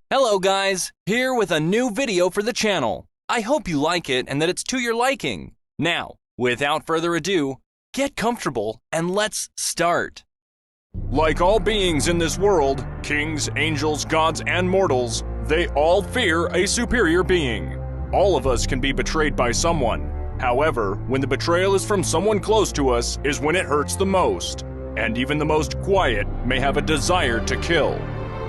Hello guys, here with a new video for the channel. I hope you like it and that it's to your liking. Now, without further ado, get comfortable and let's start. Like all beings in this world, kings, angels, gods, and mortals, they all fear a superior being. All of us can be betrayed by someone. However, when the betrayal is from someone close to us is when it hurts the most. And even the most quiet may have a desire to kill.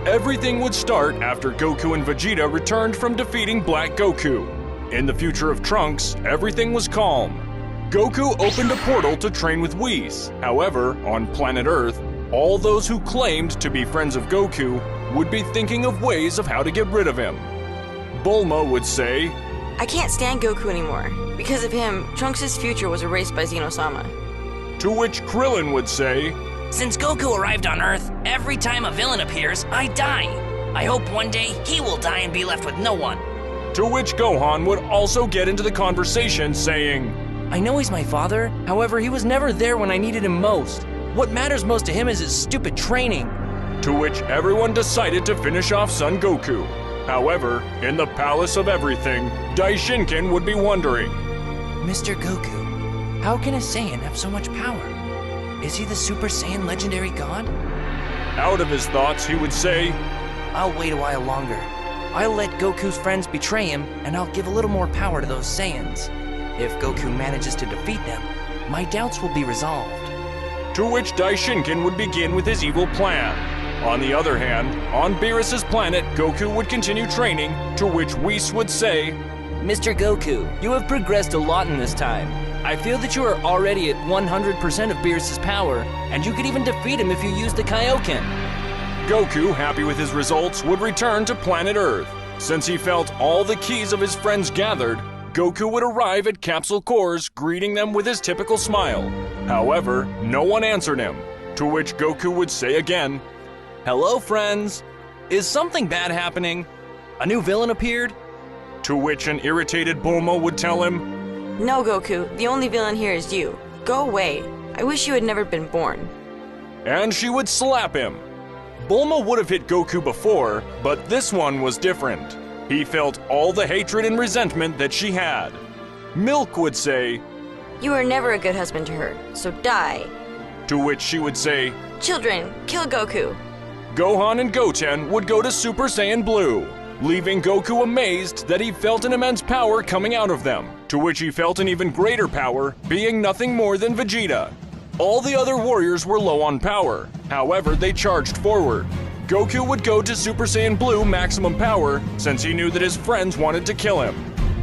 Everything would start after Goku and Vegeta returned from defeating Black Goku. In the future of Trunks, everything was calm. Goku opened a portal to train with Whis. However, on planet Earth, all those who claimed to be friends of Goku would be thinking of ways of how to get rid of him. Bulma would say, I can't stand Goku anymore. Because of him, Trunks' future was erased by Zeno-sama. To which Krillin would say, Since Goku arrived on Earth, every time a villain appears, I die. I hope one day he will die and be left with no one. To which Gohan would also get into the conversation saying, I know he's my father, however, he was never there when I needed him most. What matters most to him is his stupid training. To which everyone decided to finish off Son Goku. However, in the Palace of Everything, Daishinkin would be wondering, Mr. Goku, how can a Saiyan have so much power? Is he the Super Saiyan legendary god? Out of his thoughts, he would say, I'll wait a while longer. I'll let Goku's friends betray him, and I'll give a little more power to those Saiyans. If Goku manages to defeat them, my doubts will be resolved. To which Daishinkin would begin with his evil plan. On the other hand, on Beerus's planet, Goku would continue training, to which Whis would say, Mr. Goku, you have progressed a lot in this time. I feel that you are already at 100% of Beerus's power, and you could even defeat him if you use the Kaioken. Goku, happy with his results, would return to planet Earth. Since he felt all the keys of his friends gathered, Goku would arrive at Capsule Cores, greeting them with his typical smile. However, no one answered him, to which Goku would say again, Hello, friends. Is something bad happening? A new villain appeared? To which an irritated Bulma would tell him, No, Goku, the only villain here is you. Go away. I wish you had never been born. And she would slap him. Bulma would have hit Goku before, but this one was different. He felt all the hatred and resentment that she had. Milk would say, You were never a good husband to her, so die. To which she would say, Children, kill Goku. Gohan and Goten would go to Super Saiyan Blue, leaving Goku amazed that he felt an immense power coming out of them, to which he felt an even greater power, being nothing more than Vegeta. All the other warriors were low on power, however they charged forward. Goku would go to Super Saiyan Blue maximum power, since he knew that his friends wanted to kill him.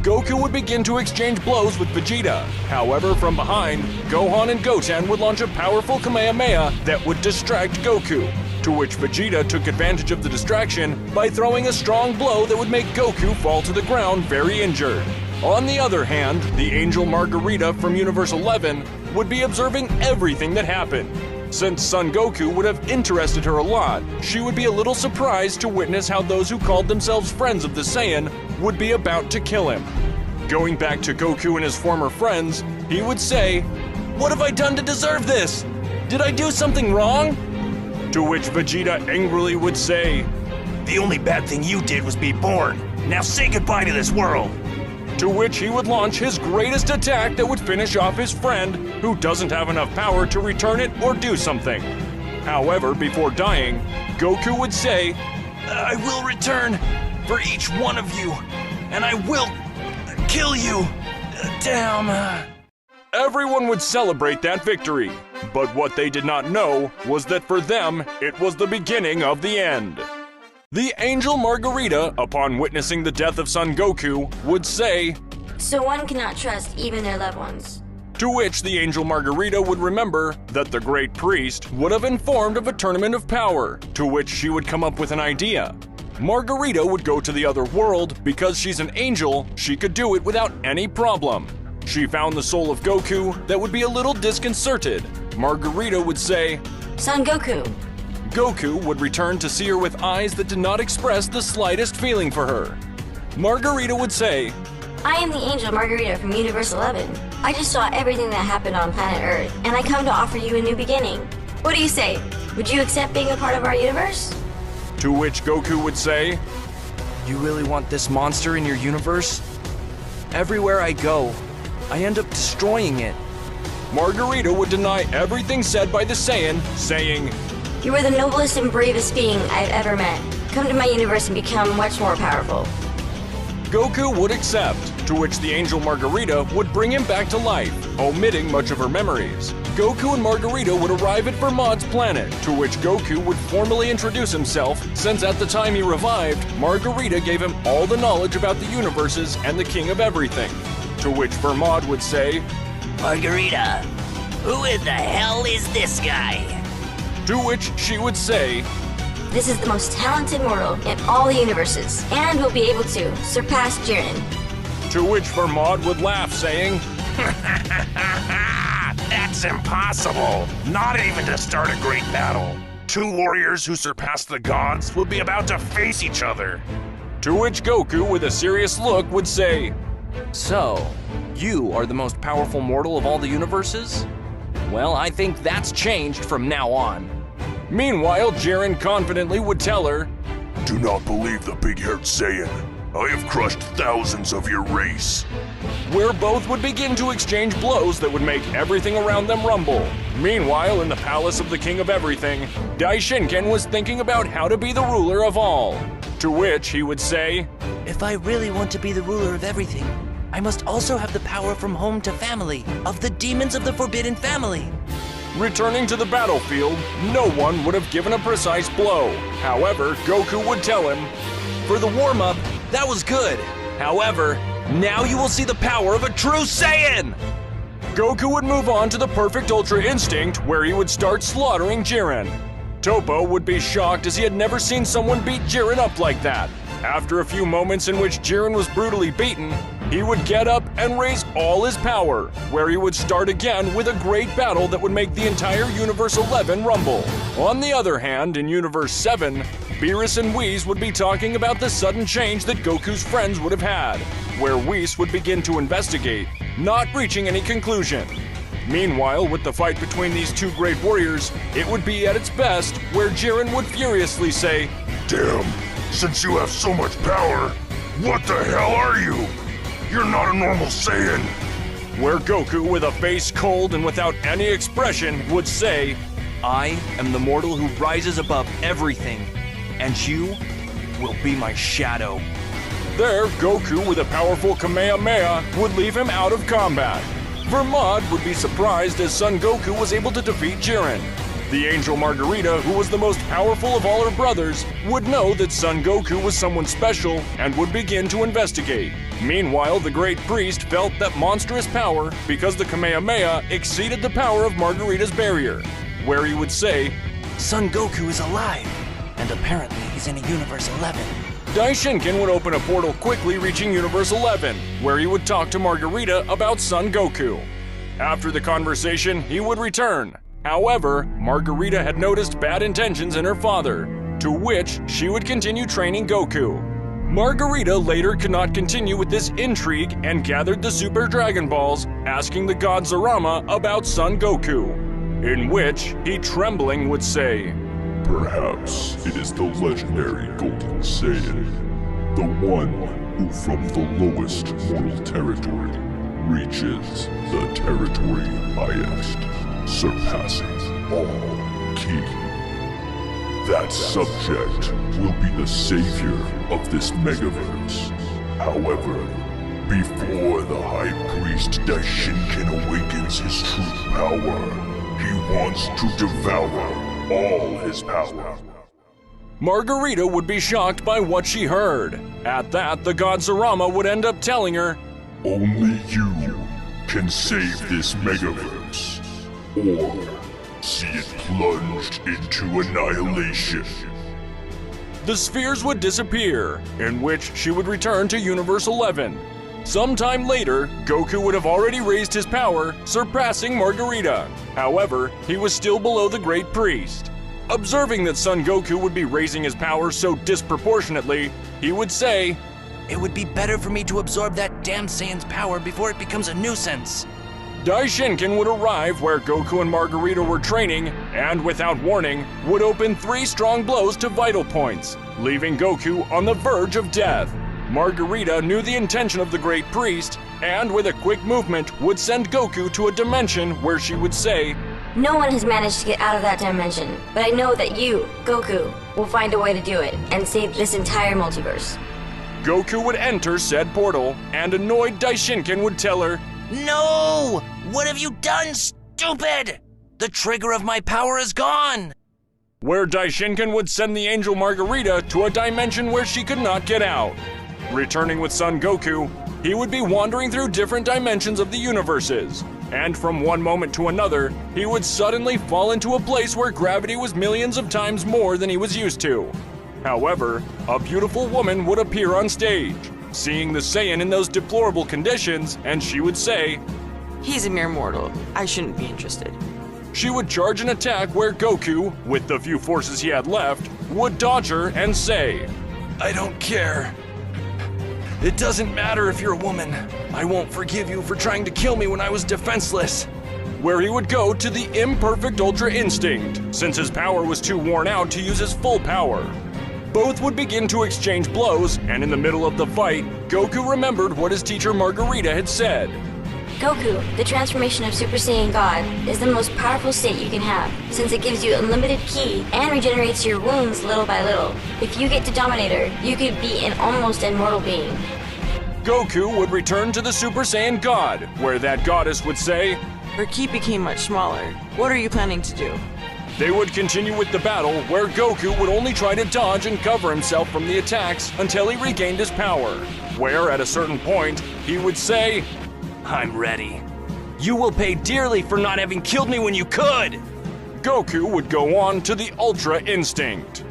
Goku would begin to exchange blows with Vegeta. However, from behind, Gohan and Goten would launch a powerful Kamehameha that would distract Goku, to which Vegeta took advantage of the distraction by throwing a strong blow that would make Goku fall to the ground very injured. On the other hand, the angel Margarita from Universe 11 would be observing everything that happened. Since Son Goku would have interested her a lot, she would be a little surprised to witness how those who called themselves friends of the Saiyan would be about to kill him. Going back to Goku and his former friends, he would say, What have I done to deserve this? Did I do something wrong? To which Vegeta angrily would say, The only bad thing you did was be born. Now say goodbye to this world. To which he would launch his greatest attack that would finish off his friend, who doesn't have enough power to return it or do something. However, before dying, Goku would say, I will return for each one of you, and I will kill you. Damn. Everyone would celebrate that victory, but what they did not know was that for them, it was the beginning of the end. The angel Margarita, upon witnessing the death of Son Goku, would say, So one cannot trust even their loved ones. To which the angel Margarita would remember that the great priest would have informed of a tournament of power, to which she would come up with an idea. Margarita would go to the other world because she's an angel, she could do it without any problem. She found the soul of Goku that would be a little disconcerted. Margarita would say, Son Goku. Goku would return to see her with eyes that did not express the slightest feeling for her. Margarita would say, I am the angel Margarita from Universe 11. I just saw everything that happened on planet Earth, and I come to offer you a new beginning. What do you say? Would you accept being a part of our universe? to which Goku would say, You really want this monster in your universe? Everywhere I go, I end up destroying it. Margarita would deny everything said by the Saiyan, saying, You are the noblest and bravest being I've ever met. Come to my universe and become much more powerful. Goku would accept, to which the angel Margarita would bring him back to life, omitting much of her memories. Goku and Margarita would arrive at Vermod's planet, to which Goku would formally introduce himself, since at the time he revived, Margarita gave him all the knowledge about the universes and the king of everything. To which Vermod would say, Margarita, who in the hell is this guy? to which she would say, This is the most talented mortal in all the universes, and will be able to surpass Jiren. to which Vermod would laugh, saying, That's impossible! Not even to start a great battle. Two warriors who surpass the gods would be about to face each other. to which Goku with a serious look would say, So, you are the most powerful mortal of all the universes? Well, I think that's changed from now on. Meanwhile, Jiren confidently would tell her, Do not believe the big-haired Saiyan. I have crushed thousands of your race. where both would begin to exchange blows that would make everything around them rumble. Meanwhile, in the palace of the King of Everything, Daishinken was thinking about how to be the ruler of all. To which he would say, If I really want to be the ruler of everything, I must also have the power from home to family, of the demons of the Forbidden Family. returning to the battlefield, no one would have given a precise blow. However, Goku would tell him, For the warm-up, that was good. However, now you will see the power of a true Saiyan! Goku would move on to the perfect Ultra Instinct, where he would start slaughtering Jiren. Toppo would be shocked as he had never seen someone beat Jiren up like that. After a few moments in which Jiren was brutally beaten, he would get up and raise all his power, where he would start again with a great battle that would make the entire Universe 11 rumble. On the other hand, in Universe 7, Beerus and Whis would be talking about the sudden change that Goku's friends would have had, where Whis would begin to investigate, not reaching any conclusion. Meanwhile, with the fight between these two great warriors, it would be at its best, where Jiren would furiously say, Damn, since you have so much power, what the hell are you? You're not a normal Saiyan. where Goku, with a face cold and without any expression, would say, I am the mortal who rises above everything, and you will be my shadow. There, Goku, with a powerful Kamehameha, would leave him out of combat. Vermod would be surprised as Son Goku was able to defeat Jiren. The angel Margarita, who was the most powerful of all her brothers, would know that Son Goku was someone special and would begin to investigate. Meanwhile, the great priest felt that monstrous power because the Kamehameha exceeded the power of Margarita's barrier, where he would say, Son Goku is alive, and apparently he's in a Universe 11. Daishinken would open a portal quickly reaching Universe 11, where he would talk to Margarita about Son Goku. After the conversation, he would return. However, Margarita had noticed bad intentions in her father, to which she would continue training Goku. Margarita later could not continue with this intrigue and gathered the Super Dragon Balls, asking the god Zarama about Son Goku, in which he trembling would say, Perhaps it is the legendary Golden Saiyan, the one who from the lowest mortal territory reaches the territory highest, surpassing all king. That subject will be the savior of this megaverse. However, before the High Priest Daishinken awakens his true power, he wants to devour all his power. Margarita would be shocked by what she heard. At that, the god Zarama would end up telling her, Only you can save this megaverse, or see it plunged into annihilation. the spheres would disappear, in which she would return to Universe 11. Sometime later, Goku would have already raised his power, surpassing Margarita. However, he was still below the Great Priest. Observing that Son Goku would be raising his power so disproportionately, he would say, It would be better for me to absorb that damn Saiyan's power before it becomes a nuisance. Daishinkan would arrive where Goku and Margarita were training, and without warning, would open 3 strong blows to vital points, leaving Goku on the verge of death. Margarita knew the intention of the Great Priest, and with a quick movement would send Goku to a dimension where she would say, No one has managed to get out of that dimension, but I know that you, Goku, will find a way to do it and save this entire multiverse. Goku would enter said portal, and annoyed Daishinkan would tell her, No! What have you done, stupid? The trigger of my power is gone! where Daishinkan would send the angel Margarita to a dimension where she could not get out. Returning with Son Goku, he would be wandering through different dimensions of the universes, and from one moment to another, he would suddenly fall into a place where gravity was millions of times more than he was used to. However, a beautiful woman would appear on stage, seeing the Saiyan in those deplorable conditions, and she would say, He's a mere mortal. I shouldn't be interested. She would charge an attack where Goku, with the few forces he had left, would dodge her and say, I don't care. It doesn't matter if you're a woman. I won't forgive you for trying to kill me when I was defenseless. where he would go to the imperfect Ultra Instinct, since his power was too worn out to use his full power. Both would begin to exchange blows, and in the middle of the fight, Goku remembered what his teacher Margarita had said. Goku, the transformation of Super Saiyan God, is the most powerful state you can have, since it gives you unlimited ki and regenerates your wounds little by little. If you get to Dominator, you could be an almost immortal being. Goku would return to the Super Saiyan God, where that goddess would say, Her ki became much smaller. What are you planning to do? They would continue with the battle, where Goku would only try to dodge and cover himself from the attacks until he regained his power, where at a certain point, he would say, I'm ready. You will pay dearly for not having killed me when you could! Goku would go on to the Ultra Instinct.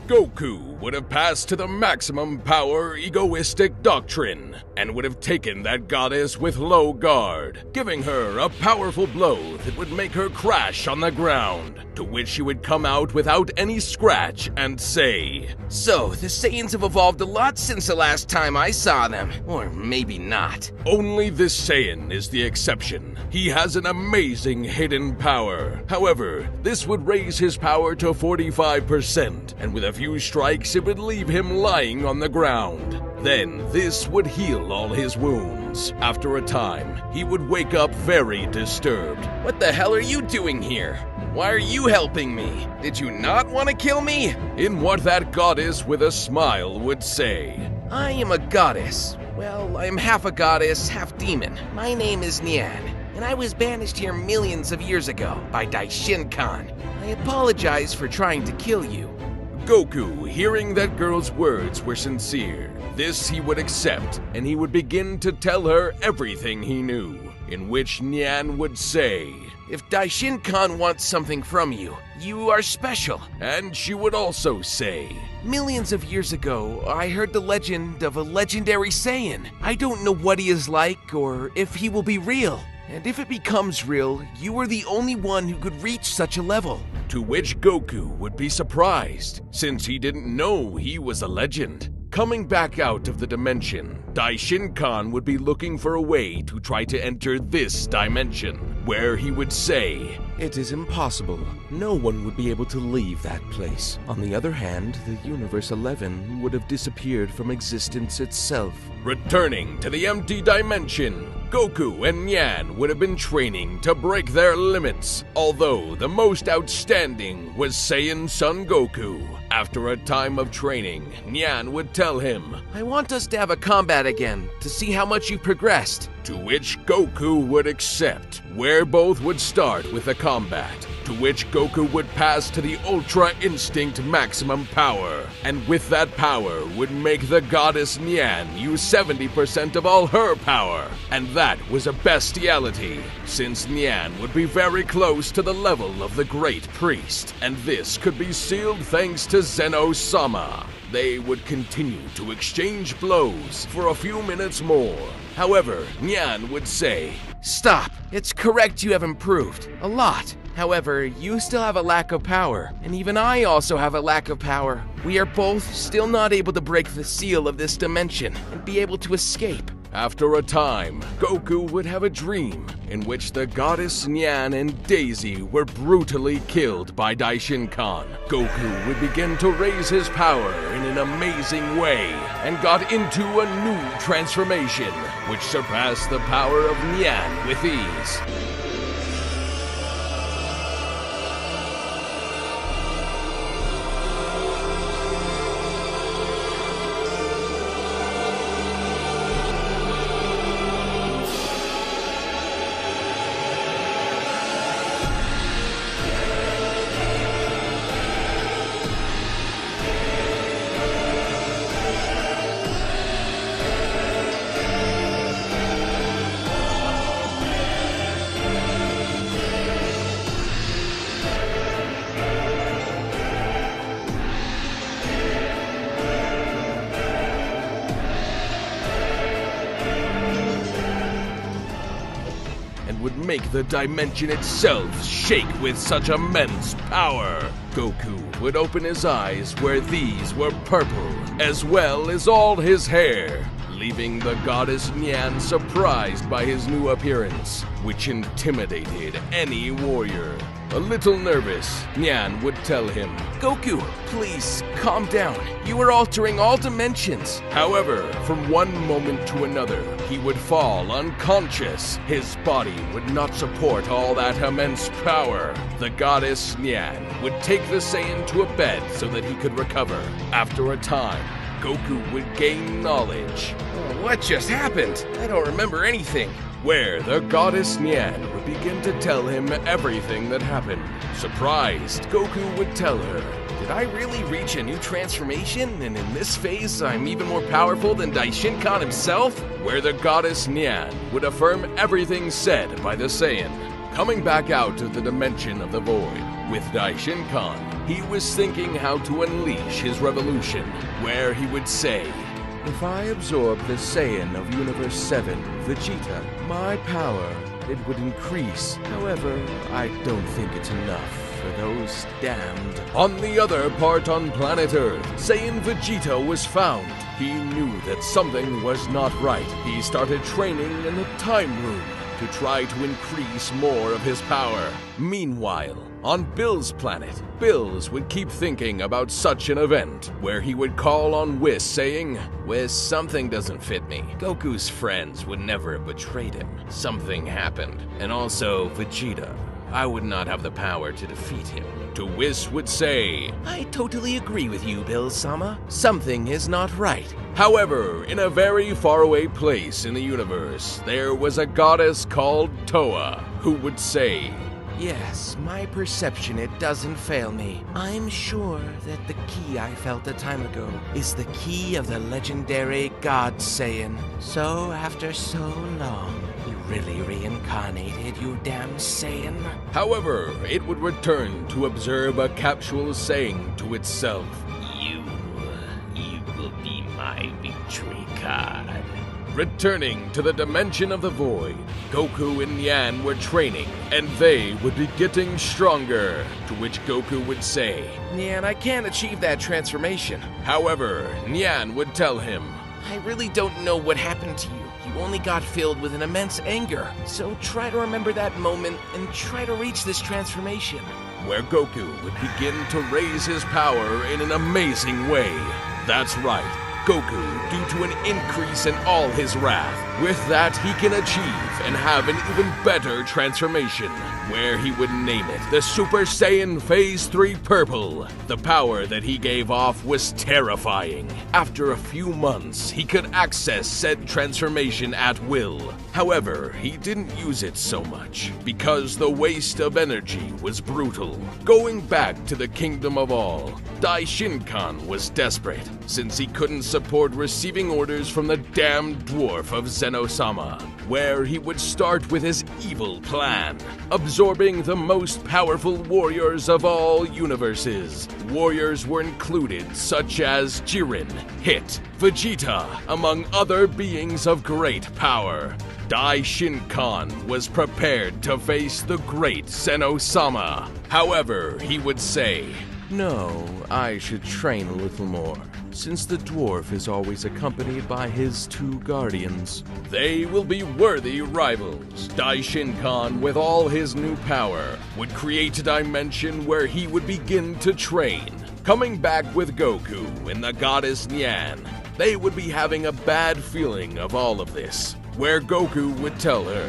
Goku would have passed to the maximum power egoistic doctrine and would have taken that goddess with low guard, giving her a powerful blow that would make her crash on the ground, to which she would come out without any scratch and say, So, the Saiyans have evolved a lot since the last time I saw them. Or maybe not. Only this Saiyan is the exception. He has an amazing hidden power. However, this would raise his power to 45%, and with a few strikes it would leave him lying on the ground. Then this would heal all his wounds. After a time, he would wake up very disturbed. What the hell are you doing here? Why are you helping me? Did you not want to kill me? In what that goddess with a smile would say. I am a goddess. Well, I'm half a goddess, half demon. My name is Nian, and I was banished here millions of years ago by Daishinkan. I apologize for trying to kill you. Goku, hearing that girl's words were sincere, this he would accept, and he would begin to tell her everything he knew, in which Nian would say, If Daishinkan wants something from you, you are special. And she would also say, Millions of years ago, I heard the legend of a legendary Saiyan. I don't know what he is like or if he will be real. And if it becomes real, you are the only one who could reach such a level. To which Goku would be surprised, since he didn't know he was a legend. Coming back out of the dimension, Daishinkan would be looking for a way to try to enter this dimension, where he would say, It is impossible. No one would be able to leave that place. On the other hand, the Universe 11 would have disappeared from existence itself. Returning to the empty dimension, Goku and Nian would have been training to break their limits, although the most outstanding was Saiyan Son Goku. After a time of training, Nian would tell him, I want us to have a combat again, to see how much you progressed. To which Goku would accept, where both would start with a combat, to which Goku would pass to the Ultra Instinct maximum power, and with that power would make the goddess Nian use 70% of all her power, and that was a bestiality, since Nian would be very close to the level of the Great Priest, and this could be sealed thanks to Zeno-sama. they would continue to exchange blows for a few minutes more. However, Nyan would say, Stop! It's correct you have improved. A lot. However, you still have a lack of power, and even I also have a lack of power. We are both still not able to break the seal of this dimension and be able to escape. After a time, Goku would have a dream in which the goddess Nyan and Daisy were brutally killed by Daishin-kan. Goku would begin to raise his power in an amazing way and got into a new transformation, which surpassed the power of Nyan with ease. Would make the dimension itself shake with such immense power. Goku would open his eyes where these were purple, as well as all his hair, leaving the goddess Nyan surprised by his new appearance, which intimidated any warrior. A little nervous, Nyan would tell him, Goku, please, calm down. You are altering all dimensions. However, from one moment to another, he would fall unconscious. His body would not support all that immense power. The goddess Nyan would take the Saiyan to a bed so that he could recover. After a time, Goku would gain knowledge. What just happened? I don't remember anything. Where the goddess Nyan would begin to tell him everything that happened. Surprised, Goku would tell her, Did I really reach a new transformation, and in this phase I'm even more powerful than Daishin-kan himself? Where the goddess Nyan would affirm everything said by the Saiyan. Coming back out of the dimension of the void, with Daishin-kan, he was thinking how to unleash his revolution, where he would say, If I absorb the Saiyan of Universe 7, Vegeta, my power, it would increase. However, I don't think it's enough for those damned. On the other part on planet Earth, Saiyan Vegeta was found. He knew that something was not right. He started training in the time room to try to increase more of his power. Meanwhile, on Bill's planet, Bills would keep thinking about such an event, where he would call on Whis saying, Whis, something doesn't fit me. Goku's friends would never have betrayed him. Something happened. And also, Vegeta, I would not have the power to defeat him. To Whis would say, I totally agree with you, Bill-sama. Something is not right. However, in a very faraway place in the universe, there was a goddess called Toa, who would say, Yes, my perception, it doesn't fail me. I'm sure that the key I felt a time ago is the key of the legendary God Saiyan. So, after so long, you really reincarnated, you damn Saiyan? However, it would return to observe a capsule saying to itself, You will be my victory card. Returning to the dimension of the void, Goku and Nyan were training, and they would be getting stronger, to which Goku would say, Nyan, I can't achieve that transformation. However, Nyan would tell him, I really don't know what happened to you. You only got filled with an immense anger. So try to remember that moment and try to reach this transformation. Where Goku would begin to raise his power in an amazing way. That's right. Goku, due to an increase in all his wrath. With that, he can achieve and have an even better transformation, where he would name it the Super Saiyan Phase 3 Purple. The power that he gave off was terrifying. After a few months, he could access said transformation at will. However, he didn't use it so much, because the waste of energy was brutal. Going back to the Kingdom of All, Daishin-kan was desperate, since he couldn't support receiving orders from the damned dwarf of Zeno-sama, where he would start with his evil plan, absorbing the most powerful warriors of all universes. Warriors were included such as Jiren, Hit, Vegeta, among other beings of great power. Daishin-kan was prepared to face the great Zeno-sama. However, he would say, "No, I should train a little more, since the dwarf is always accompanied by his two guardians." They will be worthy rivals. Daishin-kan, with all his new power, would create a dimension where he would begin to train. Coming back with Goku and the goddess Nyan, they would be having a bad feeling of all of this, where Goku would tell her,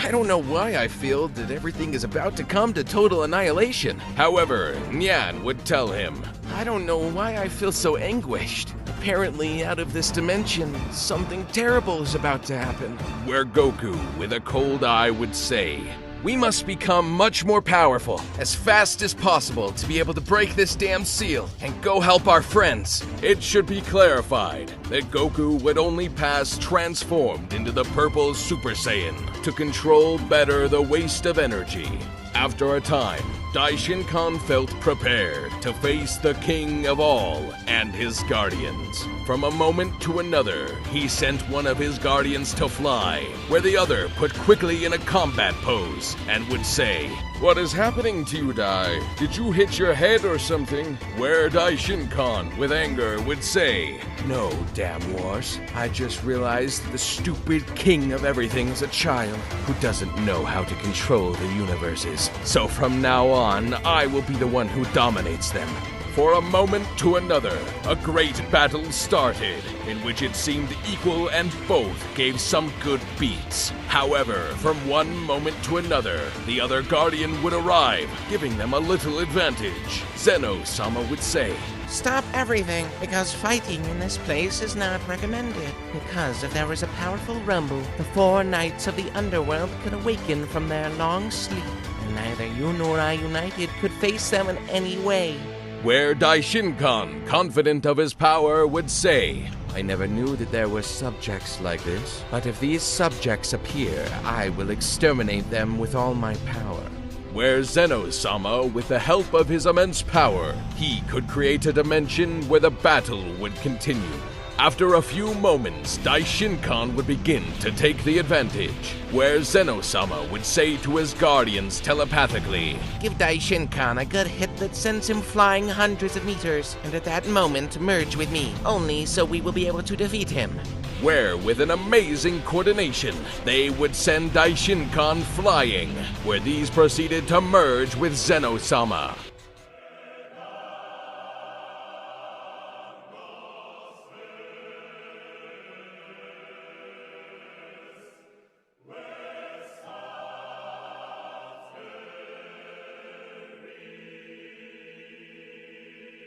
I don't know why I feel that everything is about to come to total annihilation. However, Nyan would tell him, I don't know why I feel so anguished. Apparently, out of this dimension, something terrible is about to happen. Where Goku, with a cold eye, would say, we must become much more powerful, as fast as possible, to be able to break this damn seal and go help our friends. It should be clarified that Goku would only pass transformed into the purple Super Saiyan to control better the waste of energy. After a time, Daishin-kan felt prepared to face the king of all and his guardians. From a moment to another, he sent one of his guardians to fly, where the other put quickly in a combat pose and would say, "What is happening to you, Dai? Did you hit your head or something?" Where Daishin-kan, with anger, would say, "No, damn wars. I just realized the stupid king of everything is a child who doesn't know how to control the universes. So from now on, I will be the one who dominates them." For a moment to another, a great battle started, in which it seemed equal and both gave some good beats. However, from one moment to another, the other guardian would arrive, giving them a little advantage. Zeno-sama would say, "Stop everything, because fighting in this place is not recommended. Because if there was a powerful rumble, the 4 knights of the Underworld could awaken from their long sleep, and neither you nor I united could face them in any way." Where Daishin-kan, confident of his power, would say, "I never knew that there were subjects like this, but if these subjects appear, I will exterminate them with all my power." Where Zeno-sama, with the help of his immense power, he could create a dimension where the battle would continue. After a few moments, Daishin-kan would begin to take the advantage, where Zeno-sama would say to his guardians telepathically, "Give Daishin-kan a good hit that sends him flying hundreds of meters, and at that moment merge with me, only so we will be able to defeat him." Where, with an amazing coordination, they would send Daishin-kan flying, where these proceeded to merge with Zeno-sama.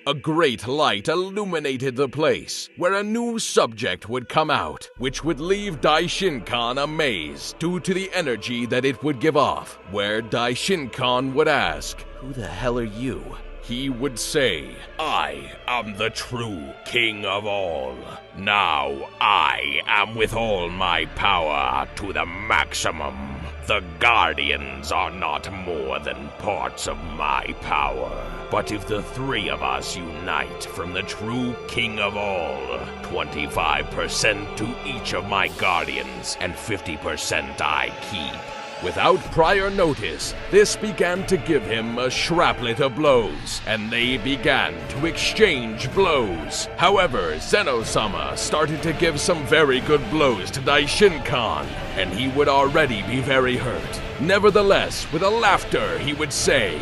A great light illuminated the place, where a new subject would come out, which would leave Daishin-kan amazed due to the energy that it would give off, where Daishin-kan would ask, "Who the hell are you?" He would say, "I am the true king of all. Now I am with all my power to the maximum. The guardians are not more than parts of my power. But if the 3 of us unite from the true king of all, 25% to each of my guardians and 50% I keep." Without prior notice, this began to give him a shraplet of blows, and they began to exchange blows. However, Zeno-sama started to give some very good blows to Daishin-kan, and he would already be very hurt. Nevertheless, with a laughter, he would say,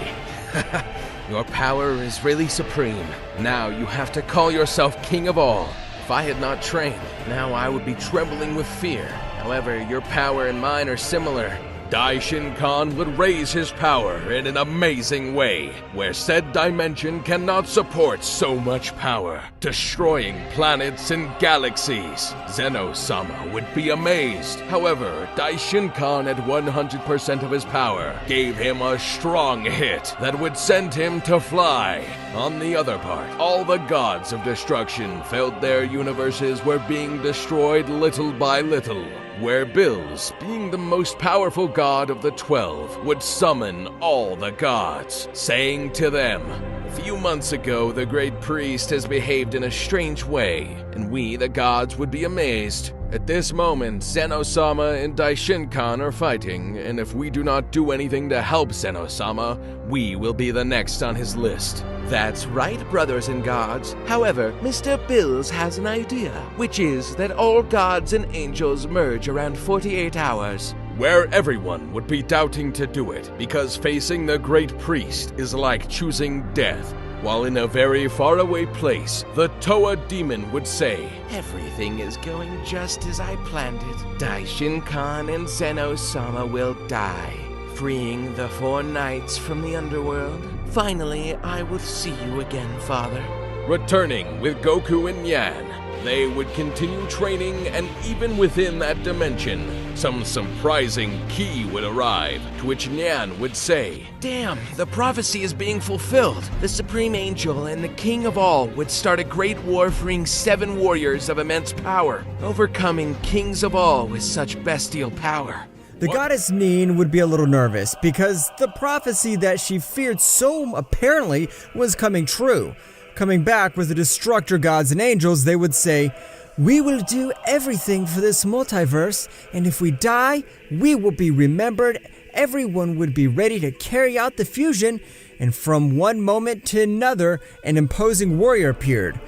Your power is really supreme. Now you have to call yourself king of all. If I had not trained, now I would be trembling with fear. However, your power and mine are similar. Daishin-kan would raise his power in an amazing way, where said dimension cannot support so much power, destroying planets and galaxies. Zeno-sama would be amazed. However, Daishin-kan at 100% of his power gave him a strong hit that would send him to fly. On the other part, all the gods of destruction felt their universes were being destroyed little by little, where Bills, being the most powerful god of the 12, would summon all the gods, saying to them, "A few months ago, the great priest has behaved in a strange way, and we, the gods, would be amazed. At this moment, Zeno-sama and Daishin-kan are fighting, and if we do not do anything to help Zeno-sama, we will be the next on his list." That's right, brothers and gods. However, Mr. Bills has an idea, which is that all gods and angels merge around 48 hours. Where everyone would be doubting to do it, because facing the great priest is like choosing death. While in a very faraway place, the Toa demon would say, "Everything is going just as I planned it. Daishin-kan and Zeno-sama will die, freeing the 4 knights from the Underworld. Finally, I will see you again, Father." Returning with Goku and Yan, they would continue training, and even within that dimension, some surprising key would arrive, to which Nyan would say, "Damn, the prophecy is being fulfilled. The Supreme Angel and the King of All would start a great war freeing 7 warriors of immense power, overcoming Kings of All with such bestial power." The goddess Nin would be a little nervous because the prophecy that she feared so apparently was coming true. Coming back with the destructor gods and angels, they would say, "We will do everything for this multiverse, and if we die, we will be remembered. Everyone would be ready to carry out the fusion," and from one moment to another, an imposing warrior appeared.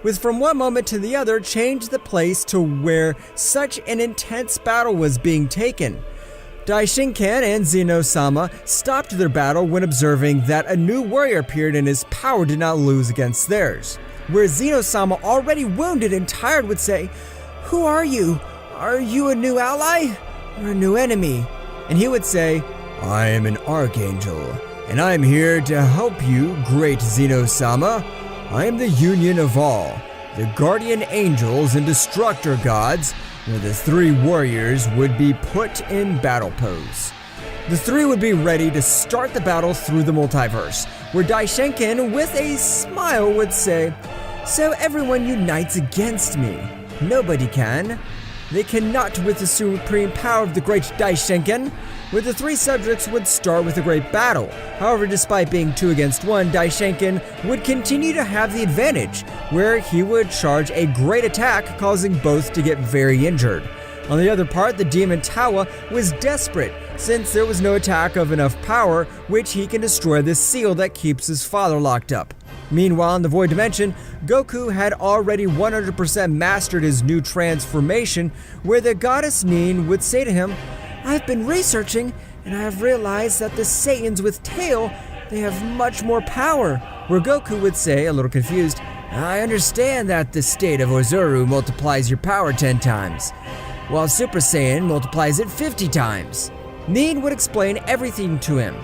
With from one moment to the other, changed the place to where such an intense battle was being taken. Daishin-kan and Zeno-sama stopped their battle when observing that a new warrior appeared and his power did not lose against theirs. Where Zeno-sama, already wounded and tired, would say, "Who are you? Are you a new ally or a new enemy?" And he would say, "I am an Archangel, and I am here to help you, great Zeno-sama. I am the union of all, the guardian angels and destructor gods, where the 3 warriors would be put in battle pose." The 3 would be ready to start the battle through the multiverse, where Daishin-kan with a smile would say, "So everyone unites against me. Nobody can. They cannot with the supreme power of the great Daishin-kan." Where the 3 subjects would start with a great battle. However, despite being 2 against 1, Daishin-kan would continue to have the advantage, where he would charge a great attack, causing both to get very injured. On the other part, the demon Tawa was desperate, since there was no attack of enough power, which he can destroy the seal that keeps his father locked up. Meanwhile, in the Void Dimension, Goku had already 100% mastered his new transformation, where the goddess Nin would say to him, "I've been researching, and I have realized that the Saiyans with tail, they have much more power." Where Goku would say, a little confused, "I understand that the state of Ozaru multiplies your power 10 times, while Super Saiyan multiplies it 50 times. Nin would explain everything to him.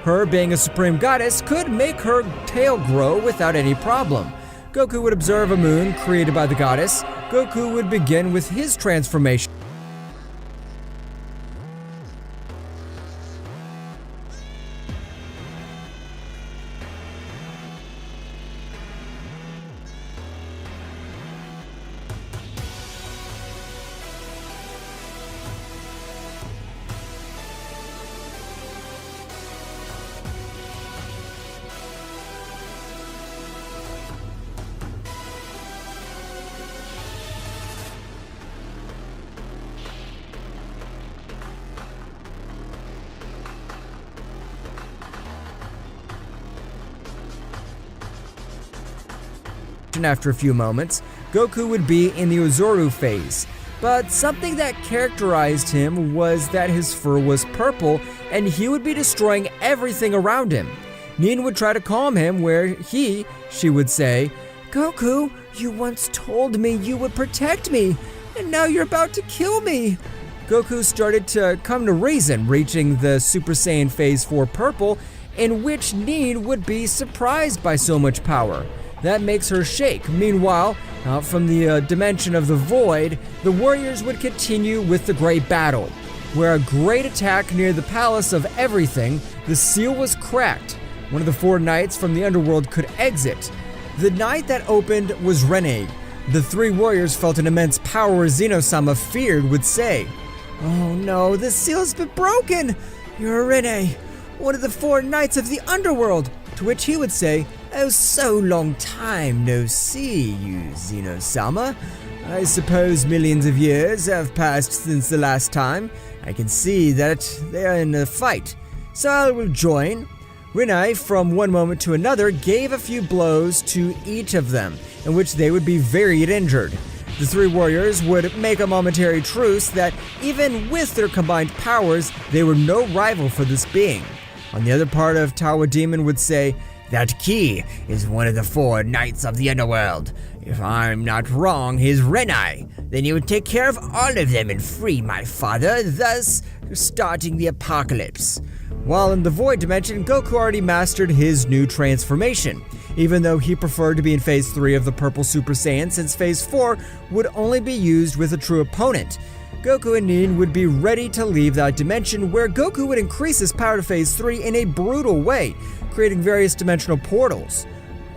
Her being a supreme goddess could make her tail grow without any problem. Goku would observe a moon created by the goddess. Goku would begin with his transformation. After a few moments, Goku would be in the Ozaru phase, but something that characterized him was that his fur was purple and he would be destroying everything around him. Nin would try to calm him where she would say, "Goku, you once told me you would protect me, and now you're about to kill me." Goku started to come to reason, reaching the Super Saiyan Phase 4 Purple, in which Nin would be surprised by so much power. That makes her shake. Meanwhile, out from the dimension of the void, the warriors would continue with the great battle, where a great attack near the Palace of Everything, the seal was cracked. One of the 4 knights from the Underworld could exit. The knight that opened was Rene. The 3 warriors felt an immense power Zeno-sama feared would say, "Oh no, the seal's been broken! You're Rene, one of the 4 knights of the Underworld," to which he would say, "Oh, so long time no see you, Zeno-sama. I suppose millions of years have passed since the last time. I can see that they are in a fight, so I will join." Rene, from one moment to another, gave a few blows to each of them, in which they would be very injured. The 3 warriors would make a momentary truce that, even with their combined powers, they were no rival for this being. On the other part of Tawa Demon would say, "That key is one of the 4 knights of the Underworld. If I'm not wrong, he's Rene. Then he would take care of all of them and free my father, thus starting the apocalypse." While in the Void Dimension, Goku already mastered his new transformation, even though he preferred to be in Phase 3 of the Purple Super Saiyan, since Phase 4 would only be used with a true opponent. Goku and Nin would be ready to leave that dimension, where Goku would increase his power to Phase 3 in a brutal way, creating various dimensional portals,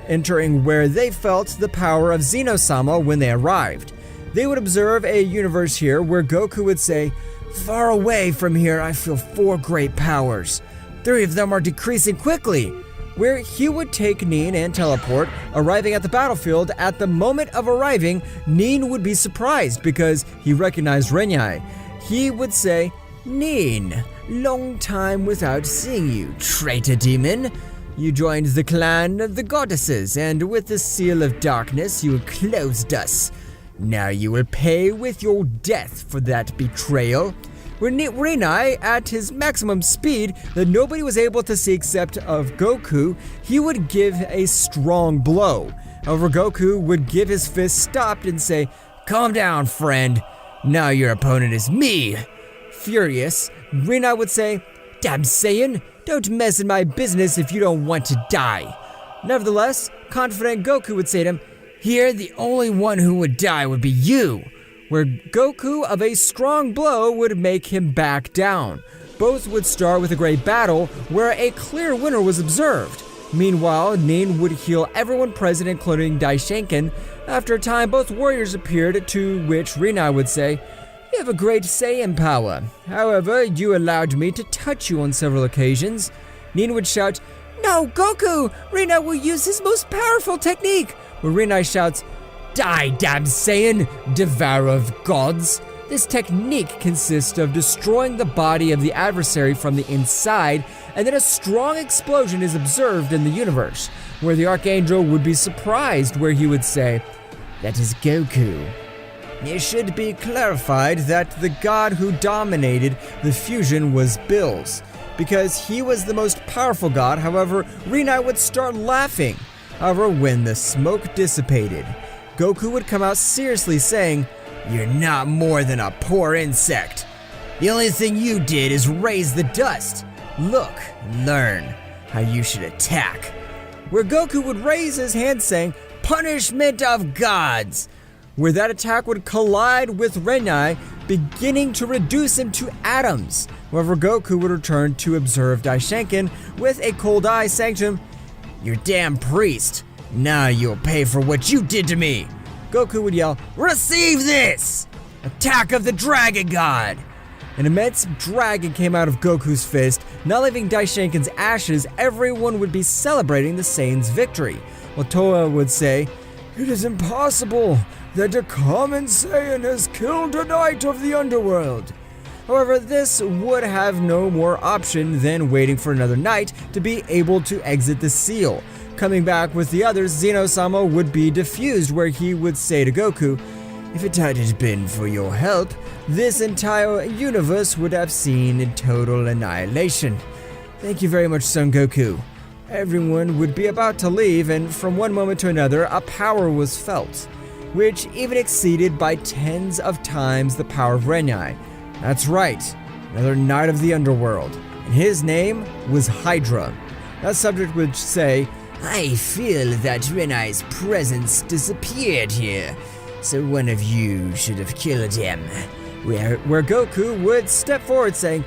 entering where they felt the power of Zeno-sama when they arrived. They would observe a universe here where Goku would say, "Far away from here I feel 4 great powers. 3 of them are decreasing quickly," where he would take Nin and teleport, arriving at the battlefield. At the moment of arriving, Nin would be surprised because he recognized Rene. He would say, "Nin, long time without seeing you, traitor demon. You joined the clan of the goddesses, and with the seal of darkness you closed us. Now you will pay with your death for that betrayal." Rene, at his maximum speed that nobody was able to see except of Goku, he would give a strong blow. However, Goku would give his fist stopped and say, "Calm down, friend. Now your opponent is me." Furious, Rene would say, "Damn Saiyan, don't mess in my business if you don't want to die." Nevertheless, confident Goku would say to him, "Here, the only one who would die would be you," where Goku of a strong blow would make him back down. Both would start with a great battle where a clear winner was observed. Meanwhile, Nin would heal everyone present, including Daishinken. After a time, both warriors appeared, to which Rene would say, "You have a great Saiyan power. However, you allowed me to touch you on several occasions." Nin would shout, "No, Goku! Rene will use his most powerful technique!" Where Rene shouts, "Die, damn Saiyan, devourer of gods!" This technique consists of destroying the body of the adversary from the inside, and then a strong explosion is observed in the universe, where the Archangel would be surprised, where he would say, "That is Goku." It should be clarified that the god who dominated the fusion was Bills, because he was the most powerful god. However, Rene would start laughing. However, when the smoke dissipated, Goku would come out seriously saying, "You're not more than a poor insect. The only thing you did is raise the dust. Look and learn how you should attack." Where Goku would raise his hand saying, "Punishment of gods," where that attack would collide with Rene, beginning to reduce him to atoms. However, Goku would return to observe Daishinken with a cold eye, saying to him, "You damn priest, now you'll pay for what you did to me." Goku would yell, "Receive this! Attack of the Dragon God!" An immense dragon came out of Goku's fist, not leaving Daishinken's ashes. Everyone would be celebrating the Saiyan's victory, while Toa would say, "It is impossible that a common Saiyan has killed a knight of the Underworld." However, this would have no more option than waiting for another knight to be able to exit the seal. Coming back with the others, Zeno-sama would be defused, where he would say to Goku, "If it hadn't been for your help, this entire universe would have seen total annihilation. Thank you very much, Son Goku." Everyone would be about to leave, and from one moment to another, a power was felt, which even exceeded by tens of times the power of Rene. That's right, another knight of the Underworld, and his name was Hydra. That subject would say, I feel that Renai's presence disappeared here, so one of you should have killed him. where Goku would step forward saying,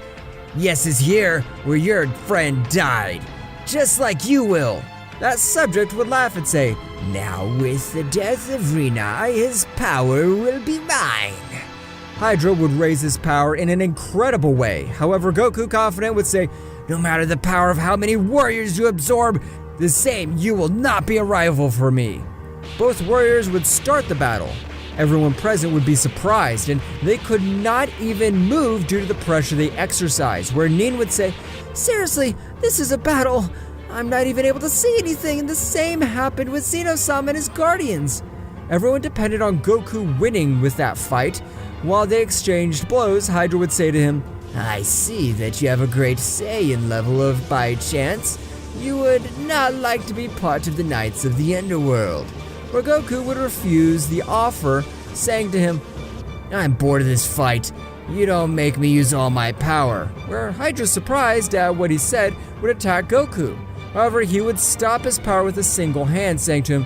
Yes is here, where your friend died, just like you will. That subject would laugh and say, Now with the death of Renai, his power will be mine. Hydra would raise his power in an incredible way. However, Goku, confident, would say, No matter the power of how many warriors you absorb, the same, you will not be a rival for me. Both warriors would start the battle. Everyone present would be surprised, and they could not even move due to the pressure they exercised, where Nin would say, Seriously, this is a battle. I'm not even able to see anything, and the same happened with Zeno-sama and his guardians. Everyone depended on Goku winning with that fight. While they exchanged blows, Hydra would say to him, I see that you have a great Saiyan level of by chance. You would not like to be part of the Knights of the Underworld. Where Goku would refuse the offer, saying to him, I'm bored of this fight. You don't make me use all my power. Where Hydra, surprised at what he said, would attack Goku. However, he would stop his power with a single hand, saying to him,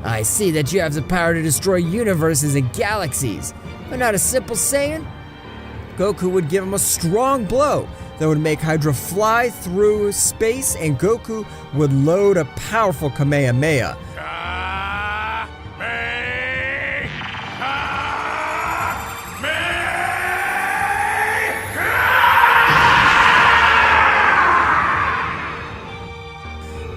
I see that you have the power to destroy universes and galaxies, but not a simple Saiyan. Goku would give him a strong blow that would make Hydra fly through space, and Goku would load a powerful Kamehameha.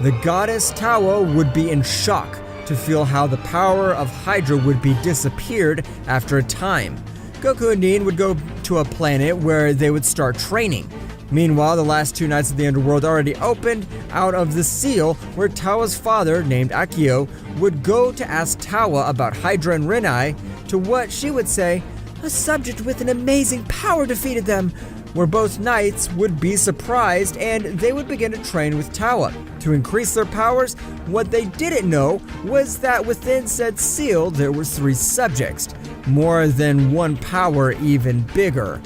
The goddess Tawa would be in shock to feel how the power of Hydra would be disappeared after a time. Goku and Nin would go to a planet where they would start training. Meanwhile, the last two Knights of the Underworld already opened out of the seal, where Tawa's father, named Akio, would go to ask Tawa about Hydra and Renai, to what she would say, A subject with an amazing power defeated them. Where both knights would be surprised and they would begin to train with Tawa. To increase their powers, what they didn't know was that within said seal there were 3 subjects, more than one power even bigger.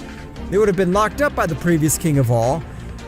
They would have been locked up by the previous king of all,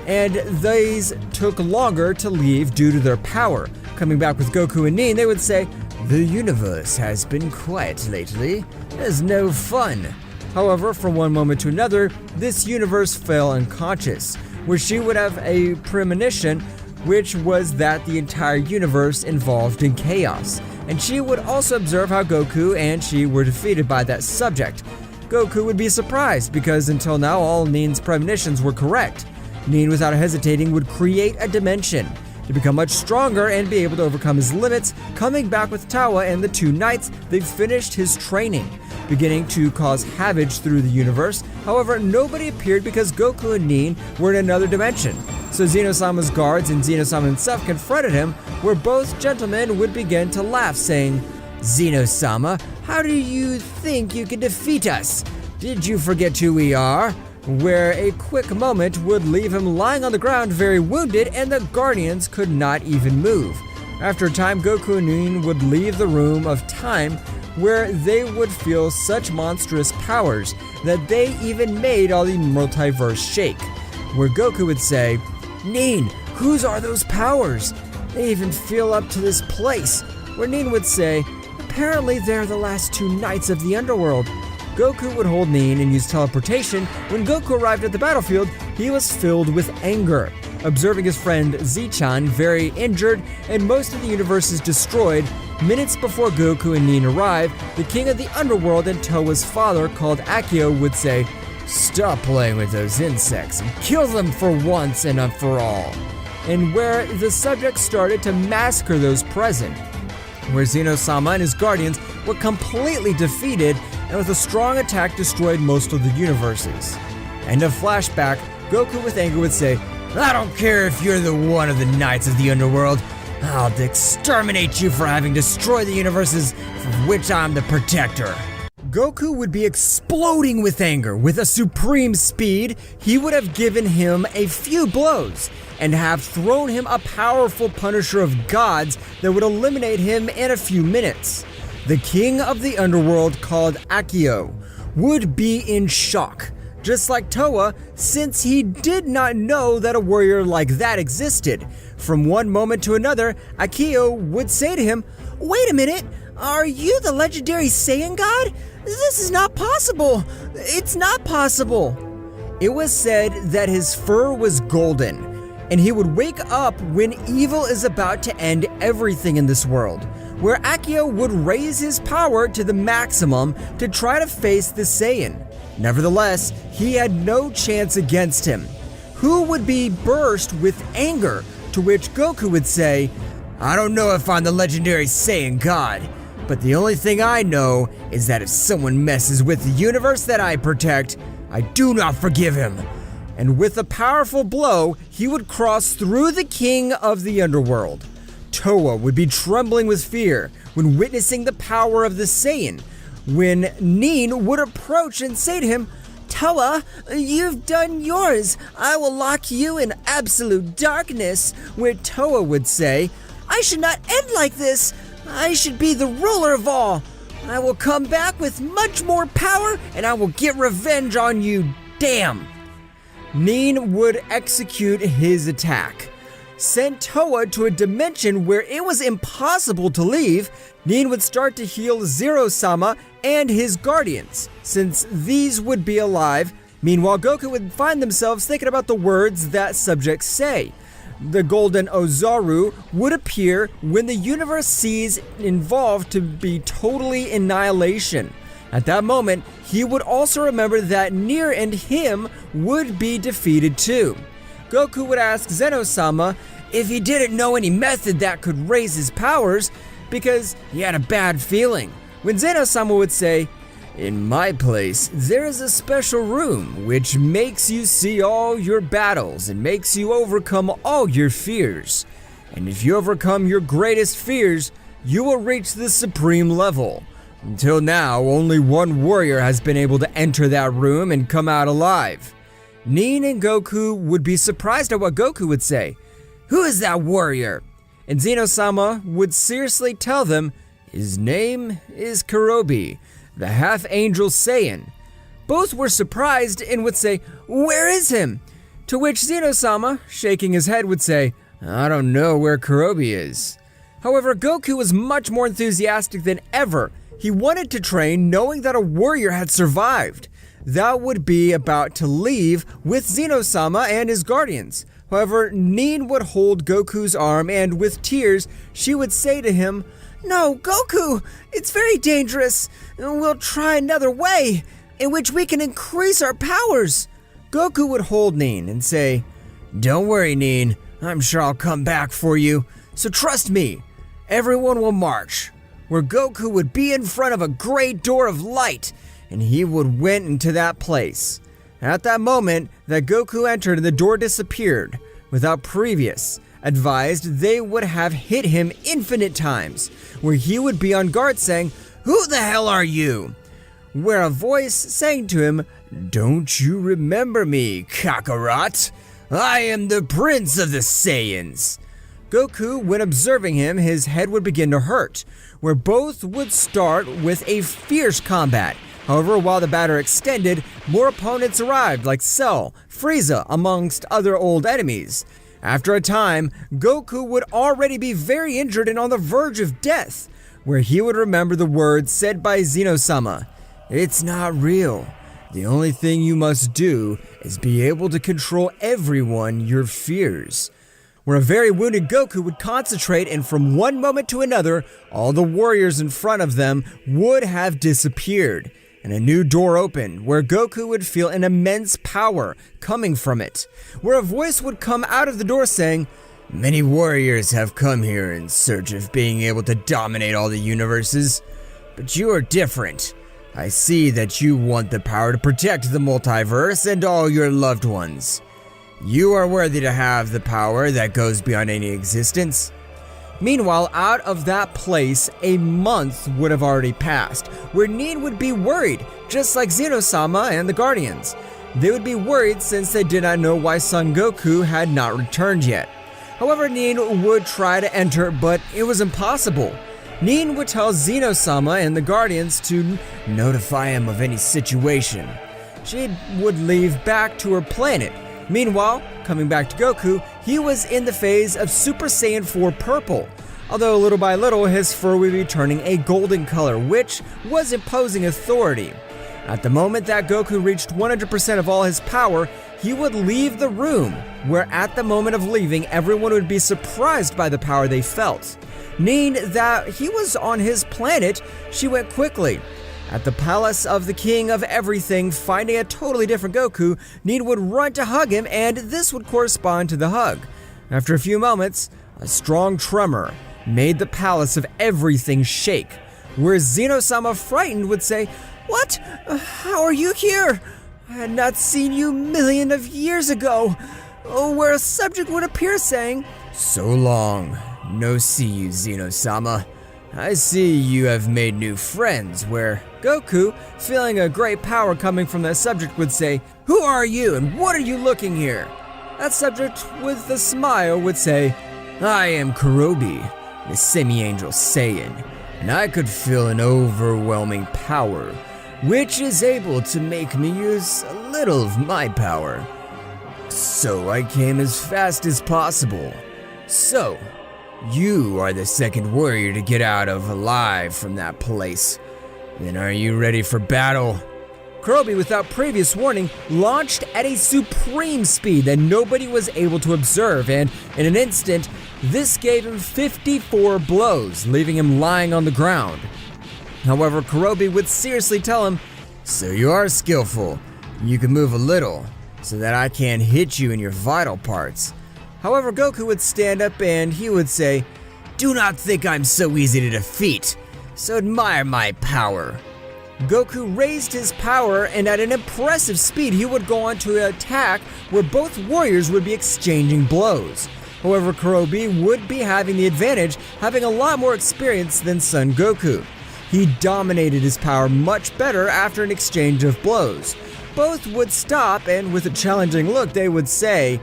and these took longer to leave due to their power. Coming back with Goku and Nin, they would say, The universe has been quiet lately. There's no fun. However, from one moment to another, this universe fell unconscious, where she would have a premonition, which was that the entire universe involved in chaos. And she would also observe how Goku and she were defeated by that subject. Goku would be surprised because until now all Nin's premonitions were correct. Nin, without hesitating, would create a dimension to become much stronger and be able to overcome his limits. Coming back with Tawa and the 2 knights, they finished his training, beginning to cause havoc through the universe. However, nobody appeared because Goku and Nin were in another dimension. So Zeno-sama's guards and Zeno-sama himself confronted him, where both gentlemen would begin to laugh, saying, Zeno-sama, how do you think you can defeat us? Did you forget who we are? Where a quick moment would leave him lying on the ground very wounded, and the guardians could not even move. After a time, Goku and Nin would leave the room of time, where they would feel such monstrous powers that they even made all the multiverse shake. Where Goku would say, Nin, whose are those powers? They even feel up to this place. Where Nin would say, Apparently they're the last 2 Knights of the Underworld. Goku would hold Nin and use teleportation. When Goku arrived at the battlefield, he was filled with anger. Observing his friend Z-chan very injured and most of the universes destroyed, minutes before Goku and Nin arrived, the king of the Underworld and Towa's father, called Akio, would say, Stop playing with those insects and kill them for once and for all. And where the subjects started to massacre those present. Where Zeno-sama and his guardians were completely defeated, and with a strong attack destroyed most of the universes. End of flashback. Goku with anger would say, I don't care if you're the one of the Knights of the Underworld. I'll exterminate you for having destroyed the universes of which I'm the protector. Goku would be exploding with anger. With a supreme speed, he would have given him a few blows and have thrown him a powerful punisher of gods that would eliminate him in a few minutes. The king of the Underworld, called Akio, would be in shock. just like Towa, since he did not know that a warrior like that existed. From one moment to another, Akio would say to him, "Wait a minute, are you the legendary Saiyan god? This is not possible. It's not possible." It was said that his fur was golden, and he would wake up when evil is about to end everything in this world, where Akio would raise his power to the maximum to try to face the Saiyan. Nevertheless, he had no chance against him, who would be burst with anger, to which Goku would say, "I don't know if I'm the legendary Saiyan god, but the only thing I know is that if someone messes with the universe that I protect, I do not forgive him." And with a powerful blow, he would cross through the king of the underworld. Towa would be trembling with fear when witnessing the power of the Saiyan, when Nin would approach and say to him, "Towa, you've done yours. I will lock you in absolute darkness," where Towa would say, "I should not end like this. I should be the ruler of all. I will come back with much more power and I will get revenge on you, damn." Nin would execute his attack, sent Towa to a dimension where it was impossible to leave. Nin would start to heal Zeno-sama and his guardians, since these would be alive. Meanwhile, Goku would find themselves thinking about the words that subjects say. The Golden Ozaru would appear when the universe sees involved to be totally annihilation. At that moment, he would also remember that Nier and him would be defeated too. Goku would ask Zeno-sama if he didn't know any method that could raise his powers, because he had a bad feeling. When Zeno-sama would say, "In my place, there is a special room which makes you see all your battles and makes you overcome all your fears. And if you overcome your greatest fears, you will reach the supreme level. Until now, only one warrior has been able to enter that room and come out alive." Nin and Goku would be surprised at what Goku would say. "Who is that warrior?" And Zeno-sama would seriously tell them, "His name is Kurobi, the half-angel Saiyan." Both were surprised and would say, "Where is him?" To which Zeno-sama, shaking his head, would say, "I don't know where Kurobi is." However, Goku was much more enthusiastic than ever. He wanted to train knowing that a warrior had survived. That would be about to leave with Zeno-sama and his guardians. However, Nin would hold Goku's arm and with tears, she would say to him, "No, Goku, it's very dangerous. We'll try another way in which we can increase our powers." Goku would hold Nin and say, "Don't worry, Nin. I'm sure I'll come back for you. So trust me. Everyone will march," where Goku would be in front of a great door of light, and he would went into that place. At that moment that Goku entered and the door disappeared, without previous advised, they would have hit him infinite times, where he would be on guard saying, "Who the hell are you?" Where a voice saying to him, "Don't you remember me, Kakarot? I am the Prince of the Saiyans." Goku, when observing him, his head would begin to hurt, where both would start with a fierce combat. However, while the battle extended, more opponents arrived like Cell, Frieza, amongst other old enemies. After a time, Goku would already be very injured and on the verge of death, where he would remember the words said by Zeno-sama, "It's not real. The only thing you must do is be able to control everyone your fears." Where a very wounded Goku would concentrate, and from one moment to another, all the warriors in front of them would have disappeared, and a new door opened, where Goku would feel an immense power coming from it, where a voice would come out of the door saying, "Many warriors have come here in search of being able to dominate all the universes, but you are different. I see that you want the power to protect the multiverse and all your loved ones. You are worthy to have the power that goes beyond any existence." Meanwhile, out of that place, a month would have already passed, where Nin would be worried, just like Zeno-sama and the Guardians. They would be worried since they did not know why Son Goku had not returned yet. However, Nin would try to enter, but it was impossible. Nin would tell Zeno-sama and the Guardians to notify him of any situation. she would leave back to her planet. Meanwhile, coming back to Goku, he was in the phase of Super Saiyan 4 Purple. Although little by little his fur would be turning a golden color, which was imposing authority. At the moment that Goku reached 100% of all his power, he would leave the room, where at the moment of leaving, everyone would be surprised by the power they felt. Knowing that he was on his planet, she went quickly. At the palace of the king of everything, finding a totally different Goku, Nin would run to hug him, and this would correspond to the hug. After a few moments, a strong tremor made the palace of everything shake, where Zeno-sama, frightened, would say, "What? How are you here? I had not seen you millions of years ago." Where a subject would appear saying, "So long, no see you, Zeno-sama. I see you have made new friends," where Goku, feeling a great power coming from that subject, would say, "Who are you and what are you looking here?" That subject with a smile would say, "I am Kurobi, the semi-angel Saiyan, and I could feel an overwhelming power, which is able to make me use a little of my power. So I came as fast as possible. So, you are the second warrior to get out of alive from that place. Then are you ready for battle?" Kurobi, without previous warning, launched at a supreme speed that nobody was able to observe, and in an instant, this gave him 54 blows, leaving him lying on the ground. However, Kurobi would seriously tell him, "So you are skillful. You can move a little, so that I can't hit you in your vital parts." However, Goku would stand up and he would say, "Do not think I'm so easy to defeat, so admire my power." Goku raised his power, and at an impressive speed he would go on to attack where both warriors would be exchanging blows. However, Kurobi would be having the advantage, having a lot more experience than Son Goku. He dominated his power much better after an exchange of blows. Both would stop, and with a challenging look they would say,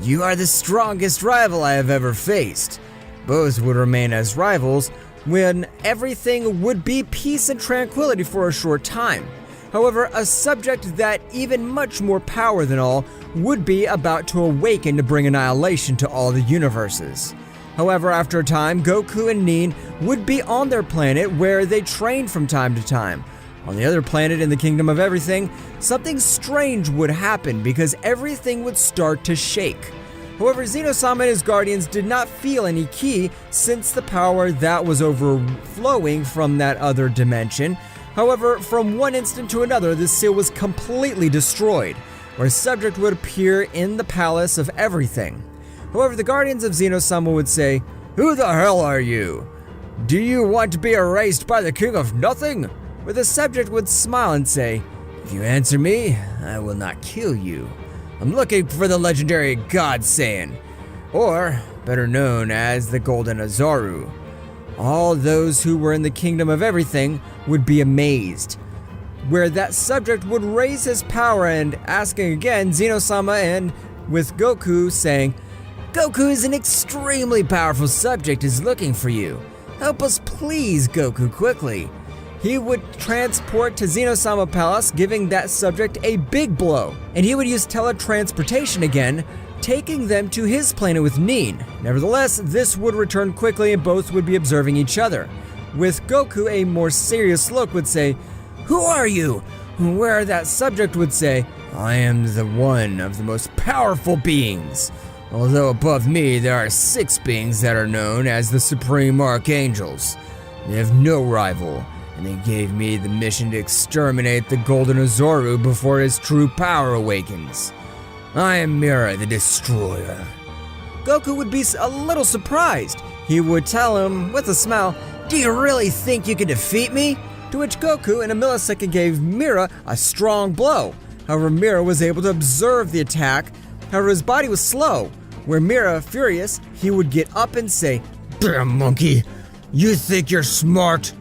"You are the strongest rival I have ever faced." Both would remain as rivals when everything would be peace and tranquility for a short time. However, a subject that even much more power than all would be about to awaken to bring annihilation to all the universes. However, after a time, Goku and Nin would be on their planet where they trained from time to time. On the other planet in the Kingdom of Everything, something strange would happen because everything would start to shake. However, Zeno-sama and his guardians did not feel any ki since the power that was overflowing from that other dimension. However, from one instant to another, the seal was completely destroyed, where a subject would appear in the Palace of Everything. However, the guardians of Zeno-sama would say, "Who the hell are you? Do you want to be erased by the King of Nothing?" Where the subject would smile and say, "If you answer me, I will not kill you. I'm looking for the legendary God Saiyan, or better known as the Golden Ozaru." All those who were in the Kingdom of Everything would be amazed, where that subject would raise his power and asking again Zeno-sama, and with Goku saying, "Goku is an extremely powerful subject is looking for you. Help us please, Goku, quickly." He would transport to Zeno-sama Palace, giving that subject a big blow, and he would use teletransportation again, taking them to his planet with Nin. Nevertheless, this would return quickly and both would be observing each other. With Goku, a more serious look would say, "Who are you?" Where that subject would say, "I am the one of the most powerful beings. Although above me there are 6 beings that are known as the Supreme Archangels. They have no rival, and they gave me the mission to exterminate the Golden Ozaru before his true power awakens. I am Mira, the Destroyer." Goku would be a little surprised. He would tell him, with a smile, "Do you really think you can defeat me?" To which Goku, in a millisecond, gave Mira a strong blow. However, Mira was able to observe the attack. However, his body was slow, where Mira, furious, he would get up and say, "Damn monkey, you think you're smart?"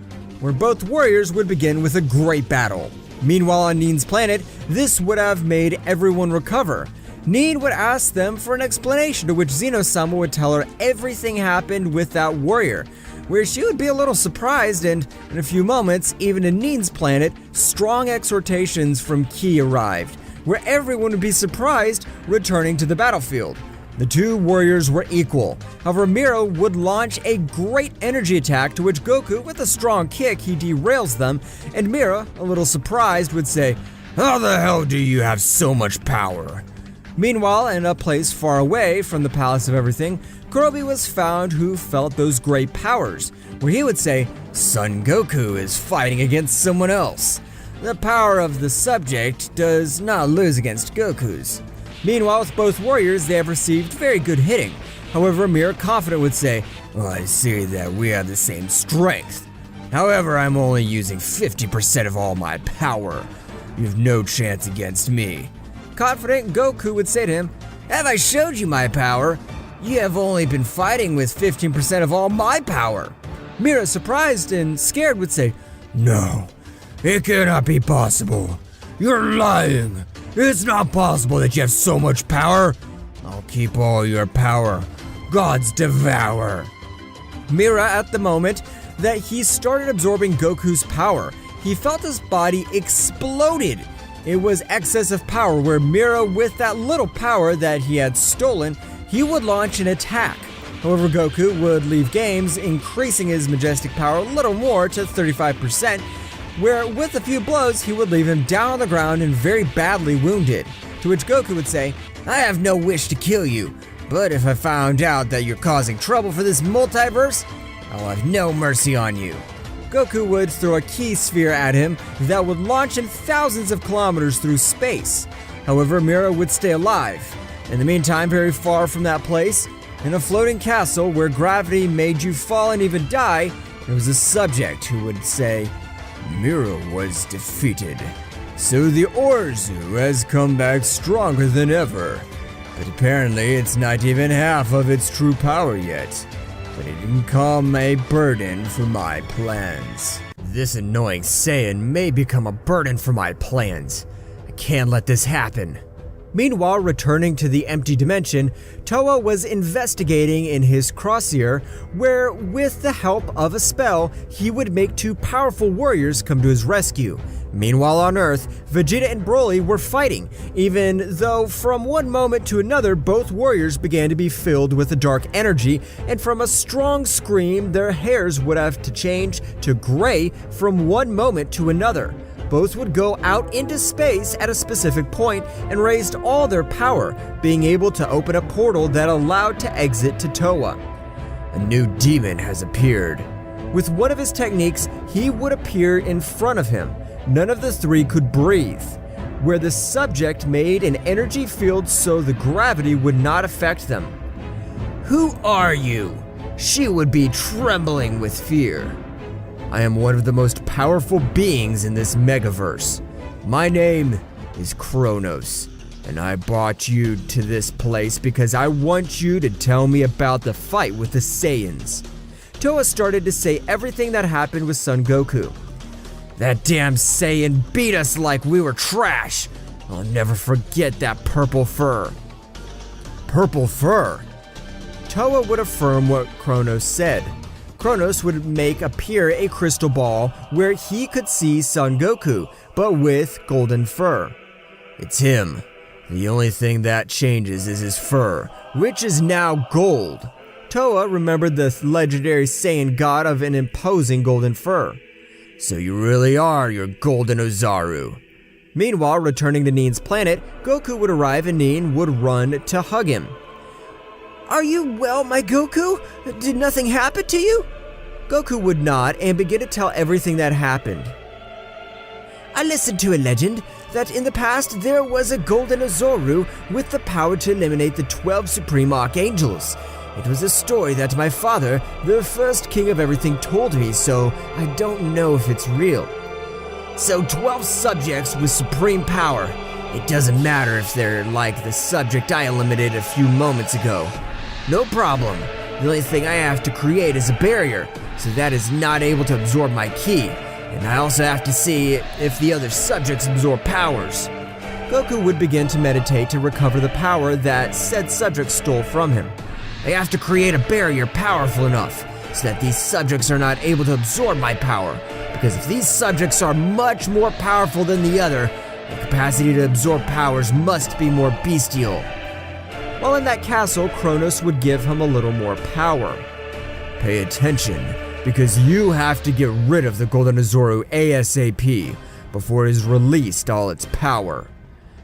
Where both warriors would begin with a great battle. Meanwhile, on Nin's planet, this would have made everyone recover. Nin would ask them for an explanation, to which Zeno-sama would tell her everything happened with that warrior, where she would be a little surprised, and in a few moments, even in Neen's planet, strong exhortations from Ki arrived, where everyone would be surprised returning to the battlefield. The two warriors were equal. However, Mira would launch a great energy attack, to which Goku, with a strong kick, he derails them, and Mira, a little surprised, would say, "How the hell do you have so much power?" Meanwhile, in a place far away from the Palace of Everything, Kurobi was found, who felt those great powers, where he would say, "Son Goku is fighting against someone else. The power of the subject does not lose against Goku's." Meanwhile, with both warriors, they have received very good hitting. However, Mira confident would say, "Well, I see that we have the same strength. However, I'm only using 50% of all my power. You have no chance against me." Confident, Goku would say to him, "Have I showed you my power? You have only been fighting with 15% of all my power." Mira, surprised and scared, would say, "No, it cannot be possible. You're lying. It's not possible that you have so much power. I'll keep all your power. Gods devour." Mira, at the moment that he started absorbing Goku's power, he felt his body exploded. It was excess of power, where Mira, with that little power that he had stolen, he would launch an attack. However, Goku would leave games, increasing his majestic power a little more to 35%, where with a few blows he would leave him down on the ground and very badly wounded. To which Goku would say, "I have no wish to kill you, but if I found out that you're causing trouble for this multiverse, I'll have no mercy on you." Goku would throw a Ki sphere at him that would launch him thousands of kilometers through space. However, Mira would stay alive. In the meantime, very far from that place, in a floating castle where gravity made you fall and even die, there was a subject who would say, "Mira was defeated. So the Ozaru has come back stronger than ever. But apparently it's not even half of its true power yet. But it can become a burden for my plans. This annoying Saiyan may become a burden for my plans. I can't let this happen." Meanwhile, returning to the empty dimension, Towa was investigating in his crosshair, where with the help of a spell, he would make two powerful warriors come to his rescue. Meanwhile on Earth, Vegeta and Broly were fighting, even though from one moment to another both warriors began to be filled with a dark energy, and from a strong scream their hairs would have to change to gray from one moment to another. Both would go out into space at a specific point and raised all their power, being able to open a portal that allowed to exit to Towa. A new demon has appeared. With one of his techniques, he would appear in front of him. None of the three could breathe, where the subject made an energy field so the gravity would not affect them. "Who are you?" She would be trembling with fear. "I am one of the most powerful beings in this megaverse. My name is Chronos, and I brought you to this place because I want you to tell me about the fight with the Saiyans." Towa started to say everything that happened with Son Goku. "That damn Saiyan beat us like we were trash. I'll never forget that purple fur." Purple fur? Towa would affirm what Chronos said. Chronos would make appear a crystal ball where he could see Son Goku, but with golden fur. It's him. The only thing that changes is his fur, which is now gold. Towa remembered the legendary Saiyan god of an imposing golden fur. "So you really are your Golden Ozaru." Meanwhile, returning to Neen's planet, Goku would arrive and Neen would run to hug him. "Are you well, my Goku? Did nothing happen to you?" Goku would nod and begin to tell everything that happened. "I listened to a legend that in the past there was a Golden Ozaru with the power to eliminate the 12 supreme archangels. It was a story that my father, the first king of everything, told me, so I don't know if it's real. So 12 subjects with supreme power. It doesn't matter if they're like the subject I eliminated a few moments ago. No problem. The only thing I have to create is a barrier, so that is not able to absorb my ki, and I also have to see if the other subjects absorb powers." Goku would begin to meditate to recover the power that said subject stole from him. "I have to create a barrier powerful enough, so that these subjects are not able to absorb my power. Because if these subjects are much more powerful than the other, the capacity to absorb powers must be more bestial. While in that castle, Chronos would give him a little more power. Pay attention, because you have to get rid of the Golden Ozaru ASAP before it has released all its power.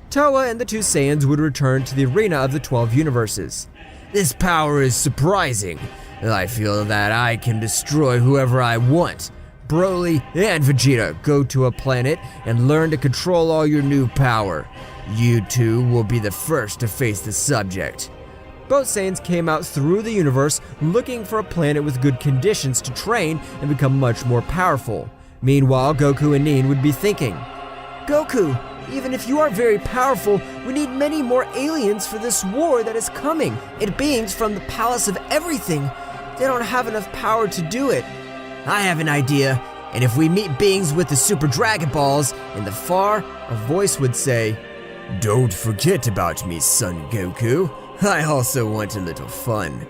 Toa and the two Saiyans would return to the arena of the 12 universes. This power is surprising. I feel that I can destroy whoever I want. Broly and Vegeta, go to a planet and learn to control all your new power. You two will be the first to face the subject. Both Saiyans came out through the universe looking for a planet with good conditions to train and become much more powerful. Meanwhile, Goku and Nin would be thinking, Goku, even if you are very powerful, we need many more aliens for this war that is coming, and beings from the Palace of Everything. They don't have enough power to do it. I have an idea, and if we meet beings with the Super Dragon Balls in the far, a voice would say, Don't forget about me, son Goku. I also want a little fun.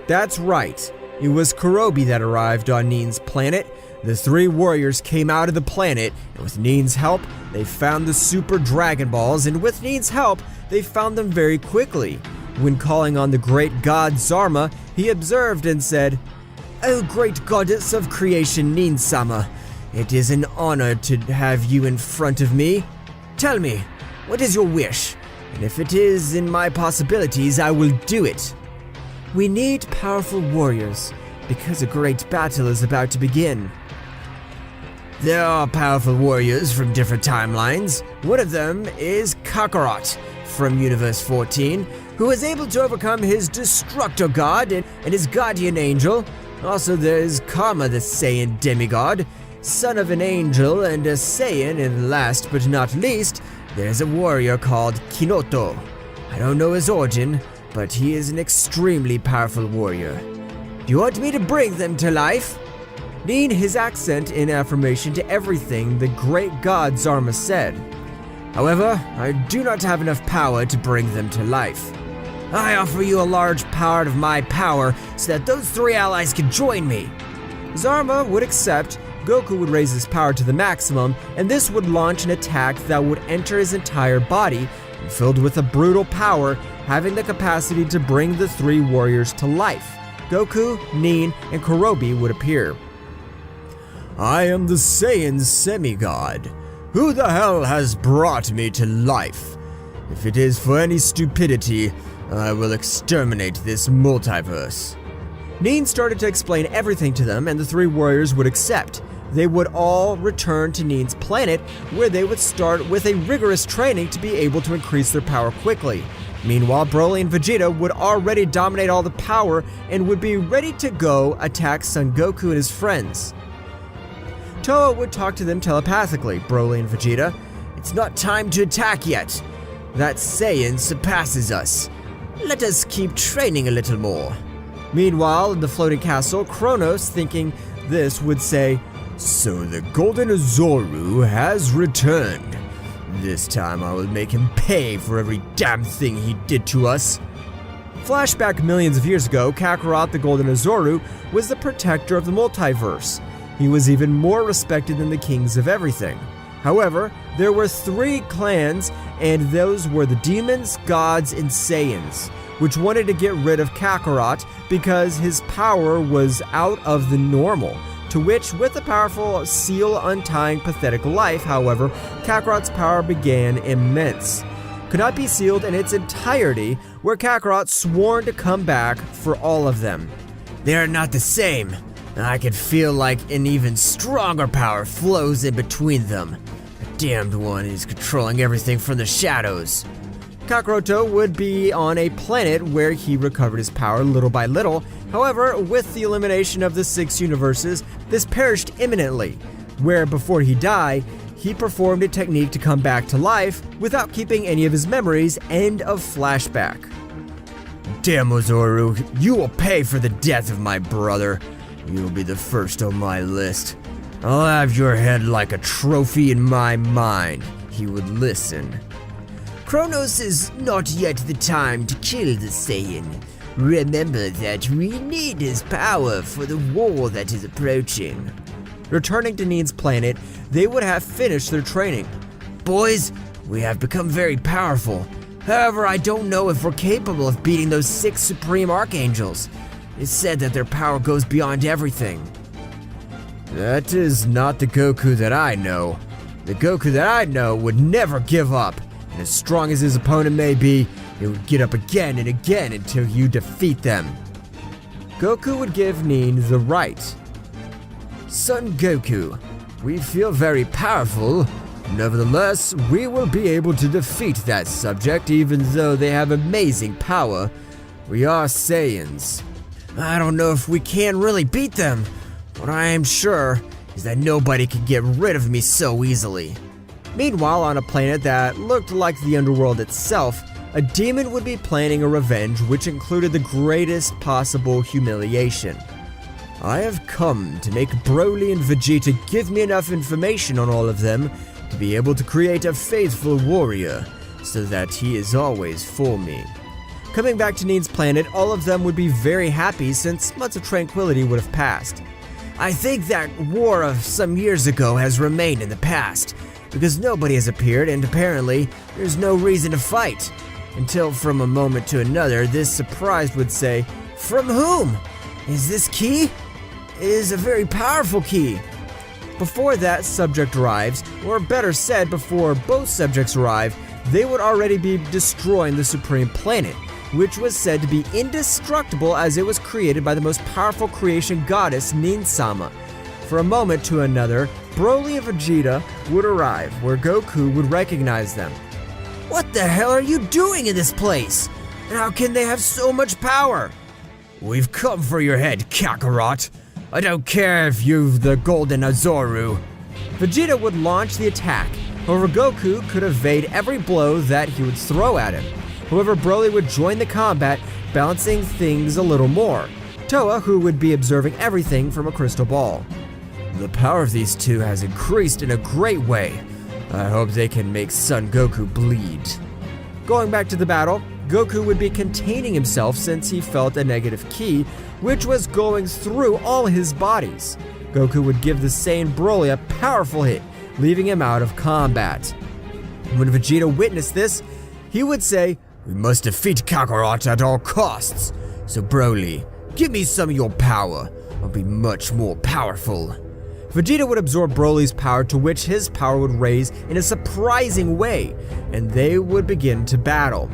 That's right. It was Kurobi that arrived on Nin's planet. The three warriors came out of the planet, and with Nin's help, they found the Super Dragon Balls, and with Nin's help, they found them very quickly. When calling on the great god Zarma, he observed and said, O great goddess of creation, Nin-sama, it is an honor to have you in front of me. Tell me, what is your wish? And if it is in my possibilities, I will do it. We need powerful warriors, because a great battle is about to begin. There are powerful warriors from different timelines. One of them is Kakarot from Universe 14, who is able to overcome his Destructor God and his Guardian Angel. Also, there's Karma, the Saiyan demigod, son of an angel and a Saiyan, and last but not least, there's a warrior called Kinoto. I don't know his origin, but he is an extremely powerful warrior. Do you want me to bring them to life? Nin his accent in affirmation to everything the great god Zarma said. However, I do not have enough power to bring them to life. I offer you a large part of my power so that those three allies can join me. Zarma would accept, Goku would raise his power to the maximum, and this would launch an attack that would enter his entire body, and filled with a brutal power, having the capacity to bring the three warriors to life. Goku, Nin, and Kurobi would appear. I am the Saiyan semi-god. Who the hell has brought me to life? If it is for any stupidity, I will exterminate this multiverse. Nin started to explain everything to them, and the three warriors would accept. They would all return to Nin's planet, where they would start with a rigorous training to be able to increase their power quickly. Meanwhile, Broly and Vegeta would already dominate all the power and would be ready to go attack Son Goku and his friends. Toa would talk to them telepathically, Broly and Vegeta. It's not time to attack yet. That Saiyan surpasses us. Let us keep training a little more. Meanwhile, in the floating castle, Chronos, thinking this, would say, So the Golden Ozaru has returned. This time I will make him pay for every damn thing he did to us. Flashback millions of years ago, Kakarot the Golden Ozaru was the protector of the multiverse. He was even more respected than the kings of everything. However, there were three clans, and those were the demons, gods, and Saiyans, which wanted to get rid of Kakarot because his power was out of the normal. To which, with a powerful seal untying pathetic life, however, Kakarot's power began immense. Could not be sealed in its entirety, where Kakarot sworn to come back for all of them. They are not the same. I can feel like an even stronger power flows in between them. The damned one is controlling everything from the shadows. Kakaroto would be on a planet where he recovered his power little by little. However, with the elimination of the 6 universes, this perished imminently, where before he died, he performed a technique to come back to life without keeping any of his memories. End of flashback. Damn Ozaru, you will pay for the death of my brother. You'll be the first on my list. I'll have your head like a trophy in my mind. He would listen. Chronos is not yet the time to kill the Saiyan. Remember that we need his power for the war that is approaching. Returning to Neen's planet, they would have finished their training. Boys, we have become very powerful. However, I don't know if we're capable of beating those 6 Supreme Archangels. It's said that their power goes beyond everything. That is not the Goku that I know. The Goku that I know would never give up, and as strong as his opponent may be, he would get up again and again until you defeat them. Goku would give Neen the right. Son Goku, We feel very powerful. Nevertheless, we will be able to defeat that subject even though they have amazing power. We are Saiyans. I don't know if we can really beat them. What I am sure is that nobody can get rid of me so easily. Meanwhile, on a planet that looked like the Underworld itself, a demon would be planning a revenge which included the greatest possible humiliation. I have come to make Broly and Vegeta give me enough information on all of them to be able to create a faithful warrior, so that he is always for me. Coming back to Neen's planet, all of them would be very happy since months of tranquility would have passed. I think that war of some years ago has remained in the past, because nobody has appeared and apparently there's no reason to fight. Until from a moment to another, this surprised would say, "From whom? Is this key? It is a very powerful key." Before that subject arrives, or better said, before both subjects arrive, they would already be destroying the Supreme Planet, which was said to be indestructible as it was created by the most powerful creation goddess, Zeno-sama. For a moment to another, Broly and Vegeta would arrive, where Goku would recognize them. What the hell are you doing in this place? And how can they have so much power? We've come for your head, Kakarot. I don't care if you've the Golden Ozaru. Vegeta would launch the attack. However, Goku could evade every blow that he would throw at him. However, Broly would join the combat, balancing things a little more. Toa, who would be observing everything from a crystal ball. The power of these two has increased in a great way. I hope they can make Son Goku bleed. Going back to the battle, Goku would be containing himself since he felt a negative ki, which was going through all his bodies. Goku would give the Saiyan Broly a powerful hit, leaving him out of combat. When Vegeta witnessed this, he would say, "We must defeat Kakarot at all costs. So Broly, give me some of your power. I'll be much more powerful." Vegeta would absorb Broly's power, to which his power would raise in a surprising way, and they would begin to battle.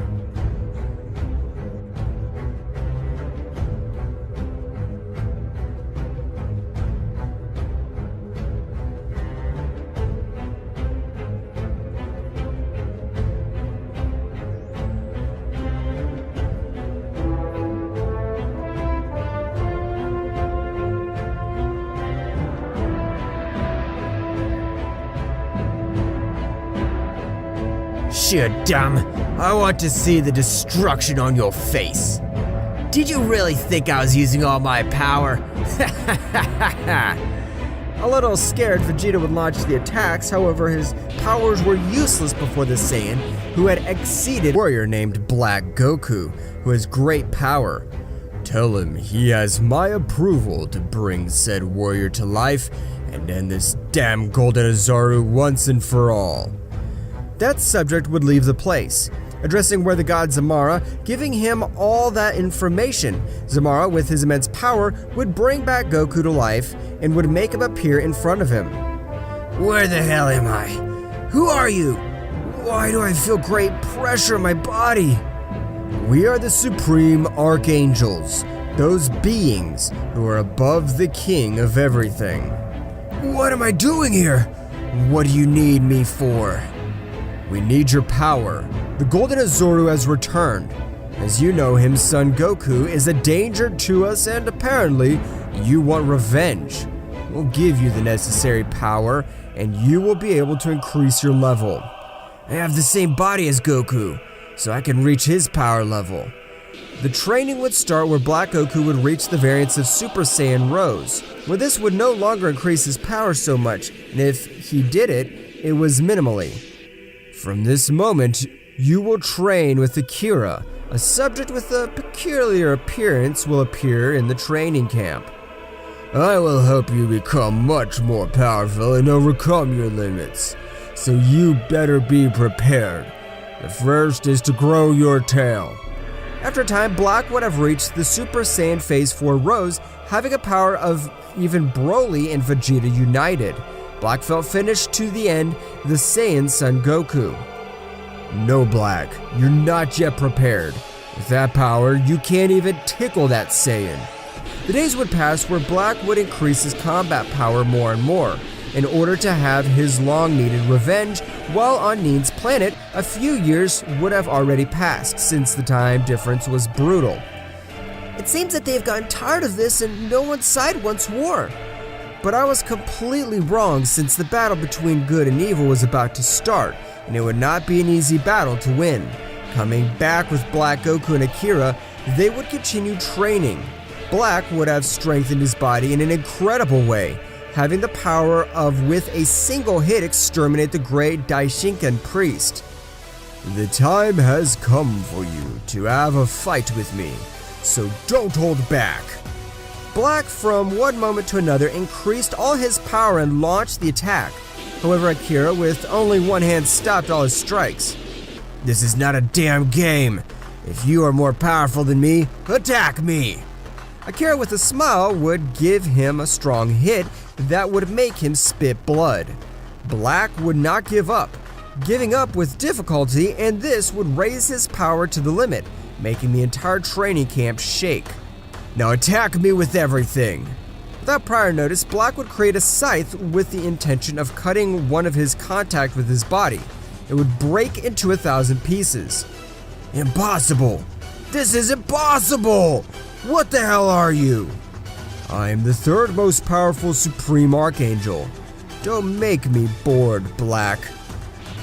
You're dumb. I want to see the destruction on your face. Did you really think I was using all my power? A little scared, Vegeta would launch the attacks. However, his powers were useless before the Saiyan, who had exceeded a warrior named Black Goku, who has great power. Tell him he has my approval to bring said warrior to life and end this damn Golden Ozaru once and for all. That subject would leave the place, addressing where the god Zamara, giving him all that information. Zamara, with his immense power, would bring back Goku to life and would make him appear in front of him. Where the hell am I? Who are you? Why do I feel great pressure in my body? We are the Supreme Archangels, those beings who are above the king of everything. What am I doing here? What do you need me for? We need your power. The Golden Ozaru has returned. As you know, him son Goku is a danger to us, and apparently you want revenge. We'll give you the necessary power, and you will be able to increase your level. I have the same body as Goku, so I can reach his power level. The training would start where Black Goku would reach the variance of Super Saiyan Rose, where this would no longer increase his power so much, and if he did it, it was minimally. From this moment, you will train with Akira, A subject with a peculiar appearance will appear in the training camp. I will help you become much more powerful and overcome your limits, so you better be prepared. The first is to grow your tail. After a time, Black would have reached the Super Saiyan Phase 4 Rose, having a power of even Broly and Vegeta united. Black felt finished to the end, the Saiyan Son Goku. No, Black, you're not yet prepared. With that power, you can't even tickle that Saiyan. The days would pass where Black would increase his combat power more and more, in order to have his long-needed revenge, while on Neen's planet, a few years would have already passed since the time difference was brutal. It seems that they've gotten tired of this and no one's side wants war. But I was completely wrong, since the battle between good and evil was about to start, and it would not be an easy battle to win. Coming back with Black, Goku, and Akira, they would continue training. Black would have strengthened his body in an incredible way, having the power of, with a single hit, exterminate the great Daishinkan priest. The time has come for you to have a fight with me, so don't hold back. Black, from one moment to another, increased all his power and launched the attack. However, Akira, with only one hand, stopped all his strikes. This is not a damn game. If you are more powerful than me, attack me. Akira, with a smile, would give him a strong hit that would make him spit blood. Black would not give up, giving up with difficulty, and this would raise his power to the limit, making the entire training camp shake. Now attack me with everything. Without prior notice, Black would create a scythe with the intention of cutting one of his contact with his body. It would break into 1,000 pieces. Impossible! This is impossible! What the hell are you? I am the third most powerful Supreme Archangel. Don't make me bored, Black.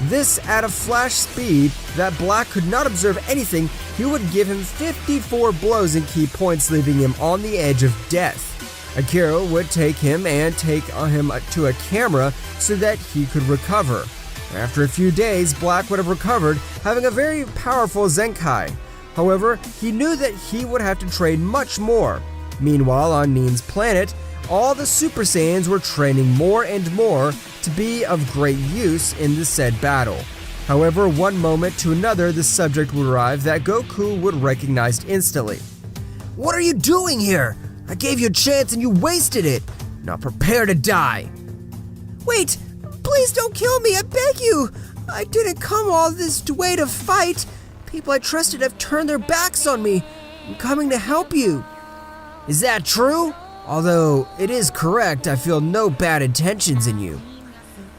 This at a flash speed that Black could not observe anything. He would give him 54 blows in key points, leaving him on the edge of death. Akira would take him and take him to a camera so that he could recover. After a few days, Black would have recovered, having a very powerful Zenkai. However, he knew that he would have to train much more. Meanwhile, on Neen's planet, all the Super Saiyans were training more and more to be of great use in the said battle. However, one moment to another, the subject would arrive that Goku would recognize instantly. What are you doing here? I gave you a chance and you wasted it. Now prepare to die. Wait, please don't kill me, I beg you. I didn't come all this way to fight. People I trusted have turned their backs on me. I'm coming to help you. Is that true? Although it is correct, I feel no bad intentions in you.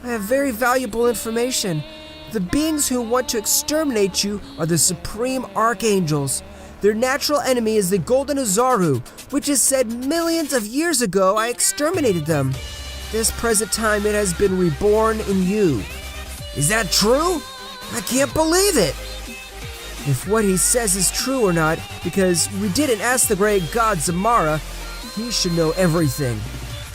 I have very valuable information. The beings who want to exterminate you are the Supreme Archangels. Their natural enemy is the Golden Ozaru, which is said millions of years ago I exterminated them. This present time it has been reborn in you. Is that true? I can't believe it. If what he says is true or not, because we didn't ask the great god Zamara, he should know everything.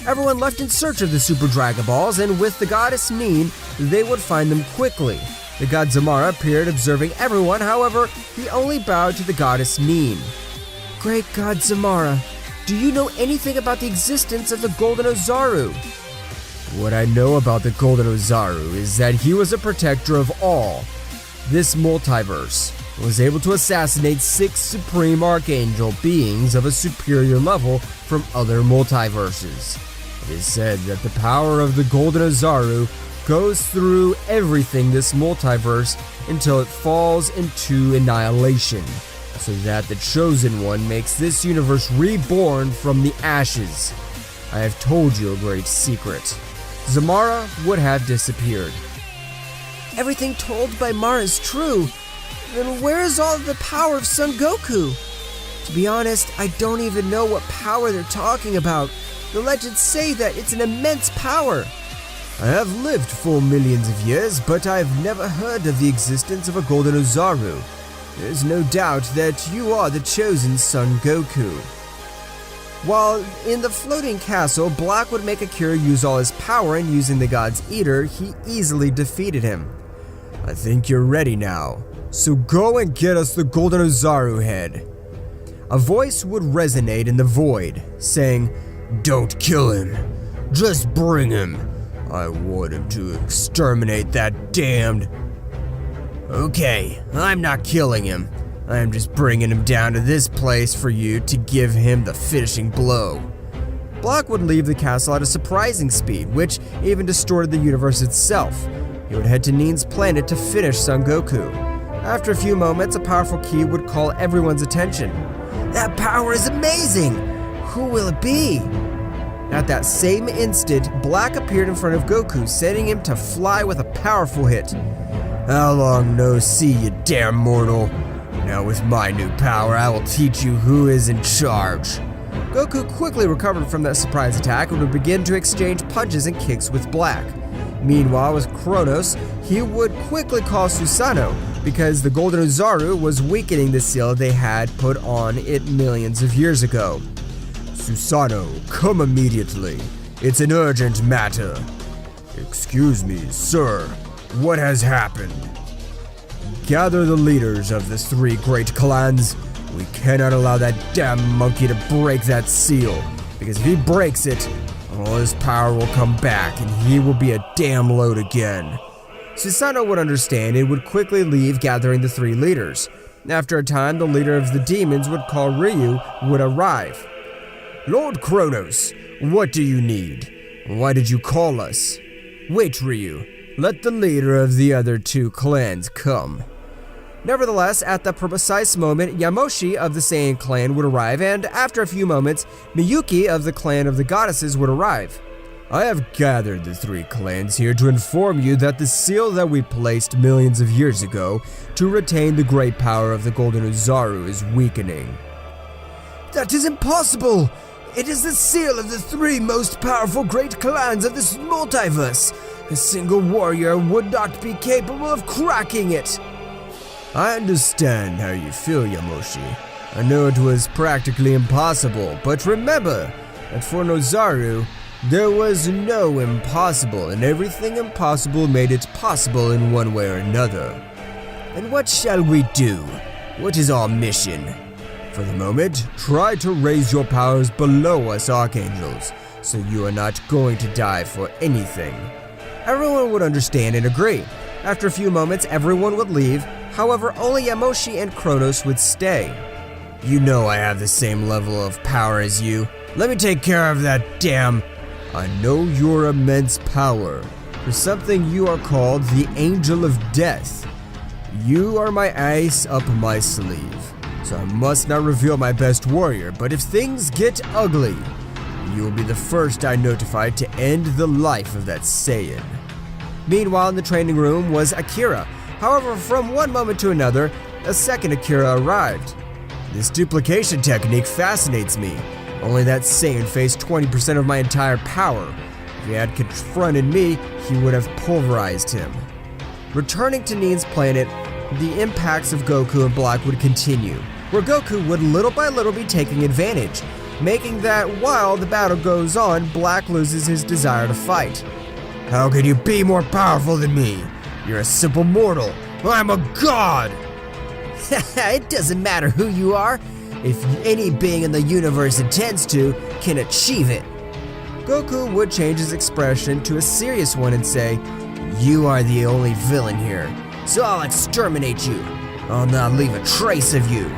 Everyone left in search of the Super Dragon Balls, and with the goddess Neen, they would find them quickly. The god Zamara appeared observing everyone, however, he only bowed to the goddess Neen. Great god Zamara, do you know anything about the existence of the Golden Ozaru? What I know about the Golden Ozaru is that he was a protector of all. This multiverse was able to assassinate 6 Supreme Archangel beings of a superior level from other multiverses. It is said that the power of the Golden Ozaru goes through everything this multiverse until it falls into annihilation, so that the Chosen One makes this universe reborn from the ashes. I have told you a great secret. Zamara would have disappeared. Everything told by Mara is true. Then where is all of the power of Son Goku? To be honest, I don't even know what power they're talking about. The legends say that it's an immense power. I have lived for millions of years, but I've never heard of the existence of a Golden Ozaru. There's no doubt that you are the chosen Son Goku. While in the floating castle, Black would make Akira use all his power, and using the God's Eater, he easily defeated him. I think you're ready now. So go and get us the Golden Ozaru head. A voice would resonate in the void, saying, "Don't kill him. Just bring him. I want him to exterminate that damned..." "Okay, I'm not killing him. I am just bringing him down to this place for you to give him the finishing blow." Black would leave the castle at a surprising speed, which even distorted the universe itself. He would head to Nin's planet to finish Son Goku. After a few moments, a powerful key would call everyone's attention. "That power is amazing! Who will it be?" At that same instant, Black appeared in front of Goku, sending him to fly with a powerful hit. "How long no see, you damn mortal? Now with my new power, I will teach you who is in charge." Goku quickly recovered from that surprise attack and would begin to exchange punches and kicks with Black. Meanwhile, with Chronos, he would quickly call Susanoo, because the Golden Ozaru was weakening the seal they had put on it millions of years ago. "Susanoo, come immediately. It's an urgent matter." "Excuse me, sir. What has happened?" "Gather the leaders of the 3 great clans. We cannot allow that damn monkey to break that seal, because if he breaks it, all his power will come back and he will be a damn load again." Susanoo would understand and would quickly leave, gathering the 3 leaders. After a time, the leader of the demons would call Ryu would arrive. "Lord Chronos, what do you need? Why did you call us?" "Wait, Ryu. Let the leader of the other 2 clans come." Nevertheless, at the precise moment, Yamoshi of the Saiyan clan would arrive, and after a few moments, Miyuki of the clan of the goddesses would arrive. "I have gathered the 3 clans here to inform you that the seal that we placed millions of years ago to retain the great power of the Golden Ozaru is weakening." "That is impossible! It is the seal of the 3 most powerful great clans of this multiverse. A single warrior would not be capable of cracking it." "I understand how you feel, Yamoshi. I know it was practically impossible, but remember that for Ozaru, there was no impossible, and everything impossible made it possible in one way or another." "And what shall we do? What is our mission?" "For the moment, try to raise your powers below us archangels, so you are not going to die for anything." Everyone would understand and agree. After a few moments, everyone would leave. However, only Yamoshi and Chronos would stay. "You know I have the same level of power as you. Let me take care of that damn..." "I know your immense power. For something you are called the Angel of Death. You are my ace up my sleeve, so I must not reveal my best warrior, but if things get ugly, you will be the first I notify to end the life of that Saiyan." Meanwhile, in the training room was Akira. However, from one moment to another, a second Akira arrived. "This duplication technique fascinates me. Only that Saiyan faced 20% of my entire power. If he had confronted me, he would have pulverized him." Returning to Nin's planet, the impacts of Goku and Black would continue, where Goku would little by little be taking advantage, making that while the battle goes on, Black loses his desire to fight. "How can you be more powerful than me? You're a simple mortal. I'm a god!" "It doesn't matter who you are. If any being in the universe intends to, can achieve it." Goku would change his expression to a serious one and say, "You are the only villain here, so I'll exterminate you. I'll not leave a trace of you."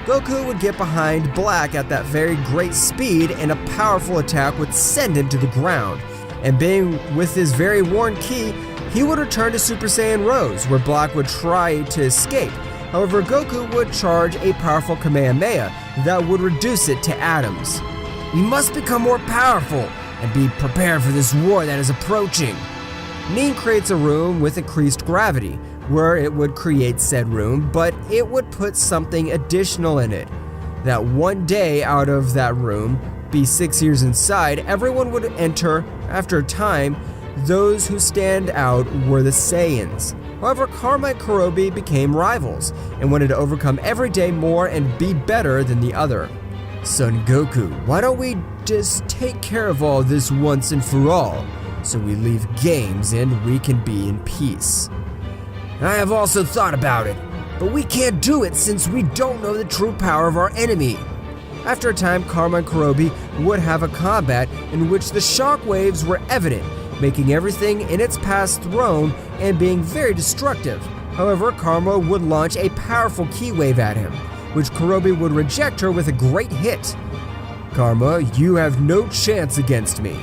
Goku would get behind Black at that very great speed, and a powerful attack would send him to the ground. And being with his very worn ki, he would return to Super Saiyan Rose, where Black would try to escape. However, Goku would charge a powerful Kamehameha that would reduce it to atoms. "We must become more powerful and be prepared for this war that is approaching." Nin creates a room with increased gravity, where it would create said room, but it would put something additional in it. That one day out of that room, be 6 years inside, everyone would enter. After a time, those who stand out were the Saiyans. However, Karma and Kurobi became rivals and wanted to overcome every day more and be better than the other. "Son Goku, why don't we just take care of all this once and for all, so we leave games and we can be in peace?" "I have also thought about it. but we can't do it since we don't know the true power of our enemy. After a time, Karma and Kurobi would have a combat in which the shockwaves were evident, making everything in its path thrown and being very destructive. However, Karma would launch a powerful key wave at him, which Kurobi would reject her with a great hit. Karma, you have no chance against me.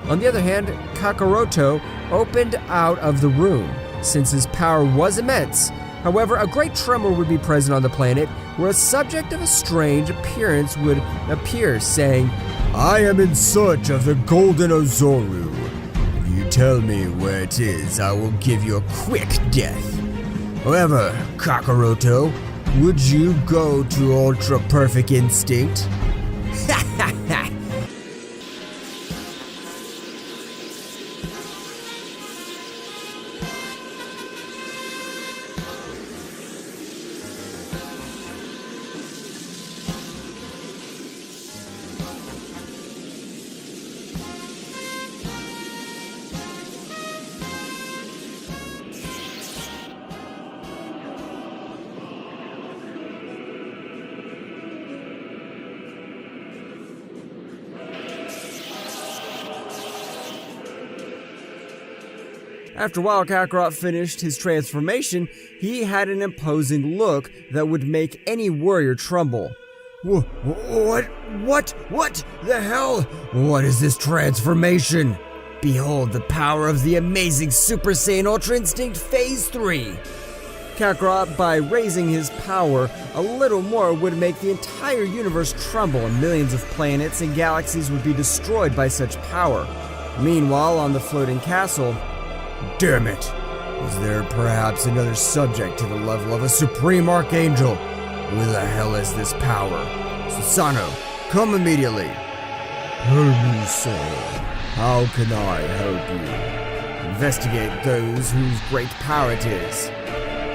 On the other hand, Kakaroto opened out of the room, since his power was immense. However, a great tremor would be present on the planet, where a subject of a strange appearance would appear, saying, I am in search of the Golden Ozaru. If you tell me where it is, I will give you a quick death. However, Kakaroto, would you go to Ultra Perfect Instinct? After a while, Kakarot finished his transformation. He had an imposing look that would make any warrior tremble. What the hell? What is this transformation? Behold the power of the amazing Super Saiyan Ultra Instinct Phase 3. Kakarot, by raising his power a little more, would make the entire universe tremble, and millions of planets and galaxies would be destroyed by such power. Meanwhile, on the floating castle, damn it! Is there perhaps another subject to the level of a Supreme Archangel? Who the hell is this power? Susano, come immediately. Tell me, sir, how can I help you? Investigate those whose great power it is.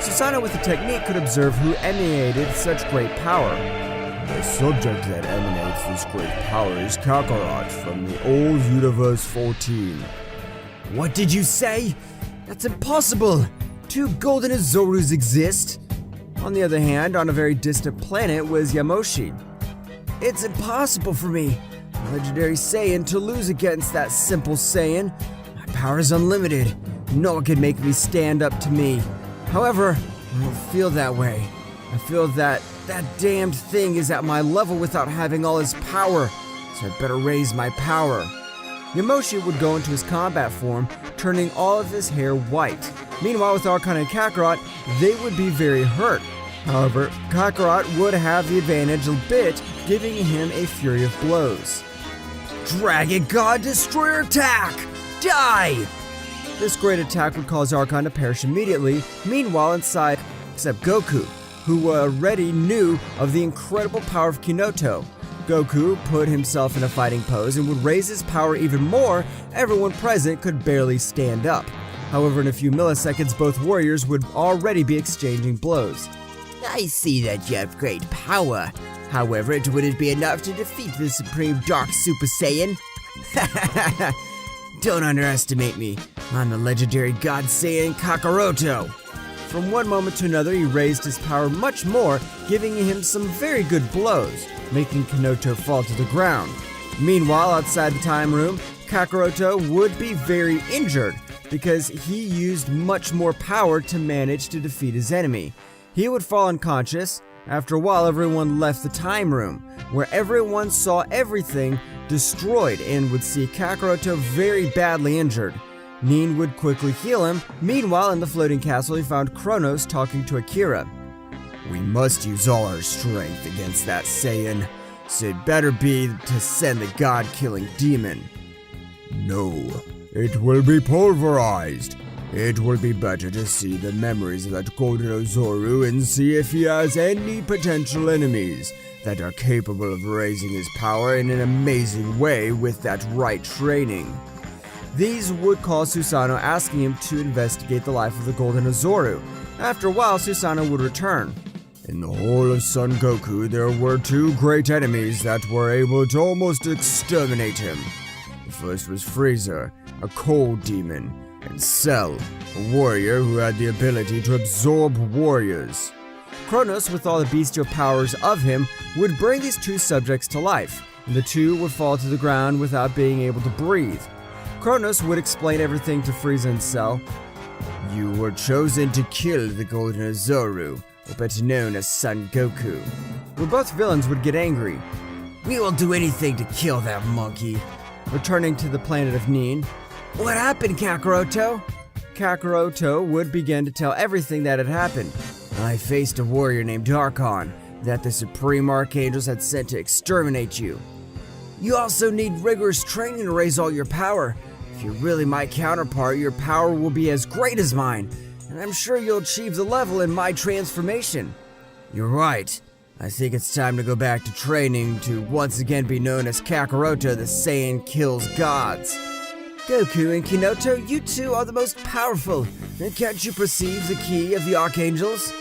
Susano with the technique could observe who emanated such great power. The subject that emanates this great power is Kakarot from the old Universe 14. What did you say? That's impossible! 2 Golden Ozarus exist. On the other hand, on a very distant planet was Yamoshi. It's impossible for me, a legendary Saiyan, to lose against that simple Saiyan. My power is unlimited. No one can make me stand up to me. However, I don't feel that way. I feel that damned thing is at my level without having all his power, so I better raise my power. Yamoshi would go into his combat form, turning all of his hair white. Meanwhile, with Archon and Kakarot, they would be very hurt. However, Kakarot would have the advantage a bit, giving him a fury of blows. Dragon God Destroyer Attack! Die! This great attack would cause Archon to perish immediately. Meanwhile, inside, except Goku, who already knew of the incredible power of Kinoto. Goku put himself in a fighting pose and would raise his power even more. Everyone present could barely stand up. However, in a few milliseconds, both warriors would already be exchanging blows. I see that you have great power. However, it wouldn't be enough to defeat the Supreme Dark Super Saiyan. Don't underestimate me. I'm the legendary God Saiyan Kakaroto. From one moment to another, he raised his power much more, giving him some very good blows, making Kinoto fall to the ground. Meanwhile, outside the time room, Kakaroto would be very injured because he used much more power to manage to defeat his enemy. He would fall unconscious. After a while, everyone left the time room, where everyone saw everything destroyed and would see Kakaroto very badly injured. Nin would quickly heal him. Meanwhile, in the floating castle, he found Chronos talking to Akira. We must use all our strength against that Saiyan, so it better be to send the god-killing demon. No, it will be pulverized. It will be better to see the memories of that Golden Ozaru and see if he has any potential enemies that are capable of raising his power in an amazing way with that right training. These would call Susano, asking him to investigate the life of the Golden Ozaru. After a while, Susano would return. In the whole of Son Goku, there were 2 great enemies that were able to almost exterminate him. The first was Frieza, a cold demon, and Cell, a warrior who had the ability to absorb warriors. Chronos, with all the bestial powers of him, would bring these two subjects to life, and the two would fall to the ground without being able to breathe. Chronos would explain everything to Frieza and Cell. You were chosen to kill the Golden Ozaru, or better known as Son Goku. Where both villains would get angry. We will do anything to kill that monkey. Returning to the planet of Nin. What happened, Kakaroto? Kakaroto would begin to tell everything that had happened. I faced a warrior named Archon that the Supreme Archangels had sent to exterminate you. You also need rigorous training to raise all your power. If you're really my counterpart, your power will be as great as mine, and I'm sure you'll achieve the level in my transformation. You're right. I think it's time to go back to training to once again be known as Kakaroto, the Saiyan kills gods. Goku and Kinoto, you two are the most powerful, and can't you perceive the key of the archangels?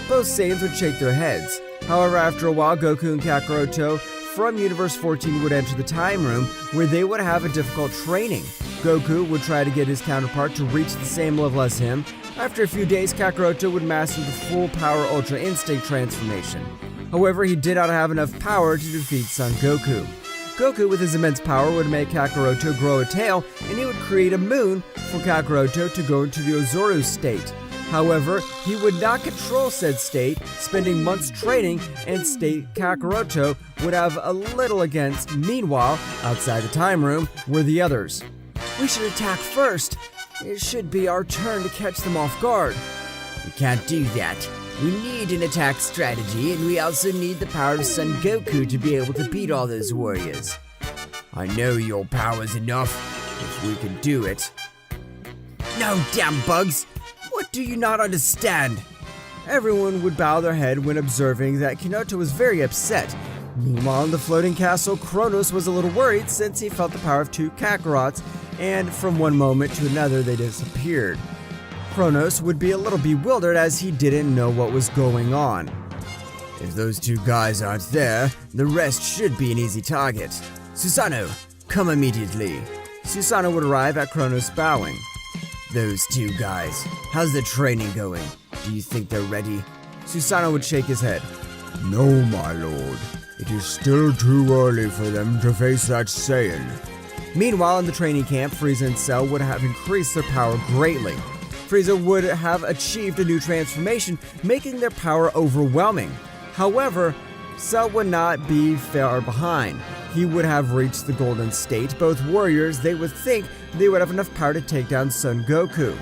Both Saiyans would shake their heads. However, after a while, Goku and Kakaroto from Universe 14 would enter the time room, where they would have a difficult training. Goku would try to get his counterpart to reach the same level as him. After a few days, Kakaroto would master the full power Ultra Instinct transformation. However, he did not have enough power to defeat Son Goku. Goku, with his immense power, would make Kakaroto grow a tail, and he would create a moon for Kakaroto to go into the Ozaru state. However, he would not control said state, spending months training, and state Kakaroto would have a little against. Meanwhile, outside the time room were the others. We should attack first. It should be our turn to catch them off guard. We can't do that. We need an attack strategy, and we also need the power of Son Goku to be able to beat all those warriors. I know your power's enough, if we can do it. No, damn bugs! What do you not understand? Everyone would bow their head when observing that Kinoto was very upset. Meanwhile, in the floating castle, Chronos was a little worried since he felt the power of two Kakarots, and from one moment to another they disappeared. Chronos would be a little bewildered as he didn't know what was going on. If those two guys aren't there, the rest should be an easy target. Susanoo, come immediately. Susanoo would arrive at Chronos bowing. Those two guys, how's the training going? Do you think they're ready? Susanoo would shake his head. No, my lord. It is still too early for them to face that Saiyan. Meanwhile, in the training camp, Frieza and Cell would have increased their power greatly. Frieza would have achieved a new transformation, making their power overwhelming. However, Cell would not be far behind. He would have reached the golden state. Both warriors, they would think they would have enough power to take down Son Goku.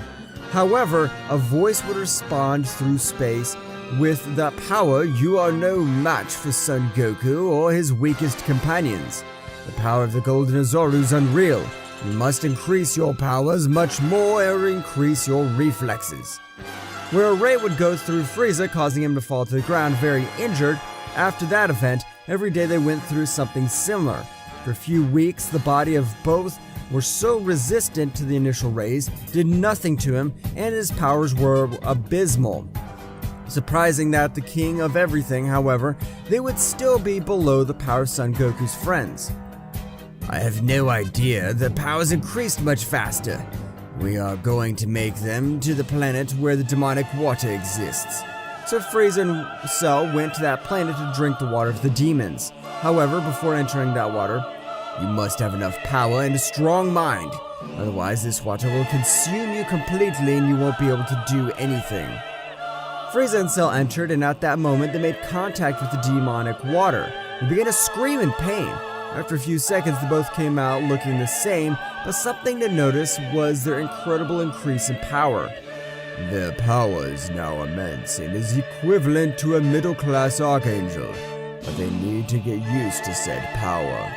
However, a voice would respond through space. With that power, you are no match for Son Goku or his weakest companions. The power of the Golden Ozaru is unreal. You must increase your powers much more or increase your reflexes. Where a ray would go through Frieza, causing him to fall to the ground very injured. After that event, every day they went through something similar. For a few weeks, the body of both were so resistant to the initial rays, did nothing to him, and his powers were abysmal. Surprising that the king of everything, however, they would still be below the power of Son Goku's friends. I have no idea. The powers increased much faster. We are going to make them to the planet where the demonic water exists. So Frieza and Cell went to that planet to drink the water of the demons. However, before entering that water, you must have enough power and a strong mind. Otherwise, this water will consume you completely and you won't be able to do anything. Frieza and Cell entered, and at that moment, they made contact with the demonic water and began to scream in pain. After a few seconds, they both came out looking the same, but something to notice was their incredible increase in power. Their power is now immense and is equivalent to a middle-class archangel, but they need to get used to said power.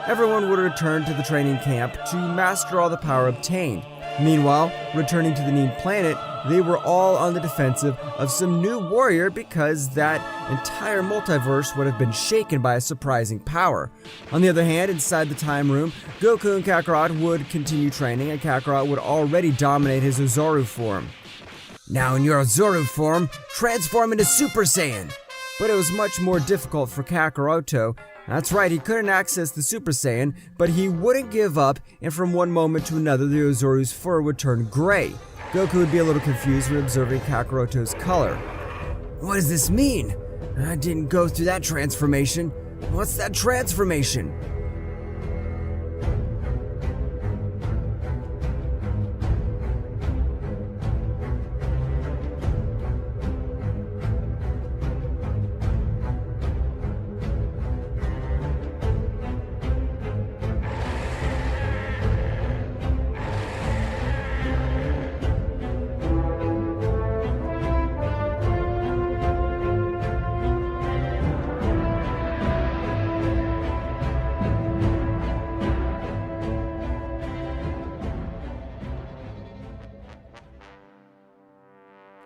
Everyone would return to the training camp to master all the power obtained. Meanwhile, returning to the Nin planet, they were all on the defensive of some new warrior because that entire multiverse would have been shaken by a surprising power. On the other hand, inside the time room, Goku and Kakarot would continue training, and Kakarot would already dominate his Ozaru form. Now in your Ozaru form, transform into Super Saiyan! But it was much more difficult for Kakaroto. That's right, he couldn't access the Super Saiyan, but he wouldn't give up, and from one moment to another, the Ozaru's fur would turn gray. Goku would be a little confused when observing Kakaroto's color. What does this mean? I didn't go through that transformation. What's that transformation?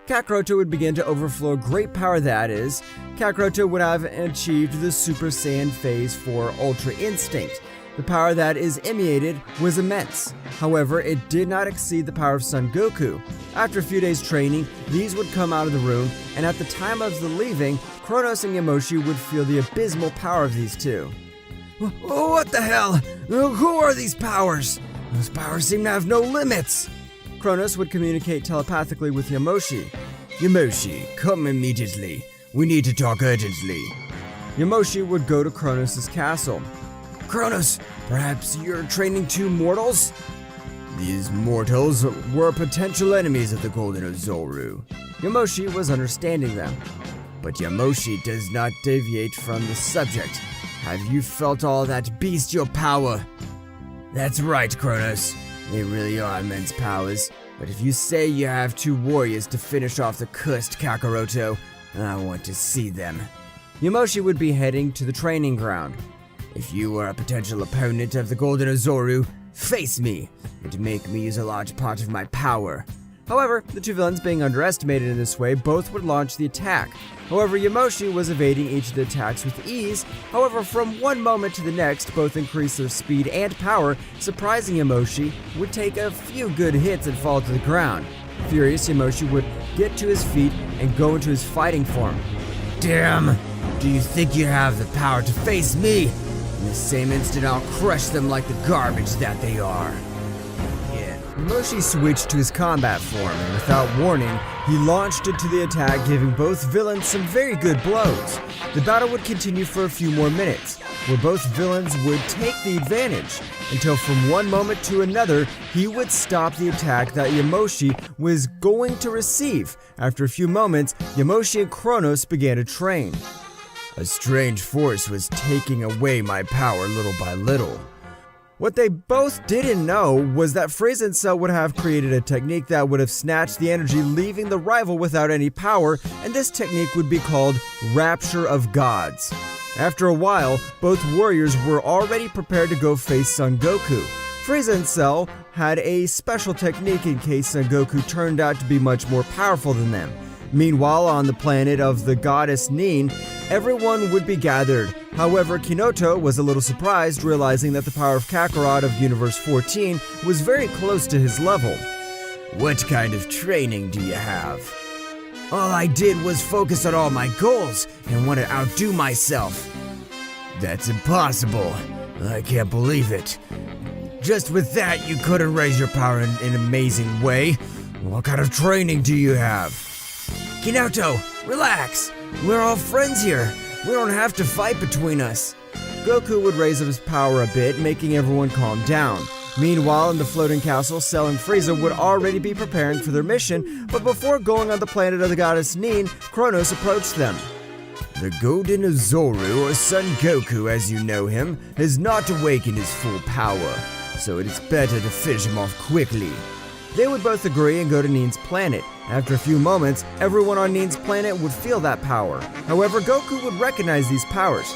Kakarota would begin to overflow great power, that is. Kakarota would have achieved the Super Saiyan Phase 4 Ultra Instinct. The power that is emanated was immense. However, it did not exceed the power of Son Goku. After a few days training, these would come out of the room, and at the time of the leaving, Chronos and Yamoshi would feel the abysmal power of these two. What the hell? Who are these powers? Those powers seem to have no limits. Chronos would communicate telepathically with Yamoshi. Yamoshi, come immediately. We need to talk urgently. Yamoshi would go to Chronos' castle. Chronos, perhaps you're training two mortals? These mortals were potential enemies of the Golden Ozaru. Yamoshi was understanding them. But Yamoshi does not deviate from the subject. Have you felt all that bestial power? That's right, Chronos. They really are immense powers, but if you say you have two warriors to finish off the cursed Kakaroto, I want to see them. Yamoshi would be heading to the training ground. If you are a potential opponent of the Golden Ozaru, face me, and make me use a large part of my power. However, the two villains being underestimated in this way, both would launch the attack. However, Yamoshi was evading each of the attacks with ease. However, from one moment to the next, both increased their speed and power, surprising Yamoshi would take a few good hits and fall to the ground. Furious, Yamoshi would get to his feet and go into his fighting form. Damn! Do you think you have the power to face me? In the same instant, I'll crush them like the garbage that they are. Yamoshi switched to his combat form, and without warning, he launched into the attack, giving both villains some very good blows. The battle would continue for a few more minutes, where both villains would take the advantage, until from one moment to another, he would stop the attack that Yamoshi was going to receive. After a few moments, Yamoshi and Chronos began to train. A strange force was taking away my power little by little. What they both didn't know was that Frieza and Cell would have created a technique that would have snatched the energy, leaving the rival without any power, and this technique would be called Rapture of Gods. After a while, both warriors were already prepared to go face Son Goku. Frieza and Cell had a special technique in case Son Goku turned out to be much more powerful than them. Meanwhile, on the planet of the goddess Nin, everyone would be gathered. However, Kinoto was a little surprised, realizing that the power of Kakarot of Universe 14 was very close to his level. What kind of training do you have? All I did was focus on all my goals and want to outdo myself. That's impossible. I can't believe it. Just with that, you couldn't raise your power in an amazing way. What kind of training do you have? Kinoto, relax. We're all friends here. We don't have to fight between us. Goku would raise up his power a bit, making everyone calm down. Meanwhile, in the floating castle, Cell and Frieza would already be preparing for their mission, but before going on the planet of the goddess Nin, Chronos approached them. The Golden Ozaru, or Son Goku as you know him, has not awakened his full power, so it is better to finish him off quickly. They would both agree and go to Nin's planet. After a few moments, everyone on Nin's planet would feel that power. However, Goku would recognize these powers.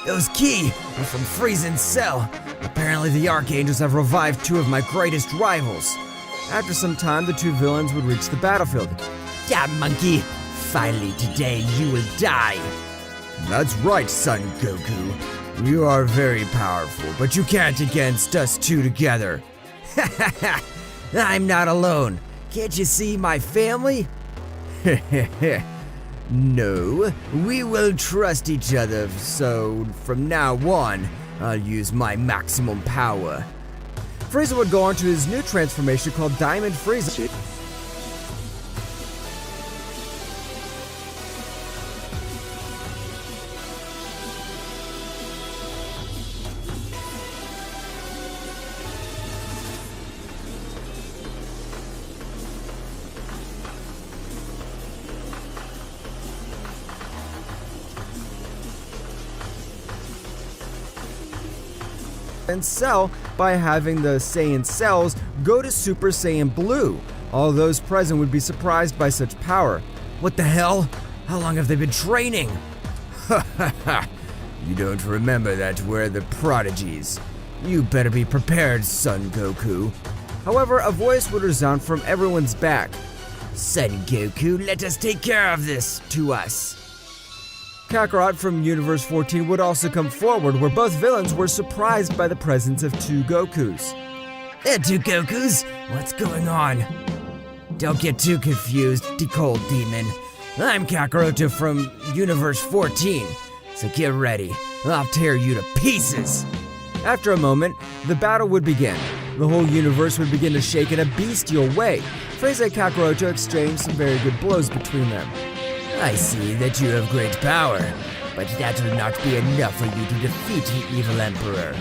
Those ki are from Frieza and Cell. Apparently the archangels have revived two of my greatest rivals. After some time, the two villains would reach the battlefield. Yeah, monkey. Finally today you will die. That's right, Son Goku. You are very powerful, but you can't against us two together. Ha ha ha! I'm not alone. Can't you see my family? No, we will trust each other, so from now on, I'll use my maximum power. Frieza would go on to his new transformation called Diamond Frieza. and Cell by having the Saiyan cells go to Super Saiyan Blue. All those present would be surprised by such power. What the hell? How long have they been training? Ha ha ha! You don't remember that we're the prodigies. You better be prepared, Son Goku. However, a voice would resound from everyone's back. Son Goku, let us take care of this to us. Kakarot from Universe 14 would also come forward, where both villains were surprised by the presence of two Gokus. There are two Gokus? What's going on? Don't get too confused, Cold Demon. I'm Kakaroto from Universe 14, so get ready. I'll tear you to pieces. After a moment, the battle would begin. The whole universe would begin to shake in a bestial way. Frieza and Kakaroto exchanged some very good blows between them. I see that you have great power, but that will not be enough for you to defeat the evil Emperor.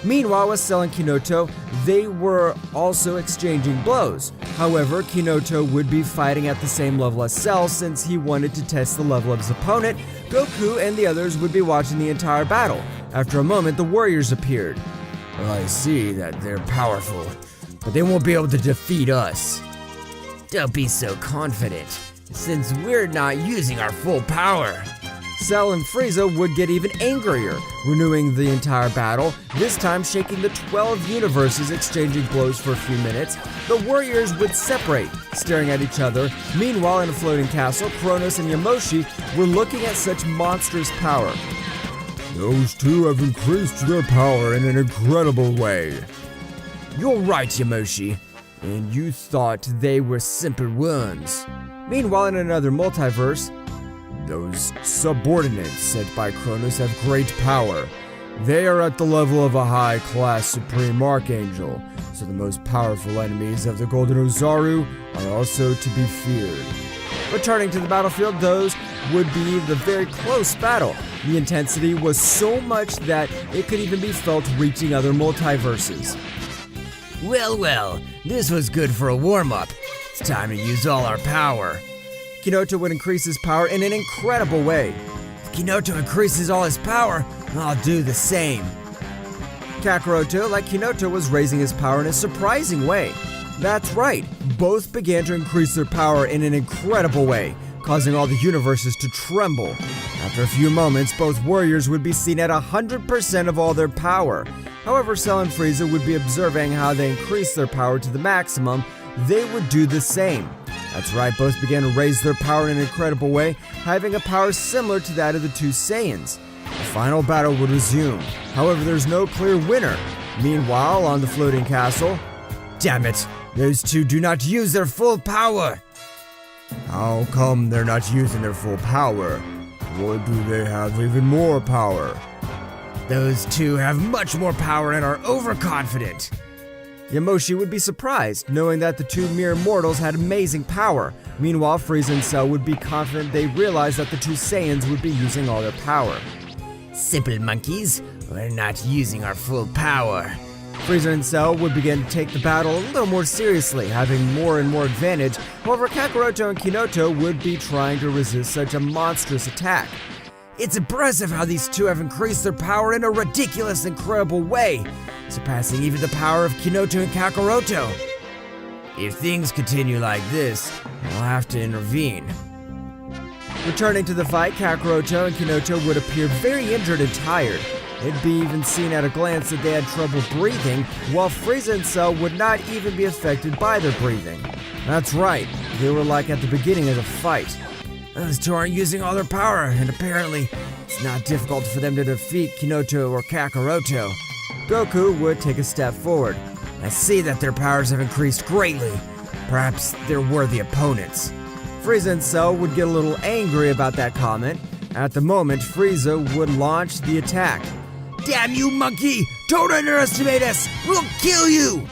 Meanwhile, with Cell and Kinoto, they were also exchanging blows. However, Kinoto would be fighting at the same level as Cell since he wanted to test the level of his opponent. Goku and the others would be watching the entire battle. After a moment, the warriors appeared. I see that they're powerful, but they won't be able to defeat us. Don't be so confident, since we're not using our full power. Cell and Frieza would get even angrier, renewing the entire battle, this time shaking the 12 universes, exchanging blows for a few minutes. The warriors would separate, staring at each other. Meanwhile, in a floating castle, Chronos and Yamoshi were looking at such monstrous power. Those two have increased their power in an incredible way. You're right, Yamoshi. And you thought they were simple worms. Meanwhile, in another multiverse, those subordinates sent by Chronos have great power. They are at the level of a high-class Supreme Archangel, so the most powerful enemies of the Golden Ozaru are also to be feared. Returning to the battlefield, those would be the very close battle. The intensity was so much that it could even be felt reaching other multiverses. Well, this was good for a warm-up. It's time to use all our power. Kinoto would increase his power in an incredible way. If Kinoto increases all his power, I'll do the same. Kakaroto, like Kinoto, was raising his power in a surprising way. That's right, both began to increase their power in an incredible way, causing all the universes to tremble. After a few moments, both warriors would be seen at 100% of all their power. However, Cell and Frieza would be observing how they increased their power to the maximum. They would do the same. That's right, both began to raise their power in an incredible way, having a power similar to that of the two Saiyans. The final battle would resume. However, there's no clear winner. Meanwhile, on the floating castle, damn it, those two do not use their full power. How come they're not using their full power? Or do they have even more power? Those two have much more power and are overconfident. Yamoshi would be surprised, knowing that the two mere mortals had amazing power. Meanwhile, Frieza and Cell would be confident they realized that the two Saiyans would be using all their power. Simple monkeys, we're not using our full power. Frieza and Cell would begin to take the battle a little more seriously, having more and more advantage. However, Kakaroto and Kinoto would be trying to resist such a monstrous attack. It's impressive how these two have increased their power in a ridiculous, incredible way, surpassing even the power of Kinoto and Kakaroto. If things continue like this, I'll have to intervene. Returning to the fight, Kakaroto and Kinoto would appear very injured and tired. It'd be even seen at a glance that they had trouble breathing, while Frieza and Cell would not even be affected by their breathing. That's right, they were like at the beginning of the fight. Those two aren't using all their power, and apparently it's not difficult for them to defeat Kinoto or Kakaroto. Goku would take a step forward. I see that their powers have increased greatly. Perhaps they're worthy opponents. Frieza and Cell would get a little angry about that comment. At the moment, Frieza would launch the attack. Damn you, monkey! Don't underestimate us! We'll kill you!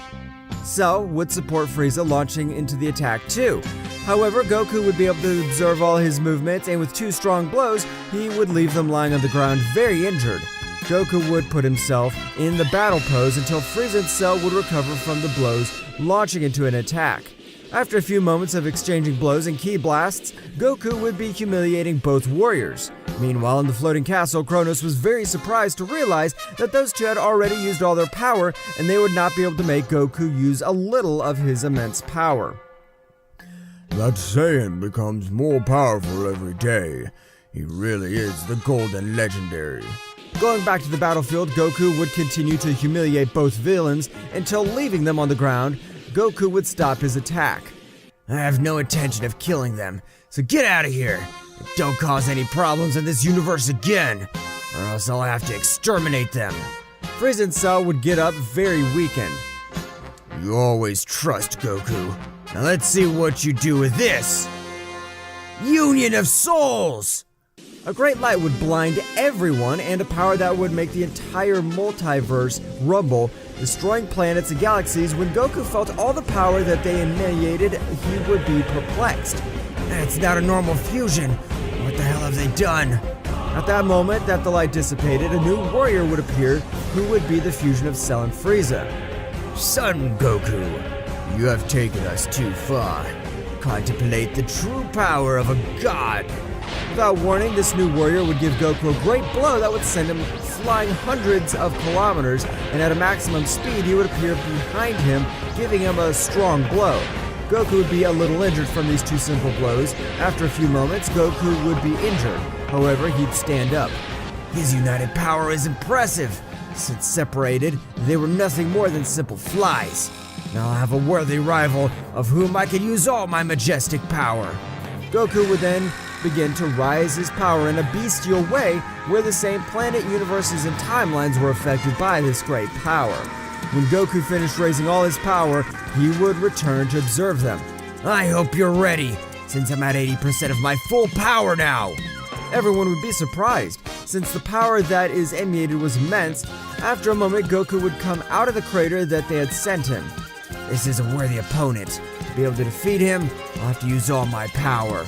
Cell would support Frieza launching into the attack too. However, Goku would be able to observe all his movements, and with two strong blows, he would leave them lying on the ground very injured. Goku would put himself in the battle pose until Frieza and Cell would recover from the blows, launching into an attack. After a few moments of exchanging blows and ki blasts, Goku would be humiliating both warriors. Meanwhile, in the floating castle, Chronos was very surprised to realize that those two had already used all their power and they would not be able to make Goku use a little of his immense power. That Saiyan becomes more powerful every day. He really is the golden legendary. Going back to the battlefield, Goku would continue to humiliate both villains until, leaving them on the ground, Goku would stop his attack. I have no intention of killing them, so get out of here. Don't cause any problems in this universe again, or else I'll have to exterminate them. Frieza and Cell would get up very weakened. You always trust Goku. Now let's see what you do with this. Union of Souls! A great light would blind everyone, and a power that would make the entire multiverse rumble, destroying planets and galaxies. When Goku felt all the power that they emanated, he would be perplexed. It's not a normal fusion. What the hell have they done? At that moment that the light dissipated, a new warrior would appear who would be the fusion of Cell and Frieza. Son Goku, you have taken us too far. Contemplate the true power of a god. Without warning, this new warrior would give Goku a great blow that would send him flying hundreds of kilometers, and at a maximum speed he would appear behind him, giving him a strong blow. Goku would be a little injured from these two simple blows. After a few moments, Goku would be injured. However, he'd stand up. His united power is impressive. Since separated, they were nothing more than simple flies. Now I'll have a worthy rival of whom I can use all my majestic power. Goku would then begin to rise his power in a bestial way, where the same planet, universes, and timelines were affected by this great power. When Goku finished raising all his power, he would return to observe them. I hope you're ready, since I'm at 80% of my full power now. Everyone would be surprised, since the power that is emanated was immense. After a moment, Goku would come out of the crater that they had sent him. This is a worthy opponent. To be able to defeat him, I'll have to use all my power.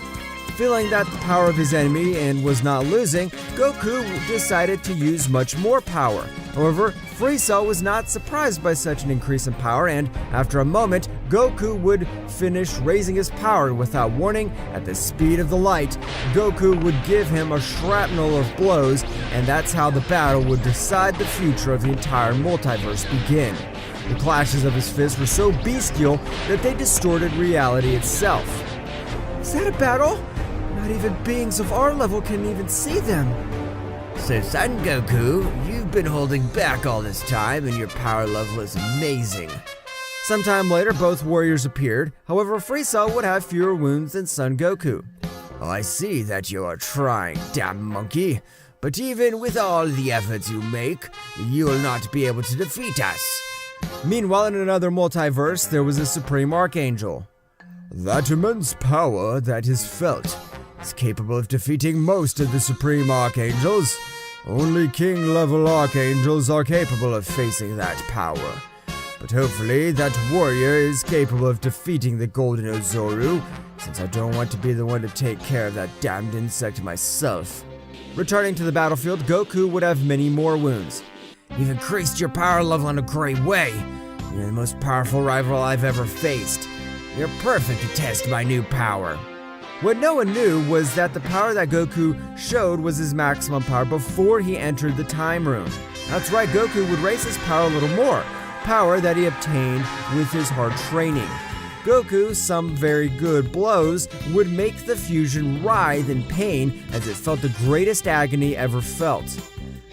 Feeling that the power of his enemy and was not losing, Goku decided to use much more power. However, Frieza was not surprised by such an increase in power, and after a moment, Goku would finish raising his power. Without warning, at the speed of the light, Goku would give him a shrapnel of blows, and that's how the battle would decide the future of the entire multiverse begin. The clashes of his fists were so bestial that they distorted reality itself. Is that a battle? Not even beings of our level can even see them. So Son Goku, you've been holding back all this time and your power level is amazing. Sometime later, both warriors appeared. However, Frieza would have fewer wounds than Son Goku. Oh, I see that you are trying, damn monkey. But even with all the efforts you make, you will not be able to defeat us. Meanwhile, in another multiverse, there was a Supreme Archangel. That immense power that is felt is capable of defeating most of the Supreme Archangels. Only King-level Archangels are capable of facing that power. But hopefully that warrior is capable of defeating the Golden Ozaru, since I don't want to be the one to take care of that damned insect myself. Returning to the battlefield, Goku would have many more wounds. You've increased your power level in a great way. You're the most powerful rival I've ever faced. You're perfect to test my new power. What no one knew was that the power that Goku showed was his maximum power before he entered the time rune. That's right, Goku would raise his power a little more, power that he obtained with his hard training. Goku, some very good blows, would make the fusion writhe in pain as it felt the greatest agony ever felt.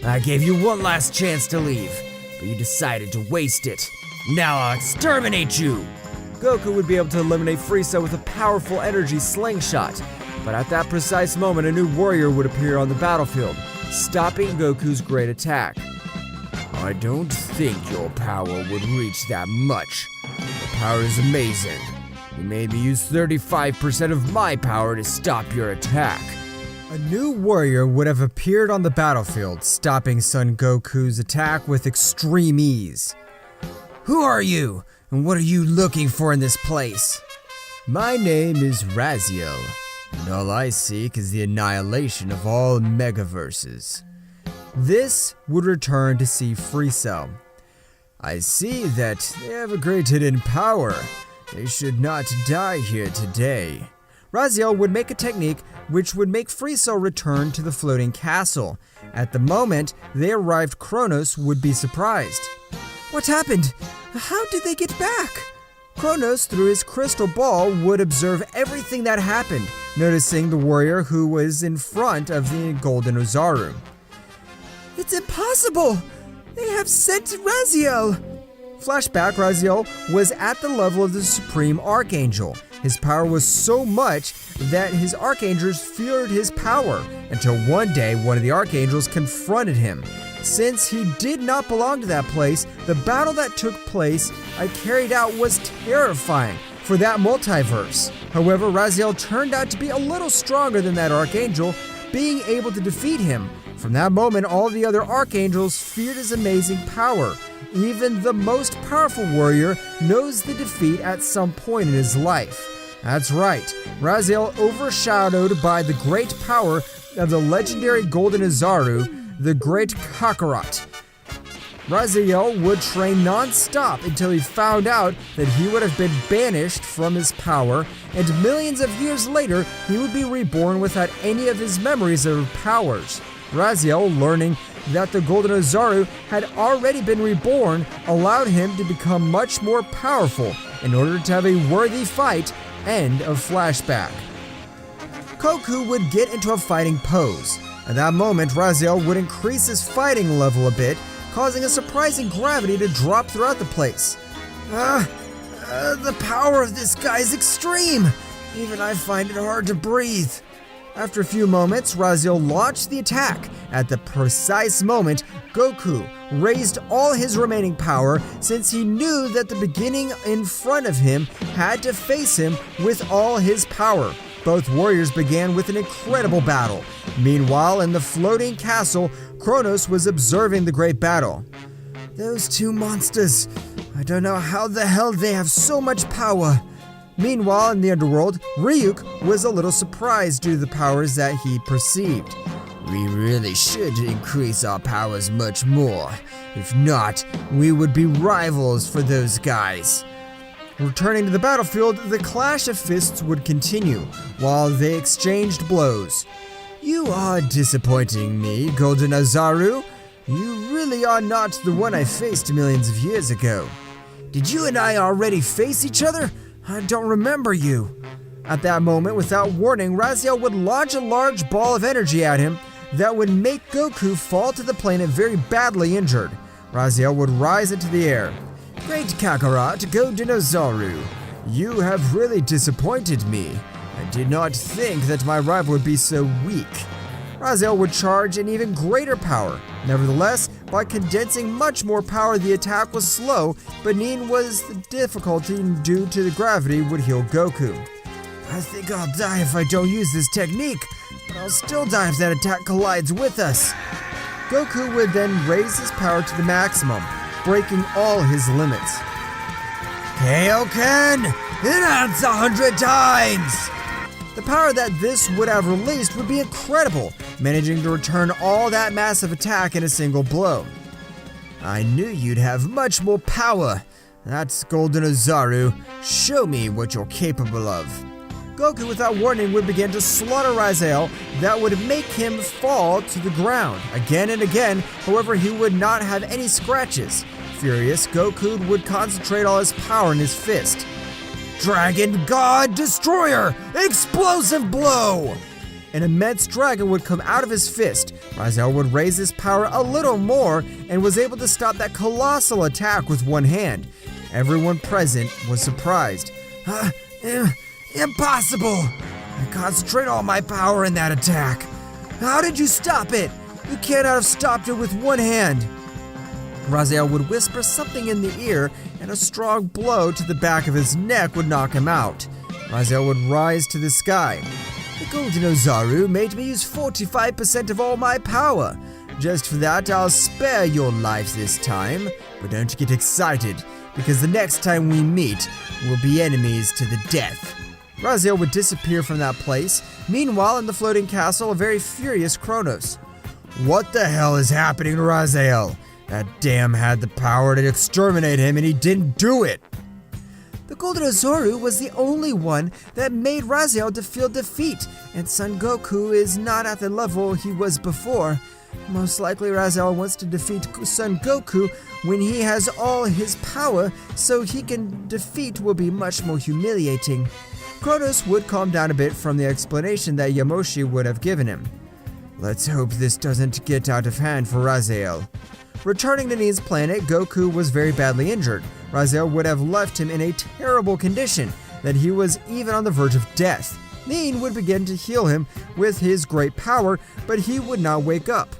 I gave you one last chance to leave, but you decided to waste it. Now I'll exterminate you! Goku would be able to eliminate Frieza with a powerful energy slingshot, but at that precise moment a new warrior would appear on the battlefield, stopping Goku's great attack. I don't think your power would reach that much. Your power is amazing. You made me use 35% of my power to stop your attack. A new warrior would have appeared on the battlefield, stopping Son Goku's attack with extreme ease. Who are you? And what are you looking for in this place? My name is Raziel, and all I seek is the annihilation of all megaverses. This would return to see Frieza. I see that they have a great hidden power. They should not die here today. Raziel would make a technique which would make Frieza return to the floating castle. At the moment they arrived, Chronos would be surprised. What happened? How did they get back? Chronos, through his crystal ball, would observe everything that happened, noticing the warrior who was in front of the Golden Ozaru. It's impossible! They have sent Raziel! Flashback, Raziel was at the level of the Supreme Archangel. His power was so much that his archangels feared his power, until one day one of the archangels confronted him. Since he did not belong to that place, the battle that took place I carried out was terrifying for that multiverse. However, Raziel turned out to be a little stronger than that archangel, being able to defeat him. From that moment, all the other archangels feared his amazing power. Even the most powerful warrior knows the defeat at some point in his life. That's right, Raziel, overshadowed by the great power of the legendary Golden Ozaru, the Great Kakarot. Raziel would train non-stop until he found out that he would have been banished from his power, and millions of years later, he would be reborn without any of his memories or powers. Raziel, learning that the Golden Ozaru had already been reborn, allowed him to become much more powerful in order to have a worthy fight. End of flashback. Goku would get into a fighting pose. At that moment, Raziel would increase his fighting level a bit, causing a surprising gravity to drop throughout the place. The power of this guy is extreme. Even I find it hard to breathe. After a few moments, Raziel launched the attack. At the precise moment, Goku raised all his remaining power, since he knew that the beginning in front of him had to face him with all his power. Both warriors began with an incredible battle. Meanwhile, in the floating castle, Chronos was observing the great battle. Those two monsters, I don't know how the hell they have so much power. Meanwhile, in the Underworld, Ryuk was a little surprised due to the powers that he perceived. We really should increase our powers much more. If not, we would be rivals for those guys. Returning to the battlefield, the clash of fists would continue, while they exchanged blows. You are disappointing me, Golden Ozaru. You really are not the one I faced millions of years ago. Did you and I already face each other? I don't remember you. At that moment, without warning, Raziel would launch a large ball of energy at him that would make Goku fall to the planet very badly injured. Raziel would rise into the air. Great Kakarot, Golden Ozaru, you have really disappointed me. I did not think that my rival would be so weak. Raziel would charge an even greater power. Nevertheless, by condensing much more power, the attack was slow, but Nin was the difficulty due to the gravity would heal Goku. I think I'll die if I don't use this technique, but I'll still die if that attack collides with us. Goku would then raise his power to the maximum, breaking all his limits. Kaioken! Enhance 100 times! The power that this would have released would be incredible, managing to return all that massive attack in a single blow. I knew you'd have much more power. That's Golden Ozaru. Show me what you're capable of. Goku, without warning, would begin to slaughter Raziel that would make him fall to the ground again and again. However, he would not have any scratches. Furious, Goku would concentrate all his power in his fist. Dragon God Destroyer! Explosive blow! An immense dragon would come out of his fist. Raziel would raise his power a little more and was able to stop that colossal attack with one hand. Everyone present was surprised. Impossible! I concentrate all my power in that attack. How did you stop it? You cannot have stopped it with one hand. Raziel would whisper something in the ear, and a strong blow to the back of his neck would knock him out. Raziel would rise to the sky. The Golden Ozaru made me use 45% of all my power. Just for that, I'll spare your lives this time. But don't get excited, because the next time we meet, we'll be enemies to the death. Raziel would disappear from that place. Meanwhile, in the floating castle, a very furious Chronos. What the hell is happening to Raziel? That damn had the power to exterminate him and he didn't do it. The The Golden Ozaru was the only one that made Raziel to feel defeat, and Son Goku is not at the level he was before. Most likely Raziel wants to defeat Son Goku when he has all his power, so he can defeat will be much more humiliating. Chronos would calm down a bit from the explanation that Yamoshi would have given him. Let's hope this doesn't get out of hand for Raziel. Returning to Ni's planet, Goku was very badly injured. Raziel would have left him in a terrible condition, that he was even on the verge of death. Nin would begin to heal him with his great power, but he would not wake up.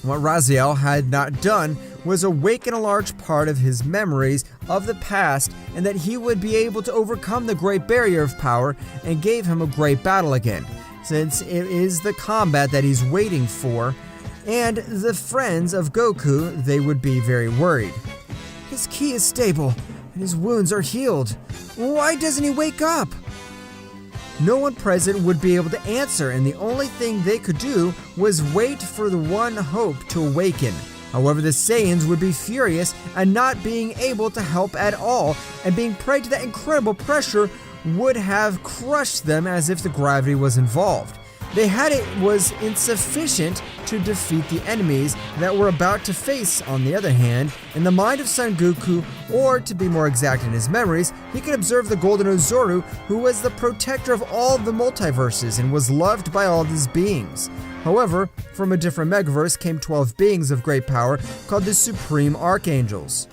What Raziel had not done was awaken a large part of his memories of the past, and that he would be able to overcome the Great Barrier of Power and gave him a great battle again, since it is the combat that he's waiting for, and the friends of Goku, they would be very worried. His ki is stable, and his wounds are healed. Why doesn't he wake up? No one present would be able to answer, and the only thing they could do was wait for the one hope to awaken. However, the Saiyans would be furious at not being able to help at all, and being prey to that incredible pressure would have crushed them as if the gravity was involved. They had it was insufficient to defeat the enemies that were about to face. On the other hand, in the mind of Son Goku, or to be more exact in his memories, he could observe the Golden Ozaru, who was the protector of all the multiverses and was loved by all his beings. However, from a different megaverse came 12 beings of great power called the Supreme Archangels.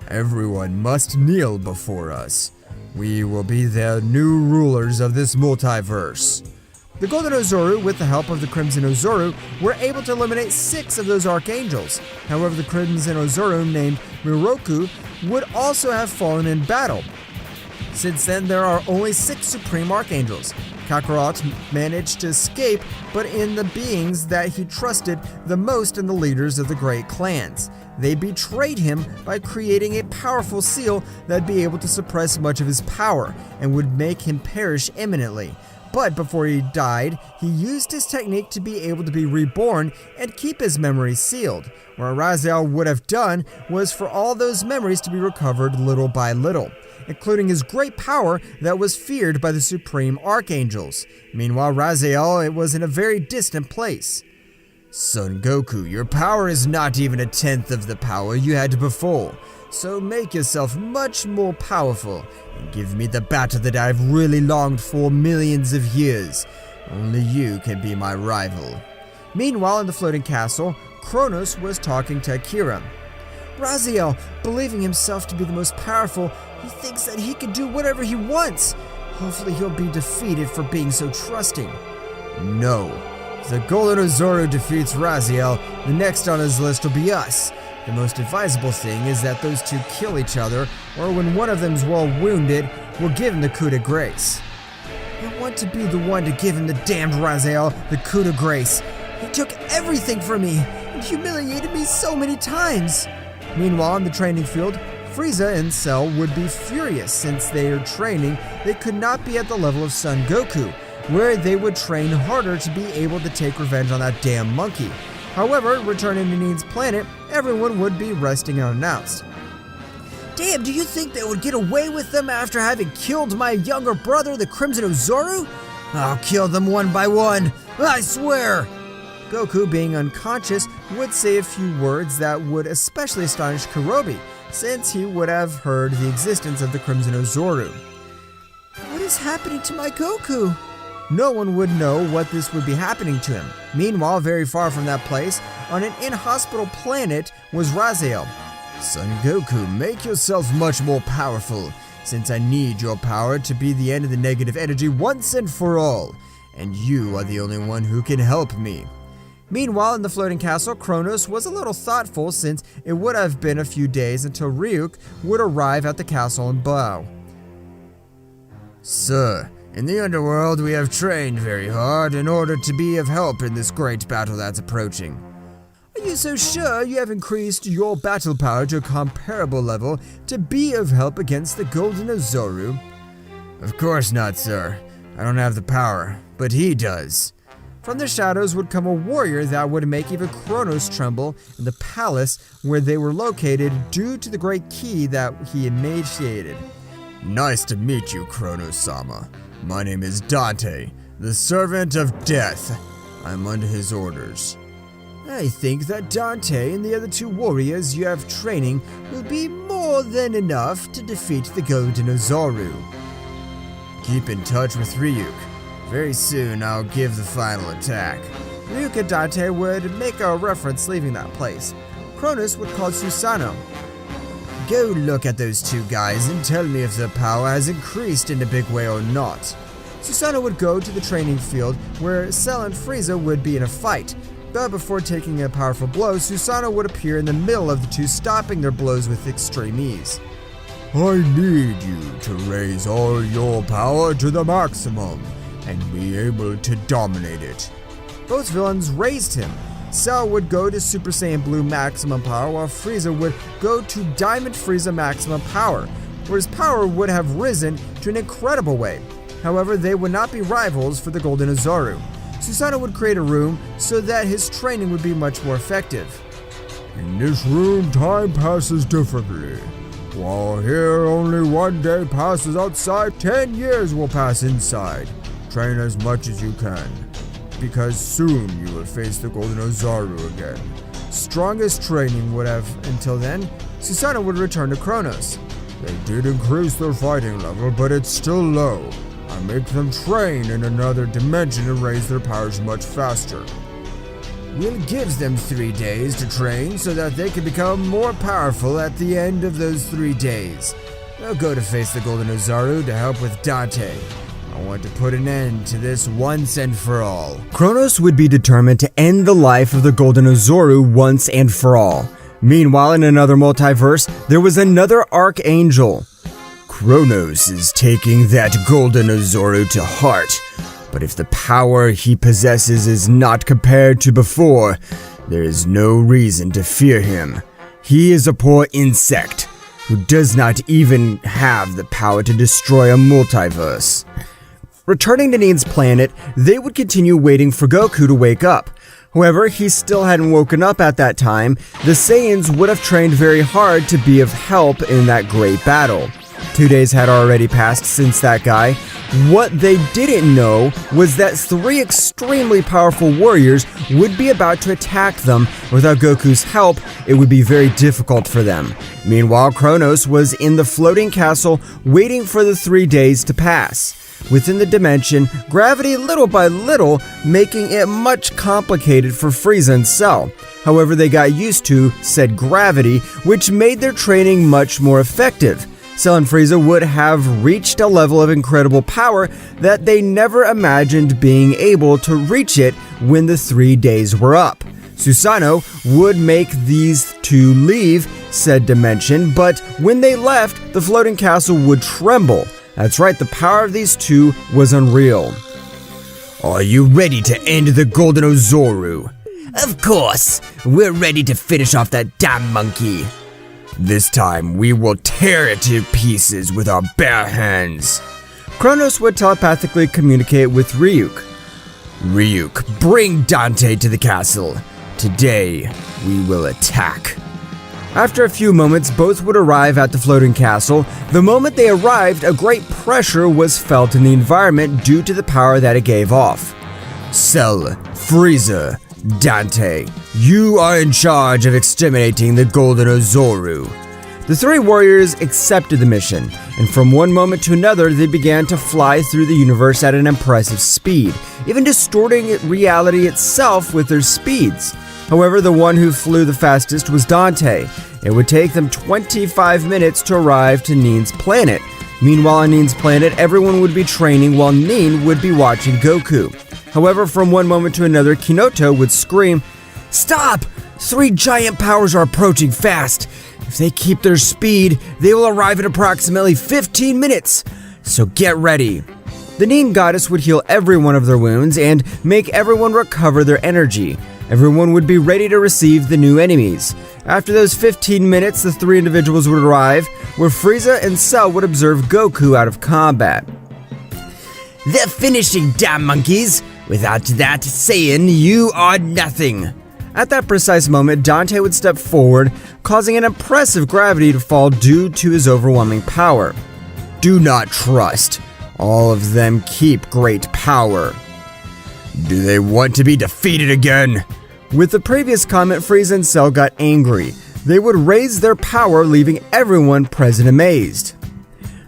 Everyone must kneel before us. We will be the new rulers of this multiverse. The Golden Ozaru, with the help of the Crimson Ozaru, were able to eliminate 6 of those archangels. However, the Crimson Ozaru, named Miroku, would also have fallen in battle. Since then, there are only 6 Supreme Archangels. Kakarot managed to escape, but in the beings that he trusted the most and the leaders of the great clans. They betrayed him by creating a powerful seal that'd be able to suppress much of his power and would make him perish imminently. But before he died, he used his technique to be able to be reborn and keep his memories sealed. What Raziel would have done was for all those memories to be recovered little by little, including his great power that was feared by the Supreme Archangels. Meanwhile, Raziel, it was in a very distant place. Son Goku, your power is not even a tenth of the power you had before, so make yourself much more powerful and give me the battle that I've really longed for millions of years. Only you can be my rival. Meanwhile, in the floating castle, Chronos was talking to Akira. Raziel, believing himself to be the most powerful, he thinks that he can do whatever he wants. Hopefully he'll be defeated for being so trusting. No. If the Golden Ozaru defeats Raziel, the next on his list will be us. The most advisable thing is that those two kill each other, or when one of them's well wounded, we'll give him the coup de grace. I want to be the one to give him the damned Raziel the coup de grace. He took everything from me and humiliated me so many times. Meanwhile, in the training field, Frieza and Cell would be furious since they are training. They could not be at the level of Son Goku, where they would train harder to be able to take revenge on that damn monkey. However, returning to Nin's planet, everyone would be resting unannounced. Damn, do you think they would get away with them after having killed my younger brother, the Crimson Ozaru? I'll kill them one by one, I swear! Goku, being unconscious, would say a few words that would especially astonish Kurobi, since he would have heard the existence of the Crimson Ozaru. What is happening to my Goku? No one would know what this would be happening to him. Meanwhile, very far from that place, on an inhospitable planet, was Raziel. Son Goku, make yourself much more powerful, since I need your power to be the end of the negative energy once and for all, and you are the only one who can help me. Meanwhile, in the floating castle, Chronos was a little thoughtful since it would have been a few days until Ryuk would arrive at the castle and bow. Sir, in the Underworld, we have trained very hard in order to be of help in this great battle that's approaching. Are you so sure you have increased your battle power to a comparable level to be of help against the Golden Ozaru? Of course not, sir. I don't have the power, but he does. From the shadows would come a warrior that would make even Chronos tremble in the palace where they were located due to the great key that he initiated. Nice to meet you, Chronos-sama. My name is Dante, the servant of death. I'm under his orders. I think that Dante and the other 2 warriors you have training will be more than enough to defeat the Golden Ozaru. Keep in touch with Ryuk. Very soon I'll give the final attack. Ryuk and Dante would make a reference leaving that place. Chronos would call Susanoo. Go look at those 2 guys and tell me if their power has increased in a big way or not. Susanoo would go to the training field where Cell and Frieza would be in a fight, but before taking a powerful blow, Susanoo would appear in the middle of the 2, stopping their blows with extreme ease. I need you to raise all your power to the maximum and be able to dominate it. Both villains raised him. Cell would go to Super Saiyan Blue maximum power, while Frieza would go to Diamond Frieza maximum power, where his power would have risen to an incredible way. However, they would not be rivals for the Golden Ozaru. Susanoo would create a room so that his training would be much more effective. In this room, time passes differently. While here only 1 day passes outside, 10 years will pass inside. Train as much as you can, because soon you will face the Golden Ozaru again. Strongest training would have until then. Susanoo would return to Chronos. They did increase their fighting level, but it's still low. I make them train in another dimension and raise their powers much faster. Will gives them 3 days to train so that they can become more powerful at the end of those 3 days. They'll go to face the Golden Ozaru to help with Dante. I want to put an end to this once and for all. Chronos would be determined to end the life of the Golden Ozaru once and for all. Meanwhile, in another multiverse, there was another Archangel. Chronos is taking that Golden Ozaru to heart, but if the power he possesses is not compared to before, there is no reason to fear him. He is a poor insect who does not even have the power to destroy a multiverse. Returning to Nin's planet, they would continue waiting for Goku to wake up. However, he still hadn't woken up at that time. The Saiyans would have trained very hard to be of help in that great battle. 2 days had already passed since that guy. What they didn't know was that 3 extremely powerful warriors would be about to attack them. Without Goku's help, it would be very difficult for them. Meanwhile, Chronos was in the floating castle waiting for the 3 days to pass. Within the dimension, gravity little by little making it much complicated for Frieza and Cell. However, they got used to said gravity, which made their training much more effective. Cell and Frieza would have reached a level of incredible power that they never imagined being able to reach it when the 3 days were up. Susanoo would make these 2 leave said dimension, but when they left, the floating castle would tremble. That's right, the power of these 2 was unreal. Are you ready to end the Golden Ozaru? Of course, we're ready to finish off that damn monkey. This time, we will tear it to pieces with our bare hands. Chronos would telepathically communicate with Ryuk. Ryuk, bring Dante to the castle. Today, we will attack. After a few moments, both would arrive at the floating castle. The moment they arrived, a great pressure was felt in the environment due to the power that it gave off. Cell, Frieza, Dante, you are in charge of exterminating the Golden Ozaru. The 3 warriors accepted the mission, and from one moment to another, they began to fly through the universe at an impressive speed, even distorting reality itself with their speeds. However, the one who flew the fastest was Dante. It would take them 25 minutes to arrive to Nin's planet. Meanwhile, on Nin's planet, everyone would be training while Nin would be watching Goku. However, from one moment to another, Kinoto would scream, "Stop! 3 giant powers are approaching fast. If they keep their speed, they will arrive in approximately 15 minutes. So get ready." The Nin goddess would heal every one of their wounds and make everyone recover their energy. Everyone would be ready to receive the new enemies. After those 15 minutes, the 3 individuals would arrive, where Frieza and Cell would observe Goku out of combat. They're finishing, damn monkeys! Without that Saiyan, you are nothing! At that precise moment, Dante would step forward, causing an impressive gravity to fall due to his overwhelming power. do not trust. All of them keep great power. Do they want to be defeated again? With the previous comment, Frieza and Cell got angry. They would raise their power, leaving everyone present amazed.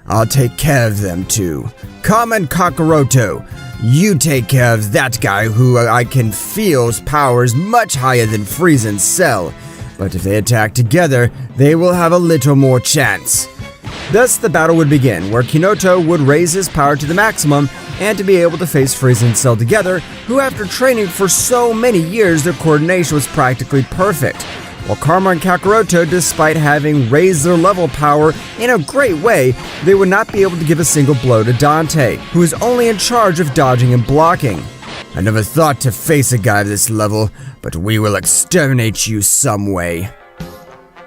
I'll take care of them too. Come and Kakaroto, you take care of that guy who I can feel's power is much higher than Frieza and Cell. But if they attack together, they will have a little more chance. Thus, the battle would begin, where Kinoto would raise his power to the maximum and to be able to face Frieza and Cell together, who after training for so many years, their coordination was practically perfect. While Karma and Kakaroto, despite having raised their level power in a great way, they would not be able to give a single blow to Dante, who is only in charge of dodging and blocking. I never thought to face a guy of this level, but we will exterminate you some way.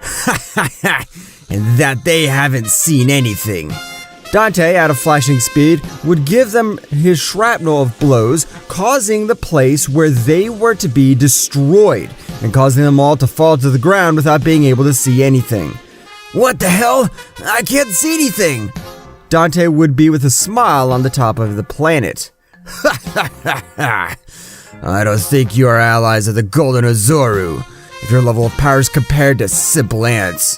Ha ha ha! And that they haven't seen anything. Dante, at a flashing speed, would give them his shrapnel of blows, causing the place where they were to be destroyed, and causing them all to fall to the ground without being able to see anything. What the hell? I can't see anything! Dante would be with a smile on the top of the planet. Ha ha ha ha! I don't think you are allies of the Golden Ozaru, if your level of power is compared to simple ants.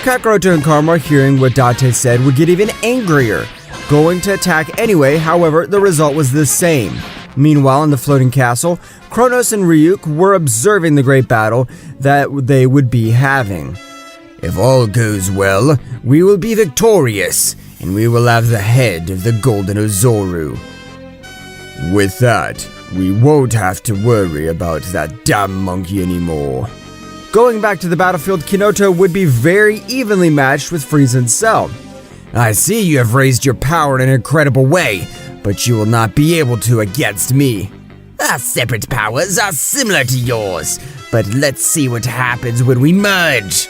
Kakaroto and Karma, hearing what Dante said, would get even angrier, going to attack anyway. However, the result was the same. Meanwhile, in the floating castle, Chronos and Ryuk were observing the great battle that they would be having. If all goes well, we will be victorious, and we will have the head of the Golden Ozaru. With that, we won't have to worry about that damn monkey anymore. Going back to the battlefield, Kinoto would be very evenly matched with Frieza and Cell. I see you have raised your power in an incredible way, but you will not be able to against me. Our separate powers are similar to yours, but let's see what happens when we merge.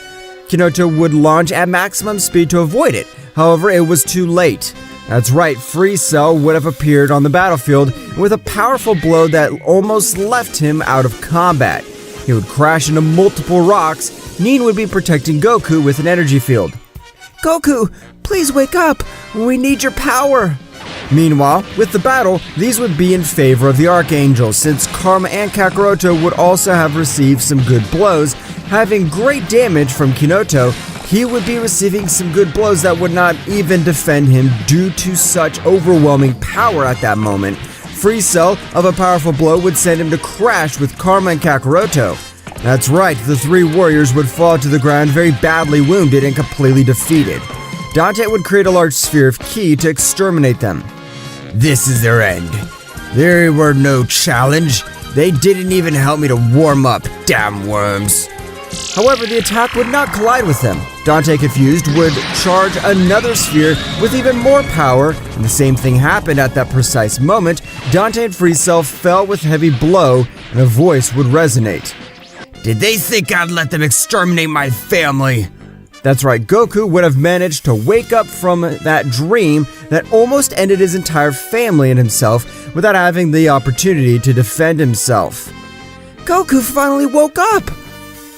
Kinoto would launch at maximum speed to avoid it. However, it was too late. That's right, Free Cell would have appeared on the battlefield with a powerful blow that almost left him out of combat. He would crash into multiple rocks. Nin would be protecting Goku with an energy field. Goku, please wake up. We need your power. Meanwhile, with the battle, these would be in favor of the Archangel, since Karma and Kakaroto would also have received some good blows. Having great damage from Kinoto, he would be receiving some good blows that would not even defend him due to such overwhelming power at that moment. Free Cell of a powerful blow would send him to crash with Karma and Kakaroto. That's right, the three warriors would fall to the ground very badly wounded and completely defeated. Dante would create a large sphere of ki to exterminate them. This is their end. There were no challenge. They didn't even help me to warm up, damn worms. However, the attack would not collide with them. Dante, confused, would charge another sphere with even more power, and the same thing happened at that precise moment. Dante and Free Cell fell with heavy blow, and a voice would resonate. Did they think I'd let them exterminate my family? That's right, Goku would have managed to wake up from that dream that almost ended his entire family and himself without having the opportunity to defend himself. Goku finally woke up!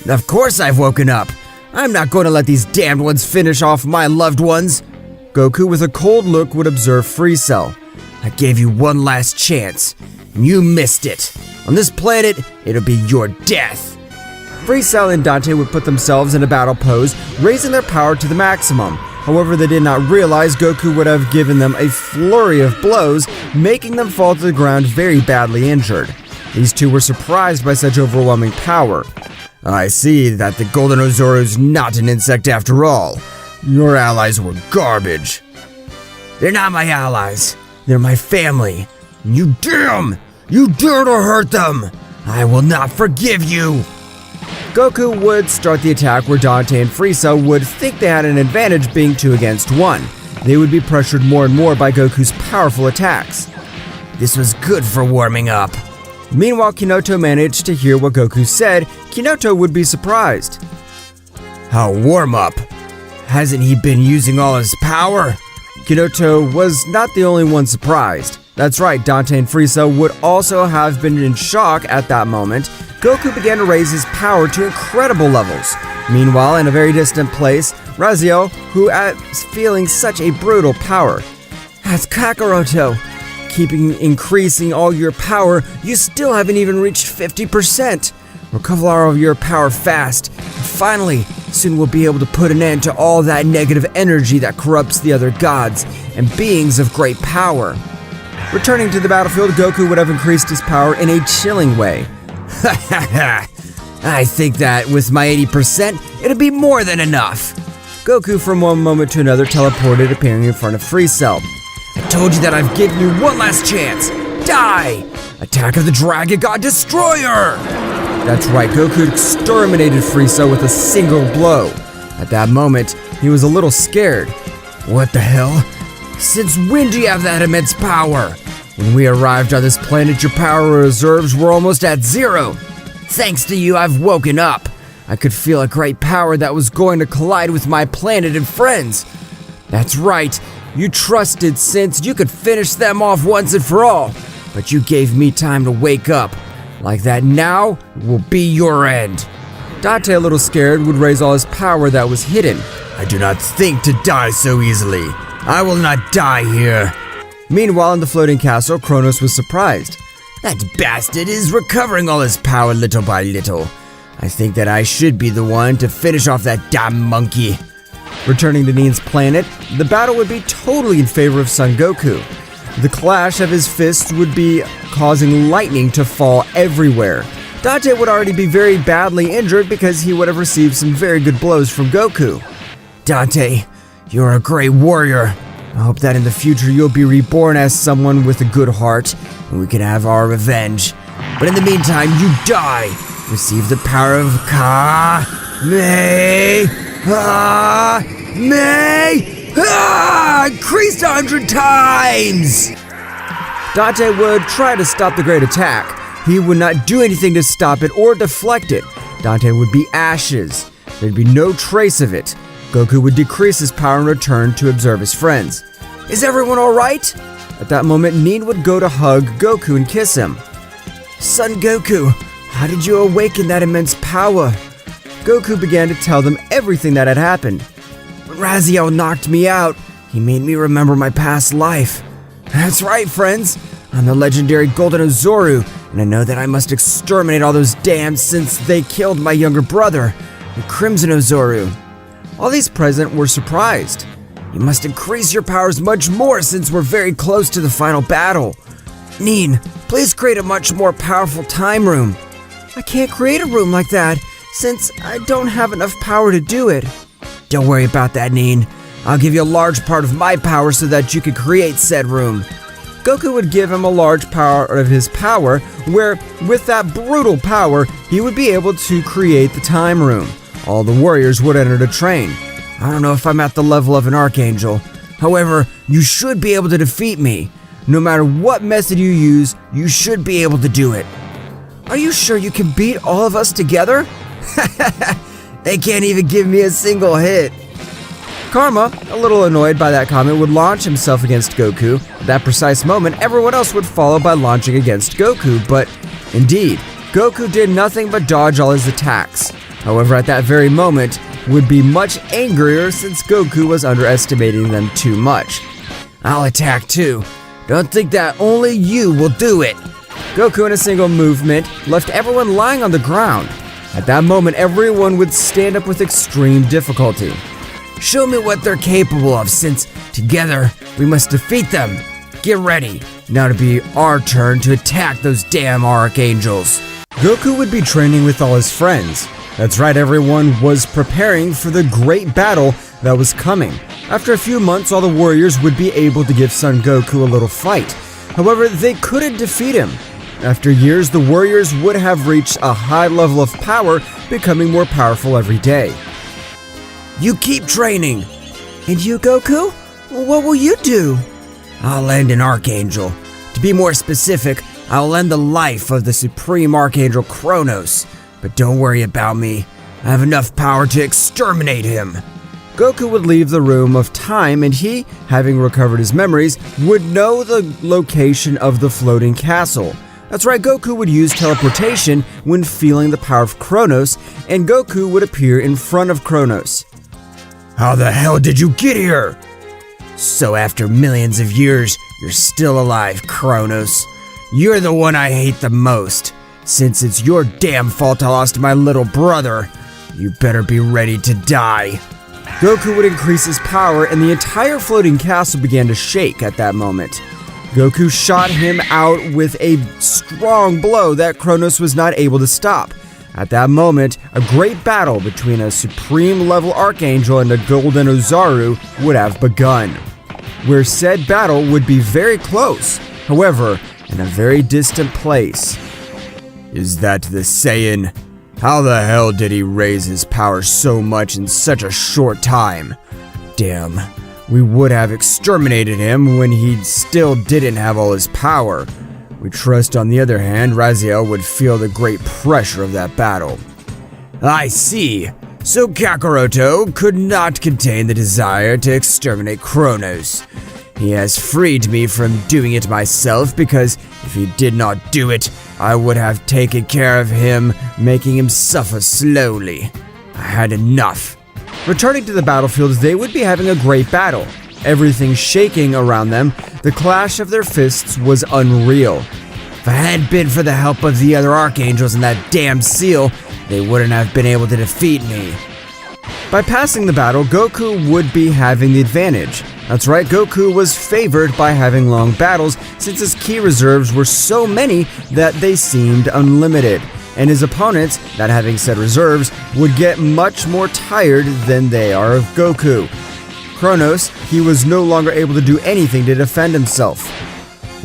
Of course I've woken up. I'm not going to let these damned ones finish off my loved ones. Goku, with a cold look, would observe Free Cell. I gave you one last chance, and you missed it. On this planet, it'll be your death. Free Cell and Dante would put themselves in a battle pose, raising their power to the maximum. However, they did not realize Goku would have given them a flurry of blows, making them fall to the ground very badly injured. These two were surprised by such overwhelming power. I see that the Golden Ozaru's not an insect after all. Your allies were garbage. They're not my allies. They're my family. You dare to hurt them. I will not forgive you. Goku would start the attack where Dante and Free Cell would think they had an advantage being 2 against 1. They would be pressured more and more by Goku's powerful attacks. This was good for warming up. Meanwhile, Kinoto managed to hear what Goku said. Kinoto would be surprised. How warm up? Hasn't he been using all his power? Kinoto was not the only one surprised. That's right, Dante and Frieza would also have been in shock at that moment. Goku began to raise his power to incredible levels. Meanwhile, in a very distant place, Raziel, who is feeling such a brutal power. That's Kakaroto. Keeping increasing all your power, you still haven't even reached 50%. Recover all of your power fast. And finally, soon we'll be able to put an end to all that negative energy that corrupts the other gods and beings of great power. Returning to the battlefield, Goku would have increased his power in a chilling way. I think that with my 80%, it'll be more than enough. Goku from one moment to another teleported, appearing in front of Frieza. I told you that I've given you one last chance. Die! Attack of the Dragon God Destroyer! That's right, Goku exterminated Frieza with a single blow. At that moment, he was a little scared. What the hell? Since when do you have that immense power? When we arrived on this planet, your power reserves were almost at zero. Thanks to you, I've woken up. I could feel a great power that was going to collide with my planet and friends. That's right, you trusted since you could finish them off once and for all. But you gave me time to wake up. Like that now will be your end. Dante, a little scared, would raise all his power that was hidden. I do not think to die so easily. I will not die here. Meanwhile, in the floating castle, Chronos was surprised. That bastard is recovering all his power little by little. I think that I should be the one to finish off that damn monkey. Returning to Nin's planet, the battle would be totally in favor of Son Goku. The clash of his fists would be causing lightning to fall everywhere. Dante would already be very badly injured because he would have received some very good blows from Goku. Dante, you're a great warrior. I hope that in the future you'll be reborn as someone with a good heart, and we can have our revenge. But in the meantime, you die. Receive the power of increased 100 times! Dante would try to stop the great attack. He would not do anything to stop it or deflect it. Dante would be ashes. There'd be no trace of it. Goku would decrease his power and return to observe his friends. Is everyone alright? At that moment, Nin would go to hug Goku and kiss him. Son Goku, how did you awaken that immense power? Goku began to tell them everything that had happened. When Raziel knocked me out, he made me remember my past life. That's right, friends. I'm the legendary Golden Ozaru, and I know that I must exterminate all those damns since they killed my younger brother, the Crimson Ozaru. All these present were surprised. You must increase your powers much more since we're very close to the final battle. Nin, please create a much more powerful time room. I can't create a room like that since I don't have enough power to do it. Don't worry about that, Nin. I'll give you a large part of my power so that you can create said room. Goku would give him a large part of his power, where with that brutal power, he would be able to create the time room. All the warriors would enter to train. I don't know if I'm at the level of an archangel. However, you should be able to defeat me. No matter what method you use, you should be able to do it. Are you sure you can beat all of us together? They can't even give me a single hit. Karma, a little annoyed by that comment, would launch himself against Goku. At that precise moment, everyone else would follow by launching against Goku, but indeed, Goku did nothing but dodge all his attacks. However, at that very moment, would be much angrier since Goku was underestimating them too much. I'll attack too. Don't think that only you will do it. Goku in a single movement left everyone lying on the ground. At that moment, everyone would stand up with extreme difficulty. Show me what they're capable of, since together we must defeat them. Get ready. Now to be our turn to attack those damn archangels. Goku would be training with all his friends. That's right, everyone was preparing for the great battle that was coming. After a few months, all the warriors would be able to give Son Goku a little fight. However, they couldn't defeat him. After years, the warriors would have reached a high level of power, becoming more powerful every day. You keep training. And you, Goku? What will you do? I'll end an archangel. To be more specific, I'll end the life of the Supreme Archangel Chronos. But don't worry about me. I have enough power to exterminate him. Goku would leave the room of time and he, having recovered his memories, would know the location of the floating castle. That's right, Goku would use teleportation when feeling the power of Chronos, and Goku would appear in front of Chronos. How the hell did you get here? So after millions of years, you're still alive, Chronos. You're the one I hate the most. Since it's your damn fault I lost my little brother, you better be ready to die. Goku would increase his power and the entire floating castle began to shake at that moment. Goku shot him out with a strong blow that Chronos was not able to stop. At that moment, a great battle between a supreme level Archangel and a Golden Ozaru would have begun, where said battle would be very close, however, in a very distant place. Is that the Saiyan? How the hell did he raise his power so much in such a short time? Damn, we would have exterminated him when he still didn't have all his power. We trust, on the other hand, Raziel would feel the great pressure of that battle. I see. So Kakaroto could not contain the desire to exterminate Chronos. He has freed me from doing it myself because if he did not do it, I would have taken care of him, making him suffer slowly. I had enough. Returning to the battlefield, they would be having a great battle. Everything shaking around them, the clash of their fists was unreal. If it hadn't been for the help of the other archangels and that damn seal, they wouldn't have been able to defeat me. By passing the battle, Goku would be having the advantage. That's right, Goku was favored by having long battles since his ki reserves were so many that they seemed unlimited, and his opponents, not having said reserves, would get much more tired than they are of Goku. Chronos, he was no longer able to do anything to defend himself.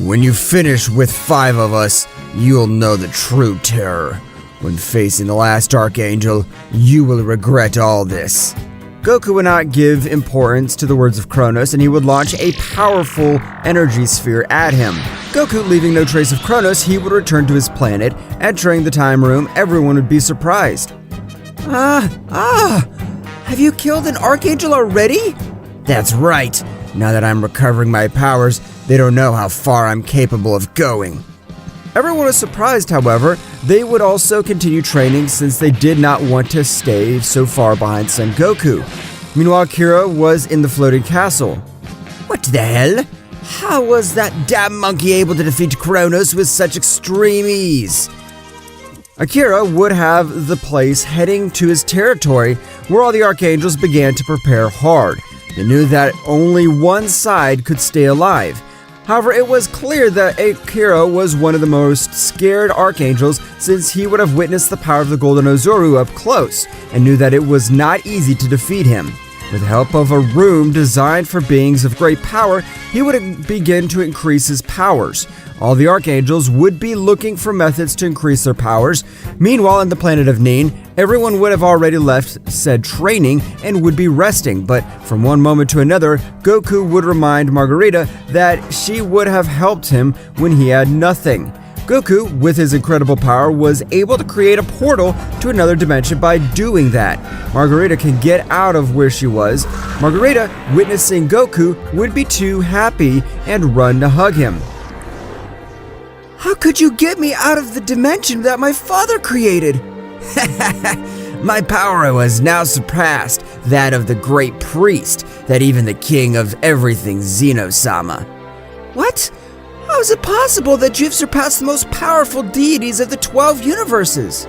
When you finish with 5 of us, you'll know the true terror. When facing the last Archangel, you will regret all this. Goku would not give importance to the words of Chronos, and he would launch a powerful energy sphere at him. Goku leaving no trace of Chronos, he would return to his planet. Entering the time room, everyone would be surprised. Have you killed an Archangel already? That's right. Now that I'm recovering my powers, they don't know how far I'm capable of going. Everyone was surprised, however. They would also continue training since they did not want to stay so far behind Son Goku. Meanwhile, Kira was in the floating castle. What the hell? How was that damn monkey able to defeat Chronos with such extreme ease? Akira would have the place heading to his territory where all the Archangels began to prepare hard. They knew that only one side could stay alive. However, it was clear that Akira was one of the most scared Archangels since he would have witnessed the power of the Golden Ozaru up close and knew that it was not easy to defeat him. With the help of a room designed for beings of great power, he would begin to increase his powers. All the Archangels would be looking for methods to increase their powers. Meanwhile, on the planet of Nin, everyone would have already left said training and would be resting, but from one moment to another, Goku would remind Margarita that she would have helped him when he had nothing. Goku, with his incredible power, was able to create a portal to another dimension by doing that. Margarita can get out of where she was. Margarita, witnessing Goku, would be too happy and run to hug him. How could you get me out of the dimension that my father created? My power was now surpassed that of the great priest, that even the king of everything, Zeno-sama. What? How is it possible that you've surpassed the most powerful deities of the 12 universes?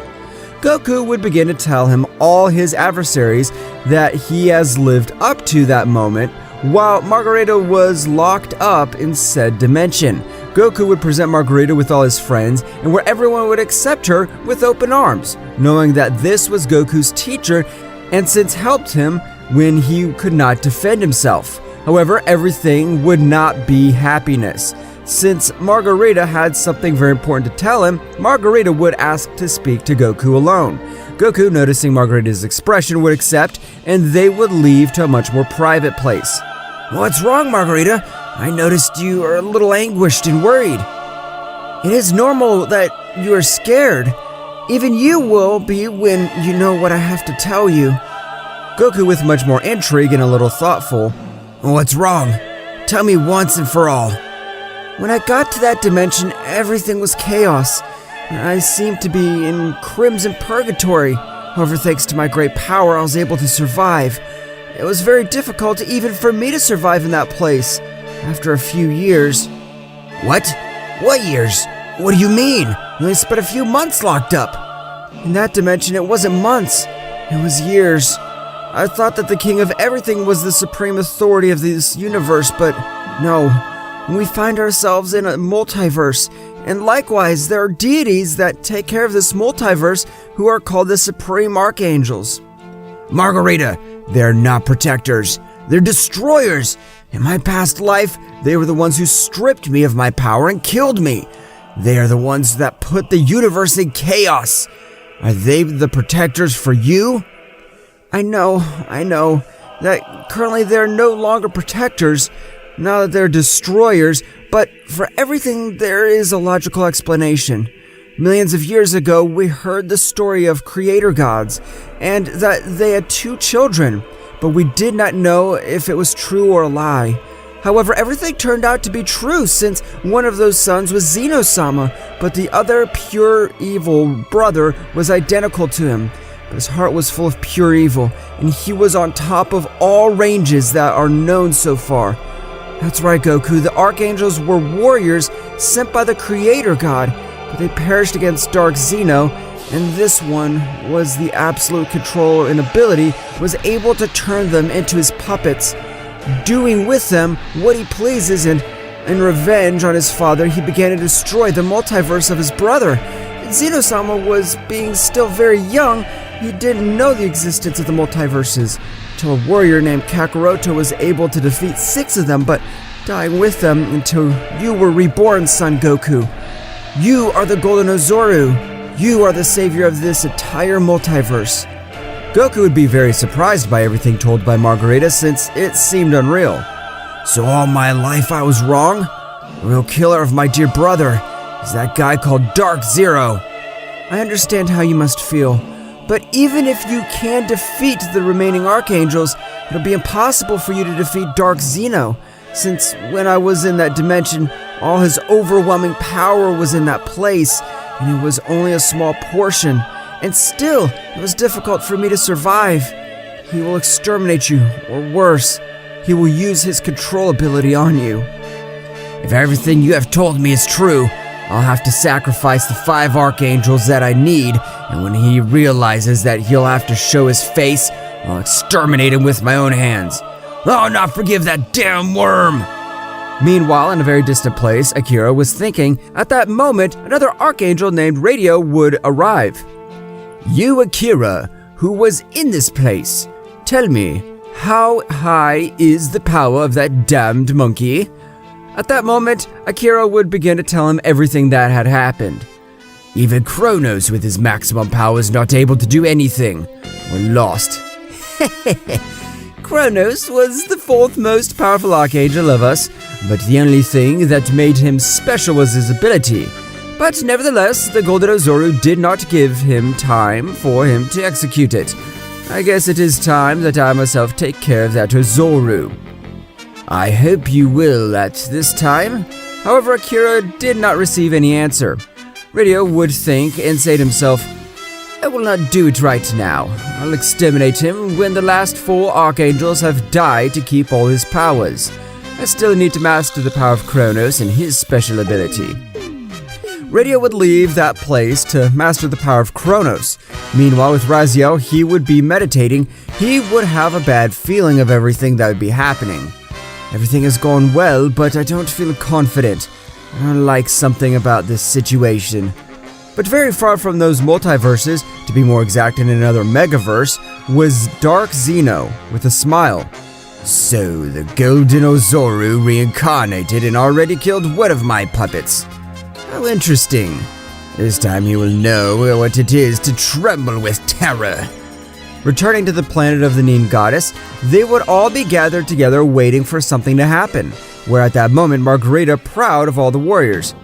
Goku would begin to tell him all his adversaries that he has lived up to that moment, while Margarita was locked up in said dimension. Goku would present Margarita with all his friends, and where everyone would accept her with open arms, knowing that this was Goku's teacher and since helped him when he could not defend himself. However, everything would not be happiness. Since Margarita had something very important to tell him, Margarita would ask to speak to Goku alone. Goku, noticing Margarita's expression, would accept, and they would leave to a much more private place. What's wrong, Margarita? I noticed you are a little anguished and worried. It is normal that you are scared. Even you will be when you know what I have to tell you. Goku, with much more intrigue and a little thoughtful, "What's wrong? Tell me once and for all." When I got to that dimension, everything was chaos. I seemed to be in crimson purgatory. However, thanks to my great power, I was able to survive. It was very difficult even for me to survive in that place. After a few years... What? What years? What do you mean? I only spent a few months locked up. In that dimension, it wasn't months. It was years. I thought that the king of everything was the supreme authority of this universe, but no. We find ourselves in a multiverse, and likewise, there are deities that take care of this multiverse who are called the supreme archangels. Margarita, they're not protectors. They're destroyers. In my past life, they were the ones who stripped me of my power and killed me. They are the ones that put the universe in chaos. Are they the protectors for you? I know, that currently they're no longer protectors, now that they're destroyers, but for everything there is a logical explanation. Millions of years ago, we heard the story of creator gods, and that they had 2 children, but we did not know if it was true or a lie. However, everything turned out to be true, since one of those sons was Zeno-sama, but the other pure evil brother was identical to him. But his heart was full of pure evil, and he was on top of all ranges that are known so far. That's right, Goku, the archangels were warriors sent by the creator god, but they perished against Dark Zeno, and this one was the absolute control and ability, was able to turn them into his puppets, doing with them what he pleases, and in revenge on his father, he began to destroy the multiverse of his brother. Zeno-sama was being still very young. He didn't know the existence of the multiverses, until a warrior named Kakaroto was able to defeat 6 of them, but dying with them until you were reborn, son Goku. You are the Golden Ozaru. You are the savior of this entire multiverse. Goku would be very surprised by everything told by Margarita, since it seemed unreal. So all my life I was wrong? The real killer of my dear brother is that guy called Dark Zero. I understand how you must feel. But even if you can defeat the remaining archangels, it'll be impossible for you to defeat Dark Zeno, since when I was in that dimension, all his overwhelming power was in that place, and it was only a small portion, and still, it was difficult for me to survive. He will exterminate you, or worse, he will use his control ability on you. If everything you have told me is true, I'll have to sacrifice the 5 archangels that I need, and when he realizes that he'll have to show his face, I'll exterminate him with my own hands. I'll not forgive that damn worm! Meanwhile, in a very distant place, Akira was thinking, at that moment, another archangel named Radio would arrive. You, Akira, who was in this place, tell me, how high is the power of that damned monkey? At that moment, Akira would begin to tell him everything that had happened. Even Chronos with his maximum power is not able to do anything. We're lost. Chronos was the 4th most powerful archangel of us, but the only thing that made him special was his ability. But nevertheless, the Golden Ozaru did not give him time for him to execute it. I guess it is time that I myself take care of that Ozaru. I hope you will at this time. However, Akira did not receive any answer. Radio would think and say to himself, I will not do it right now. I'll exterminate him when the last 4 archangels have died to keep all his powers. I still need to master the power of Chronos and his special ability. Radio would leave that place to master the power of Chronos. Meanwhile, with Raziel, he would be meditating. He would have a bad feeling of everything that would be happening. Everything has gone well, but I don't feel confident. I don't like something about this situation. But very far from those multiverses, to be more exact in another megaverse, was Dark Zeno, with a smile. So, the Golden Ozaru reincarnated and already killed one of my puppets. How interesting. This time he will know what it is to tremble with terror. Returning to the planet of the Nean Goddess, they would all be gathered together waiting for something to happen, where at that moment Margarita, proud of all the warriors.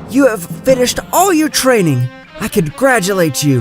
You have finished all your training. I congratulate you.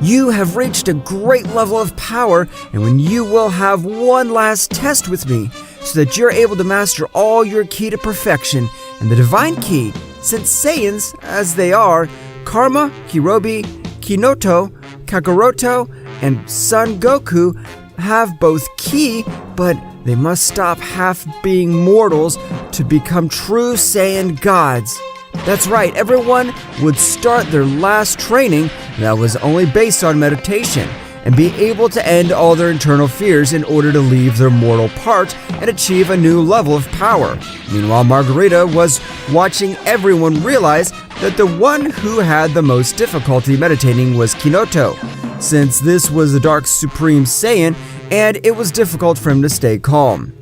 you have reached a great level of power, and when you will have one last test with me, so that you're able to master all your ki to perfection and the divine ki, since Saiyans, as they are, Karma, Kurobi, Kinoto, Kakaroto, and Son Goku have both ki, but they must stop half being mortals to become true Saiyan gods. That's right, everyone would start their last training that was only based on meditation and be able to end all their internal fears in order to leave their mortal part and achieve a new level of power. Meanwhile, Margarita was watching everyone realize that the one who had the most difficulty meditating was Kinoto, since this was the Dark Supreme Saiyan and it was difficult for him to stay calm.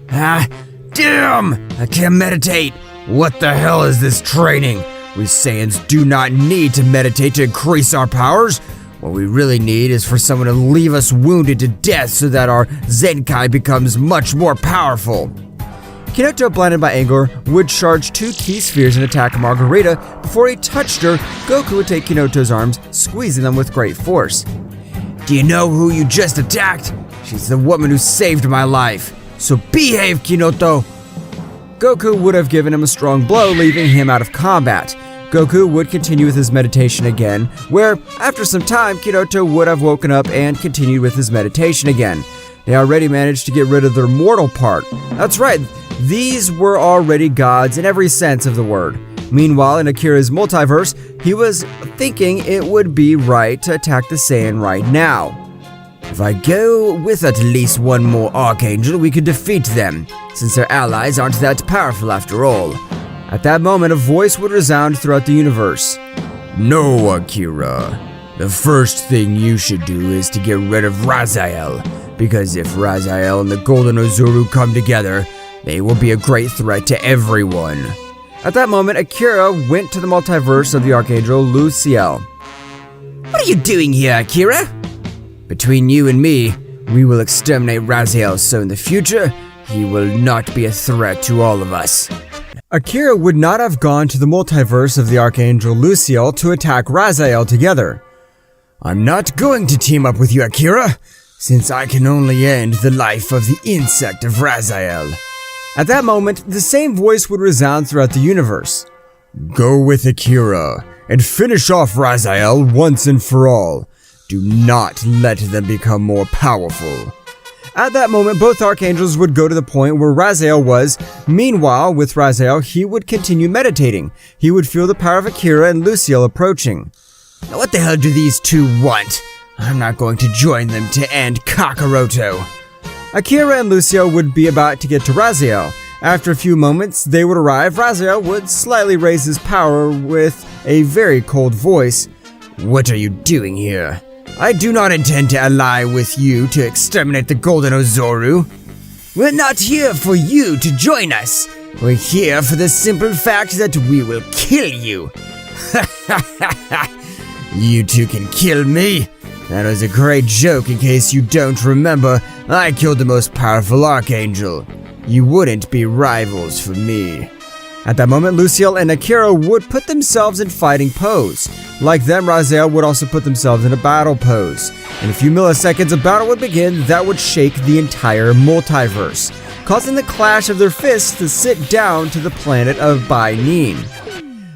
Damn! I can't meditate! What the hell is this training? We Saiyans do not need to meditate to increase our powers. What we really need is for someone to leave us wounded to death so that our Zenkai becomes much more powerful. Kinoto, blinded by anger, would charge 2 ki spheres and attack Margarita. Before he touched her, Goku would take Kinoto's arms, squeezing them with great force. Do you know who you just attacked? She's the woman who saved my life. So behave, Kinoto! Goku would have given him a strong blow, leaving him out of combat. Goku would continue with his meditation again, where, after some time, Kinoto would have woken up and continued with his meditation again. They already managed to get rid of their mortal part. That's right, these were already gods in every sense of the word. Meanwhile, in Akira's multiverse, he was thinking it would be right to attack the Saiyan right now. If I go with at least one more Archangel, we could defeat them, since their allies aren't that powerful after all. At that moment, a voice would resound throughout the universe. No, Akira. The first thing you should do is to get rid of Raziel, because if Raziel and the Golden Ozaru come together, they will be a great threat to everyone. At that moment, Akira went to the multiverse of the Archangel Luciel. What are you doing here, Akira? Between you and me, we will exterminate Raziel, so in the future, he will not be a threat to all of us. Akira would not have gone to the multiverse of the Archangel Luciel to attack Raziel together. I'm not going to team up with you, Akira, since I can only end the life of the insect of Raziel. At that moment, the same voice would resound throughout the universe. Go with Akira, and finish off Raziel once and for all. Do not let them become more powerful. At that moment, both Archangels would go to the point where Raziel was. Meanwhile, with Raziel, he would continue meditating. He would feel the power of Akira and Luciel approaching. Now what the hell do these two want? I'm not going to join them to end Kakaroto. Akira and Luciel would be about to get to Raziel. After a few moments, they would arrive. Raziel would slightly raise his power with a very cold voice. What are you doing here? I do not intend to ally with you to exterminate the Golden Ozaru. We're not here for you to join us. We're here for the simple fact that we will kill you. You two can kill me. That was a great joke in case you don't remember. I killed the most powerful Archangel. You wouldn't be rivals for me. At that moment, Luciel and Akira would put themselves in fighting pose. Like them, Raziel would also put themselves in a battle pose. In a few milliseconds, a battle would begin that would shake the entire multiverse, causing the clash of their fists to sit down to the planet of Bai Nin.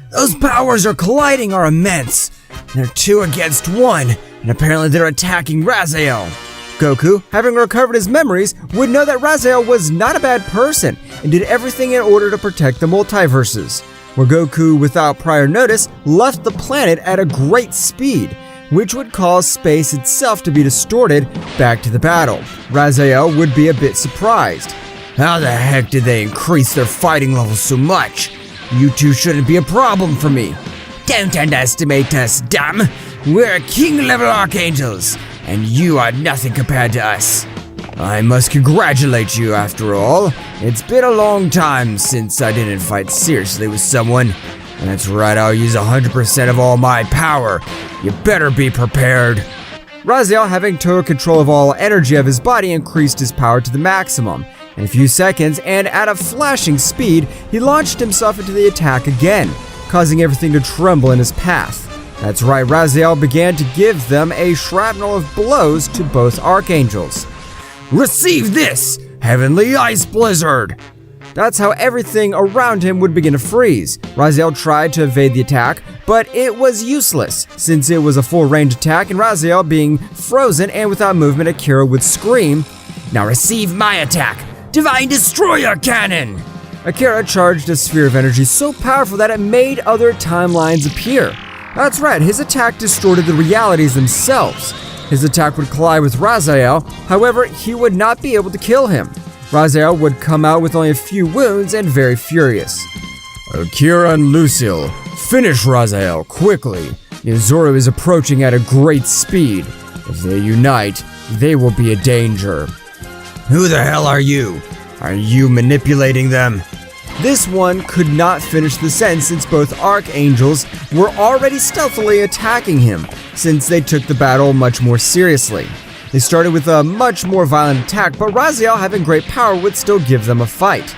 Those powers colliding are immense. They're 2 against 1, and apparently they're attacking Raziel. Goku, having recovered his memories, would know that Raziel was not a bad person and did everything in order to protect the multiverses. Where Goku, without prior notice, left the planet at a great speed, which would cause space itself to be distorted back to the battle. Raziel would be a bit surprised. How the heck did they increase their fighting level so much? You two shouldn't be a problem for me. Don't underestimate us, dumb. We're king-level Archangels, and you are nothing compared to us. I must congratulate you after all. It's been a long time since I didn't fight seriously with someone. And that's right, I'll use 100% of all my power. You better be prepared. Raziel, having total control of all energy of his body, increased his power to the maximum. In a few seconds, and at a flashing speed, he launched himself into the attack again, causing everything to tremble in his path. That's right, Raziel began to give them a shrapnel of blows to both archangels. Receive this, Heavenly Ice Blizzard! That's how everything around him would begin to freeze. Raziel tried to evade the attack, but it was useless, since it was a full range attack, and Raziel being frozen and without movement, Akira would scream, "Now receive my attack, Divine Destroyer Cannon!" Akira charged a sphere of energy so powerful that it made other timelines appear. That's right, his attack distorted the realities themselves. His attack would collide with Raziel, however, he would not be able to kill him. Raziel would come out with only a few wounds and very furious. Akira and Lucille, finish Raziel quickly. The Ozaru is approaching at a great speed. If they unite, they will be a danger. Who the hell are you? Are you manipulating them? This one could not finish the sentence since both archangels were already stealthily attacking him, since they took the battle much more seriously. They started with a much more violent attack, but Raziel, having great power, would still give them a fight.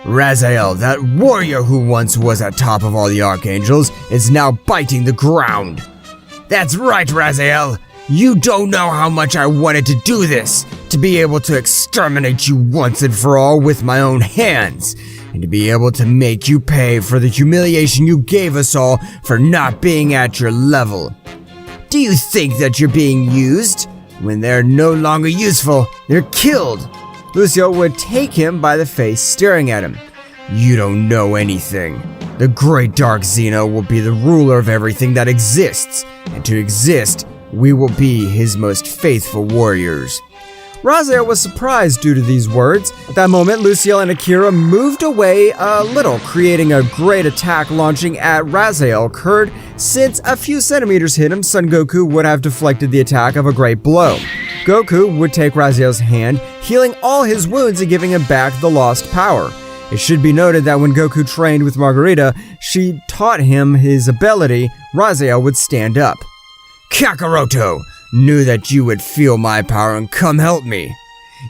Raziel, that warrior who once was at top of all the archangels, is now biting the ground. That's right, Raziel. You don't know how much I wanted to do this, to be able to exterminate you once and for all with my own hands, and to be able to make you pay for the humiliation you gave us all for not being at your level. Do you think that you're being used? When they're no longer useful, they're killed. Lucille would take him by the face, staring at him. You don't know anything. The great Dark Zeno will be the ruler of everything that exists, and to exist, we will be his most faithful warriors. Raziel was surprised due to these words. At that moment, Lucille and Akira moved away a little, creating a great attack launching at Raziel occurred. Since a few centimeters hit him, Son Goku would have deflected the attack of a great blow. Goku would take Raziel's hand, healing all his wounds and giving him back the lost power. It should be noted that when Goku trained with Margarita, she taught him his ability. Raziel would stand up. Kakaroto! Knew that you would feel my power and come help me.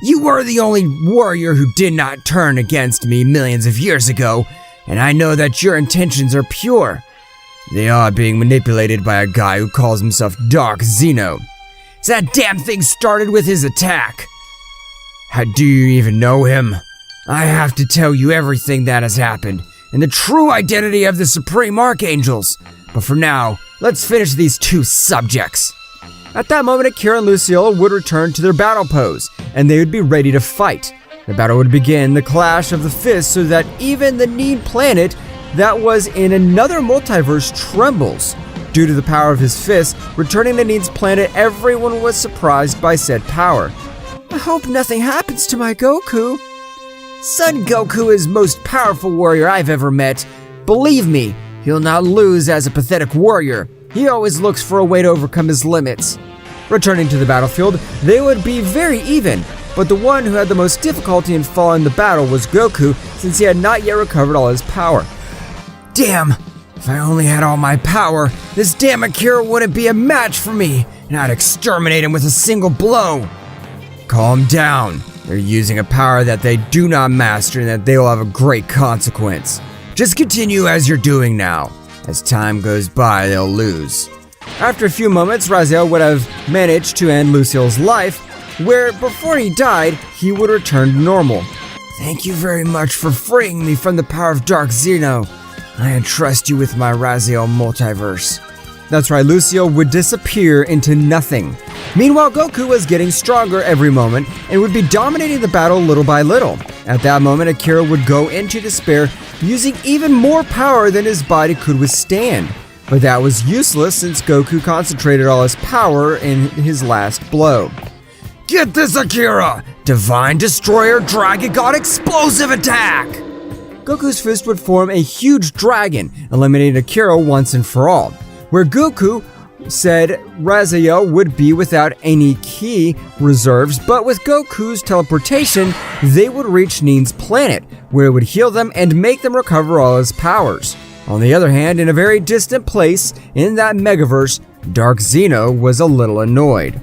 You were the only warrior who did not turn against me millions of years ago, and I know that your intentions are pure. They are being manipulated by a guy who calls himself Dark Zeno. That damn thing started with his attack. How do you even know him? I have to tell you everything that has happened, and the true identity of the Supreme Archangels. But for now, let's finish these two subjects. At that moment, Akira and Lucille would return to their battle pose, and they would be ready to fight. The battle would begin, the clash of the fists, so that even the Need planet that was in another multiverse trembles. Due to the power of his fist, returning to Need's planet, everyone was surprised by said power. I hope nothing happens to my Goku. Son Goku is most powerful warrior I've ever met. Believe me, he'll not lose as a pathetic warrior. He always looks for a way to overcome his limits. Returning to the battlefield, they would be very even, but the one who had the most difficulty in falling the battle was Goku, since he had not yet recovered all his power. Damn! If I only had all my power, this damn Akira wouldn't be a match for me, and I'd exterminate him with a single blow. Calm down. They're using a power that they do not master and that they will have a great consequence. Just continue as you're doing now. As time goes by, they'll lose. After a few moments, Raziel would have managed to end Lucille's life, where before he died, he would return to normal. Thank you very much for freeing me from the power of Dark Zeno. I entrust you with my Raziel multiverse. That's right, Lucille would disappear into nothing. Meanwhile, Goku was getting stronger every moment and would be dominating the battle little by little. At that moment, Akira would go into despair, using even more power than his body could withstand. But that was useless since Goku concentrated all his power in his last blow. Get this, Akira! Divine Destroyer Dragon God Explosive Attack! Goku's fist would form a huge dragon, eliminating Akira once and for all. Where Goku said Raziel would be without any ki reserves, but with Goku's teleportation, they would reach Neen's planet, where it would heal them and make them recover all his powers. On the other hand, in a very distant place in that megaverse, Dark Zeno was a little annoyed.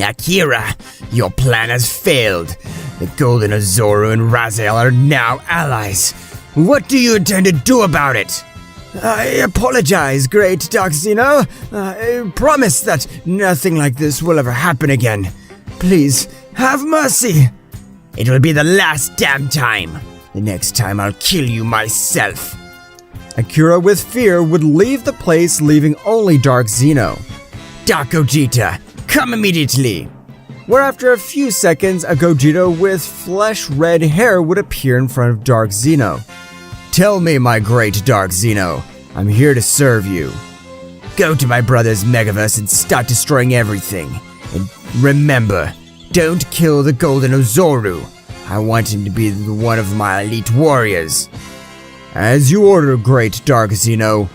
Akira, your plan has failed. The Golden Ozaru and Raziel are now allies. What do you intend to do about it? I apologize, great Dark Zeno. I promise that nothing like this will ever happen again. Please, have mercy. It will be the last damn time. The next time I'll kill you myself. Akira, with fear, would leave the place, leaving only Dark Zeno. Dark Gogeta, come immediately. Where after a few seconds, a Gogeta with flesh-red hair would appear in front of Dark Zeno. Tell me, my great Dark Zeno, I'm here to serve you. Go to my brother's Megaverse and start destroying everything. And remember, don't kill the Golden Ozaru. I want him to be one of my elite warriors. As you order, great Dark Zeno.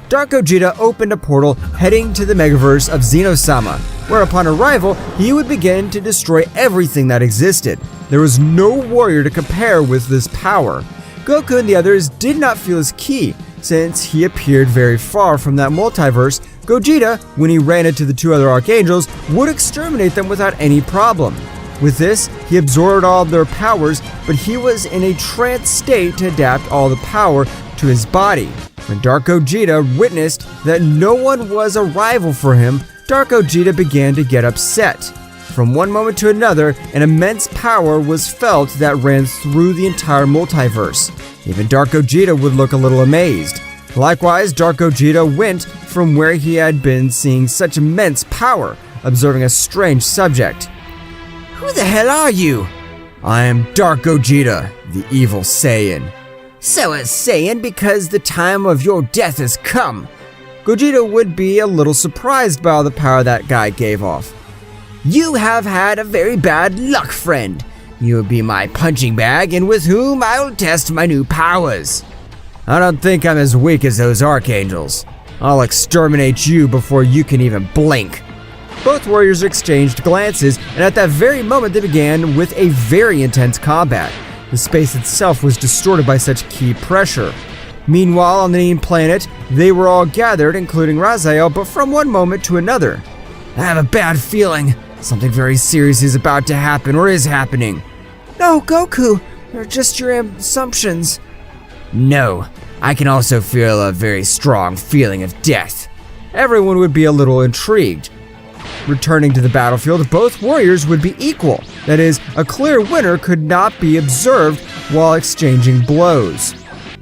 Dark Gogeta opened a portal heading to the Megaverse of Zeno-sama, where upon arrival, he would begin to destroy everything that existed. There was no warrior to compare with this power. Goku and the others did not feel his ki, since he appeared very far from that multiverse. Gogeta, when he ran into the two other archangels, would exterminate them without any problem. With this, he absorbed all of their powers, but he was in a trance state to adapt all the power to his body. When Dark Gogeta witnessed that no one was a rival for him, Dark Gogeta began to get upset. From one moment to another, an immense power was felt that ran through the entire multiverse. Even Dark Gogeta would look a little amazed. Likewise, Dark Gogeta went from where he had been seeing such immense power, observing a strange subject. Who the hell are you? I am Dark Gogeta, the evil Saiyan. So a Saiyan because the time of your death has come. Gogeta would be a little surprised by all the power that guy gave off. You have had a very bad luck, friend. You will be my punching bag and with whom I will test my new powers. I don't think I'm as weak as those archangels. I'll exterminate you before you can even blink. Both warriors exchanged glances, and at that very moment they began with a very intense combat. The space itself was distorted by such ki pressure. Meanwhile, on the Nean planet, they were all gathered, including Raziel, but from one moment to another. I have a bad feeling. Something very serious is about to happen or is happening. No, Goku, they're just your assumptions. No, I can also feel a very strong feeling of death. Everyone would be a little intrigued. Returning to the battlefield, both warriors would be equal. That is, a clear winner could not be observed while exchanging blows.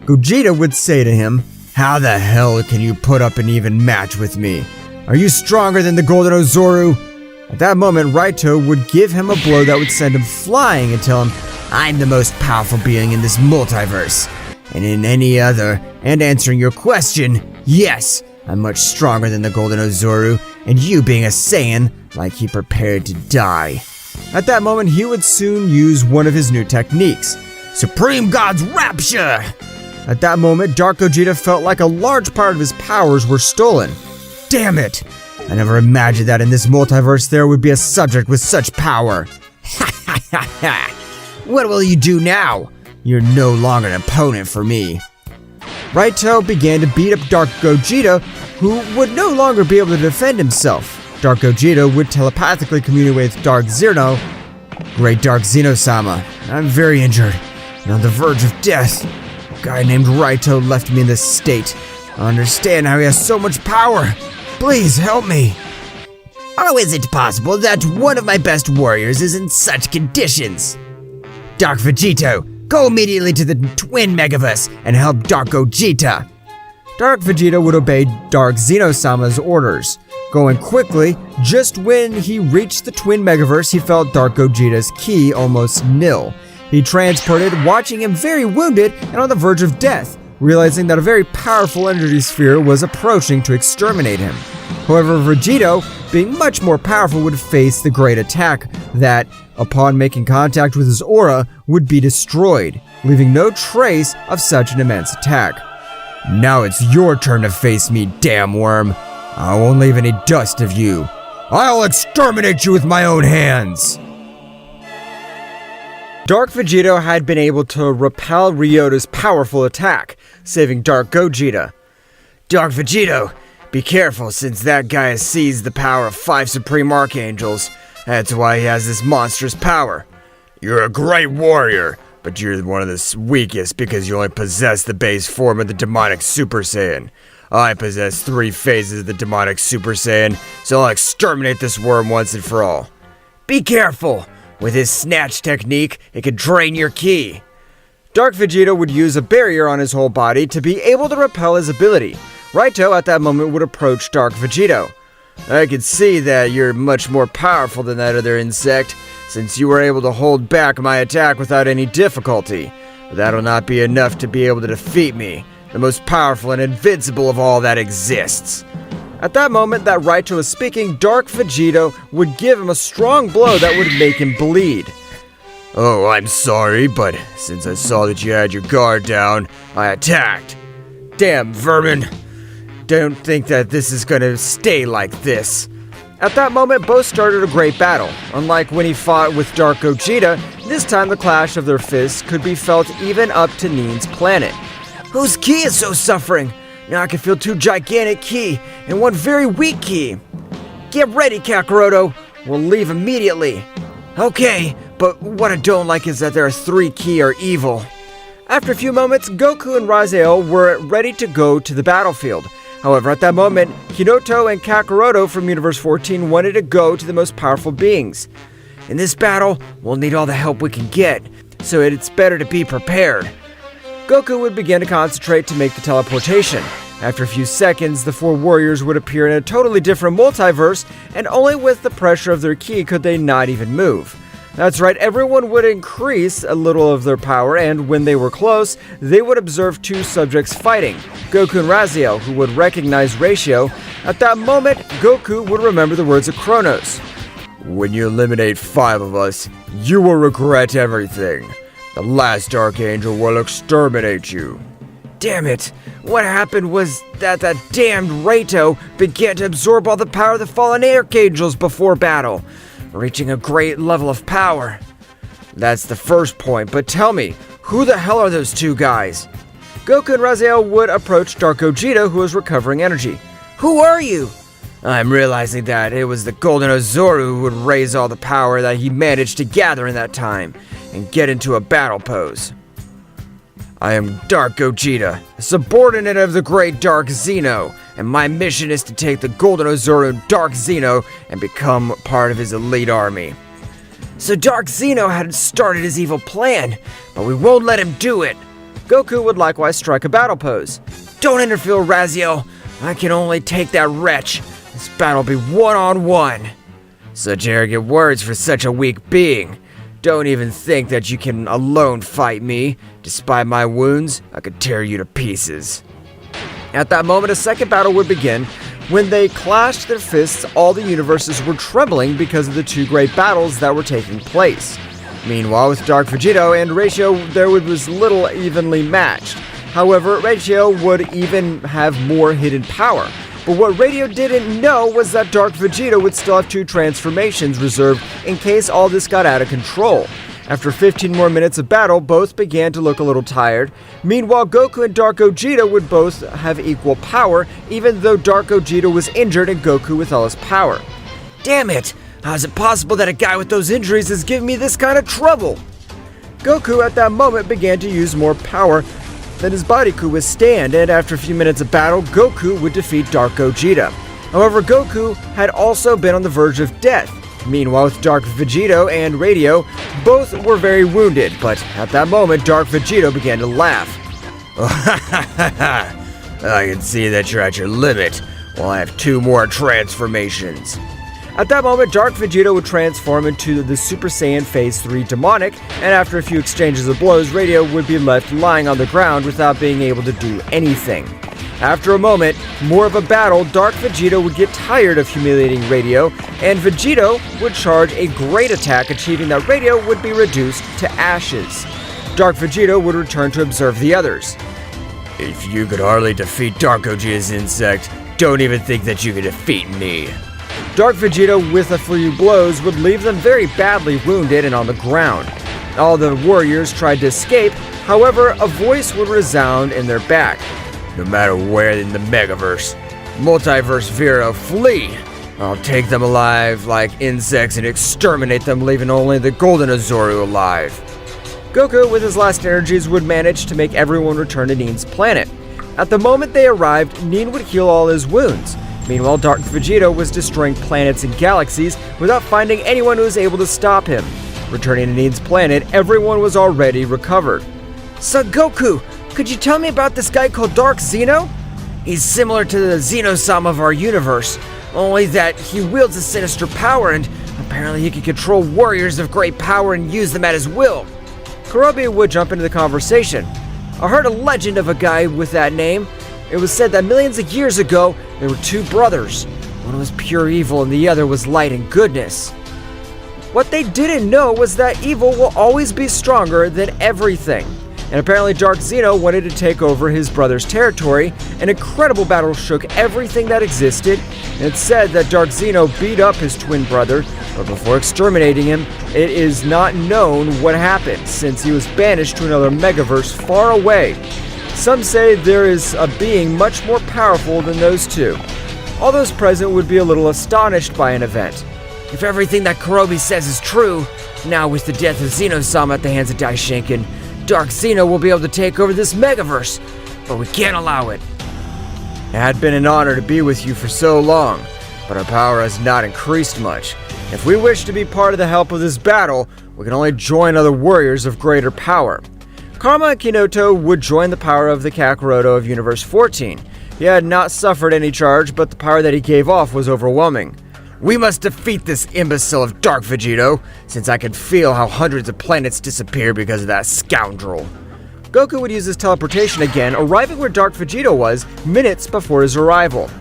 Gogeta would say to him, "How the hell can you put up an even match with me? Are you stronger than the Golden Ozaru?" At that moment, Raito would give him a blow that would send him flying and tell him, "I'm the most powerful being in this multiverse. And in any other, and answering your question, yes, I'm much stronger than the Golden Ozaru, and you being a Saiyan, like he prepared to die." At that moment, he would soon use one of his new techniques, Supreme God's Rapture! At that moment, Dark Gogeta felt like a large part of his powers were stolen. Damn it! I never imagined that in this multiverse there would be a subject with such power. Ha ha ha ha! What will you do now? You're no longer an opponent for me. Raito began to beat up Dark Gogeta, who would no longer be able to defend himself. Dark Gogeta would telepathically communicate with Dark Zeno. Great Dark Zeno-sama, I'm very injured and on the verge of death. A guy named Raito left me in this state. I understand how he has so much power. Please help me. How is it possible that one of my best warriors is in such conditions? Dark Vegito, go immediately to the Twin Megaverse and help Dark Gogeta. Dark Vegeta would obey Dark Zeno-sama's orders. Going quickly, just when he reached the Twin Megaverse, he felt Dark Gogeta's ki almost nil. He transported, watching him very wounded and on the verge of death, realizing that a very powerful energy sphere was approaching to exterminate him. However, Vegito, being much more powerful, would face the great attack that, upon making contact with his aura, would be destroyed, leaving no trace of such an immense attack. Now it's your turn to face me, damn worm. I won't leave any dust of you. I'll exterminate you with my own hands. Dark Vegito had been able to repel Ryota's powerful attack, saving Dark Gogeta. Dark Vegito, be careful since that guy has seized the power of 5 Supreme Archangels. That's why he has this monstrous power. You're a great warrior, but you're one of the weakest because you only possess the base form of the demonic Super Saiyan. I possess 3 phases of the demonic Super Saiyan, so I'll exterminate this worm once and for all. Be careful! With his snatch technique, it can drain your ki. Dark Vegeta would use a barrier on his whole body to be able to repel his ability. Raito at that moment would approach Dark Vegeta. I can see that you're much more powerful than that other insect, since you were able to hold back my attack without any difficulty. But that'll not be enough to be able to defeat me, the most powerful and invincible of all that exists. At that moment that Raito was speaking, Dark Vegeta would give him a strong blow that would make him bleed. Oh, I'm sorry, but since I saw that you had your guard down, I attacked. Damn, vermin. Don't think that this is gonna stay like this. At that moment, both started a great battle. Unlike when he fought with Dark Gogeta, this time the clash of their fists could be felt even up to Neen's planet. Whose ki is so suffering? Now I can feel 2 gigantic ki and 1 very weak ki. Get ready, Kakaroto. We'll leave immediately. Okay, but what I don't like is that there are 3 ki are evil. After a few moments, Goku and Raziel were ready to go to the battlefield. However, at that moment, Hinoto and Kakaroto from Universe 14 wanted to go to the most powerful beings. In this battle, we'll need all the help we can get, so it's better to be prepared. Goku would begin to concentrate to make the teleportation. After a few seconds, the 4 warriors would appear in a totally different multiverse, and only with the pressure of their ki could they not even move. That's right, everyone would increase a little of their power, and when they were close, they would observe 2 subjects fighting, Goku and Raziel, who would recognize Ratio. At that moment, Goku would remember the words of Chronos. When you eliminate 5 of us, you will regret everything. The last Archangel will exterminate you. Damn it! What happened was that damned Raito began to absorb all the power of the fallen Archangels before battle, reaching a great level of power. That's the first point, but tell me, who the hell are those 2 guys? Goku and Raziel would approach Dark Gogeta, who was recovering energy. Who are you? I'm realizing that it was the Golden Ozaru who would raise all the power that he managed to gather in that time, and get into a battle pose. I am Dark Gogeta, a subordinate of the great Dark Zeno, and my mission is to take the Golden Ozaru Dark Zeno and become part of his elite army. So Dark Zeno had started his evil plan, but we won't let him do it. Goku would likewise strike a battle pose. Don't interfere, Raziel. I can only take that wretch. This battle will be one-on-one. Such arrogant words for such a weak being. Don't even think that you can alone fight me. Despite my wounds, I could tear you to pieces. At that moment, a second battle would begin. When they clashed their fists, all the universes were trembling because of the 2 great battles that were taking place. Meanwhile, with Dark Vegeta and Ratio, there was little evenly matched. However, Ratio would even have more hidden power. But what Radio didn't know was that Dark Vegeta would still have 2 transformations reserved in case all this got out of control. After 15 more minutes of battle, both began to look a little tired. Meanwhile, Goku and Dark Gogeta would both have equal power, even though Dark Gogeta was injured and Goku with all his power. Damn it! How is it possible that a guy with those injuries is giving me this kind of trouble? Goku at that moment began to use more power than his body could withstand, and after a few minutes of battle, Goku would defeat Dark Gogeta. However, Goku had also been on the verge of death. Meanwhile, with Dark Vegeta and Radio, both were very wounded, but at that moment, Dark Vegeta began to laugh. I can see that you're at your limit. Well, I have 2 more transformations. At that moment, Dark Vegeta would transform into the Super Saiyan Phase 3 Demonic, and after a few exchanges of blows, Radio would be left lying on the ground without being able to do anything. After a moment, more of a battle, Dark Vegeta would get tired of humiliating Radio, and Vegeta would charge a great attack, achieving that Radio would be reduced to ashes. Dark Vegeta would return to observe the others. If you could hardly defeat Dark Gogeta's insect, don't even think that you could defeat me. Dark Vegeta, with a few blows, would leave them very badly wounded and on the ground. All the warriors tried to escape, however, a voice would resound in their back. No matter where in the Megaverse, Multiverse Vero, flee! I'll take them alive like insects and exterminate them, leaving only the Golden Ozaru alive. Goku, with his last energies, would manage to make everyone return to Neen's planet. At the moment they arrived, Neen would heal all his wounds. Meanwhile, Dark Vegeta was destroying planets and galaxies without finding anyone who was able to stop him. Returning to Neen's planet, everyone was already recovered. Son Goku, could you tell me about this guy called Dark Zeno? He's similar to the Zeno-sama of our universe, only that he wields a sinister power and apparently he can control warriors of great power and use them at his will. Kurobi would jump into the conversation. I heard a legend of a guy with that name. It was said that millions of years ago, there were two brothers. One was pure evil and the other was light and goodness. What they didn't know was that evil will always be stronger than everything. And apparently Dark Zeno wanted to take over his brother's territory. An incredible battle shook everything that existed, and it's said that Dark Zeno beat up his twin brother, but before exterminating him, it is not known what happened, since he was banished to another megaverse far away. Some say there is a being much more powerful than those two. All those present would be a little astonished by an event. If everything that Kurobi says is true, now with the death of Zeno-sama at the hands of Daishinken, Dark Zeno will be able to take over this megaverse, but we can't allow it. It had been an honor to be with you for so long, but our power has not increased much. If we wish to be part of the help of this battle, we can only join other warriors of greater power. Karma and Kinoto would join the power of the Kakaroto of Universe 14. He had not suffered any charge, but the power that he gave off was overwhelming. We must defeat this imbecile of Dark Vegeta, since I can feel how hundreds of planets disappear because of that scoundrel. Goku would use his teleportation again, arriving where Dark Vegeta was minutes before his arrival.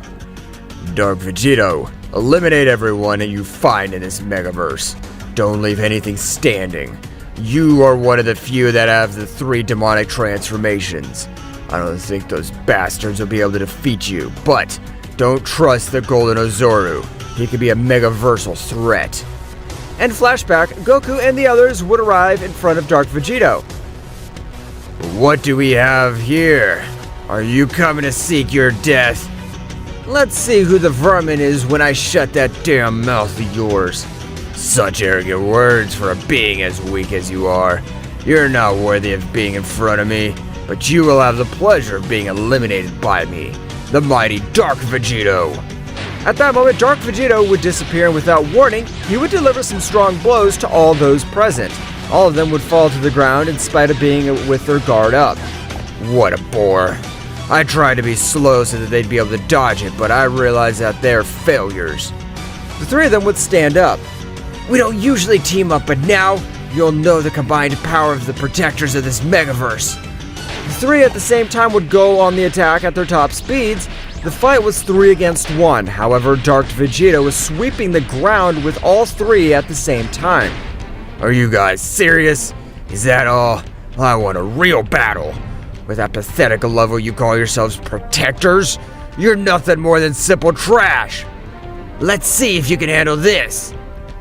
Dark Vegeta, eliminate everyone that you find in this megaverse. Don't leave anything standing. You are one of the few that have the 3 demonic transformations. I don't think those bastards will be able to defeat you, but don't trust the Golden Ozaru. He could be a megaversal threat. And flashback, Goku and the others would arrive in front of Dark Vegeta. What do we have here? Are you coming to seek your death? Let's see who the vermin is when I shut that damn mouth of yours. Such arrogant words for a being as weak as you are. You're not worthy of being in front of me, but you will have the pleasure of being eliminated by me, the mighty Dark Vegeta. At that moment, Dark Vegeta would disappear, and without warning, he would deliver some strong blows to all those present. All of them would fall to the ground in spite of being with their guard up. What a bore. I tried to be slow so that they'd be able to dodge it, but I realized that they're failures. The 3 of them would stand up. We don't usually team up, but now you'll know the combined power of the protectors of this megaverse. The 3 at the same time would go on the attack at their top speeds. The fight was 3 against 1, however, Dark Vegeta was sweeping the ground with all 3 at the same time. Are you guys serious? Is that all? I want a real battle. With that pathetic level you call yourselves protectors? You're nothing more than simple trash. Let's see if you can handle this.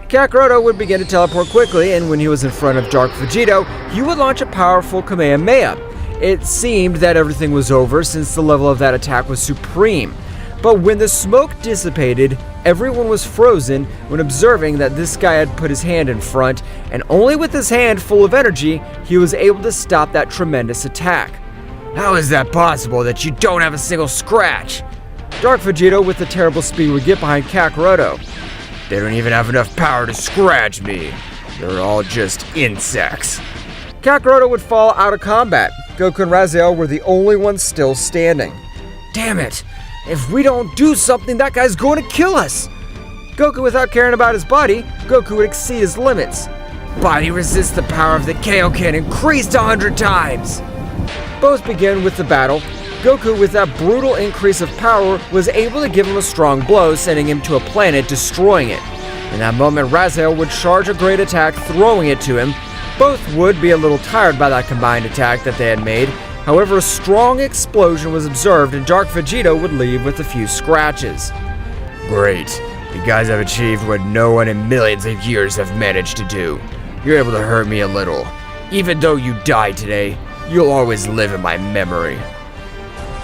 Kakaroto would begin to teleport quickly, and when he was in front of Dark Vegeta, he would launch a powerful Kamehameha. It seemed that everything was over since the level of that attack was supreme. But when the smoke dissipated, everyone was frozen when observing that this guy had put his hand in front, and only with his hand full of energy, he was able to stop that tremendous attack. How is that possible that you don't have a single scratch? Dark Vegeta with the terrible speed would get behind Kakaroto. They don't even have enough power to scratch me. They're all just insects. Kakaroto would fall out of combat. Goku and Raziel were the only ones still standing. Damn it! If we don't do something, that guy's going to kill us! Goku, without caring about his body, Goku would exceed his limits. Body resists the power of the Kaioken increased 100 times! Both begin with the battle. Goku, with that brutal increase of power, was able to give him a strong blow, sending him to a planet, destroying it. In that moment, Raziel would charge a great attack, throwing it to him. Both would be a little tired by that combined attack that they had made. However, a strong explosion was observed, and Dark Vegeta would leave with a few scratches. Great. You guys have achieved what no one in millions of years have managed to do. You're able to hurt me a little. Even though you died today, you'll always live in my memory.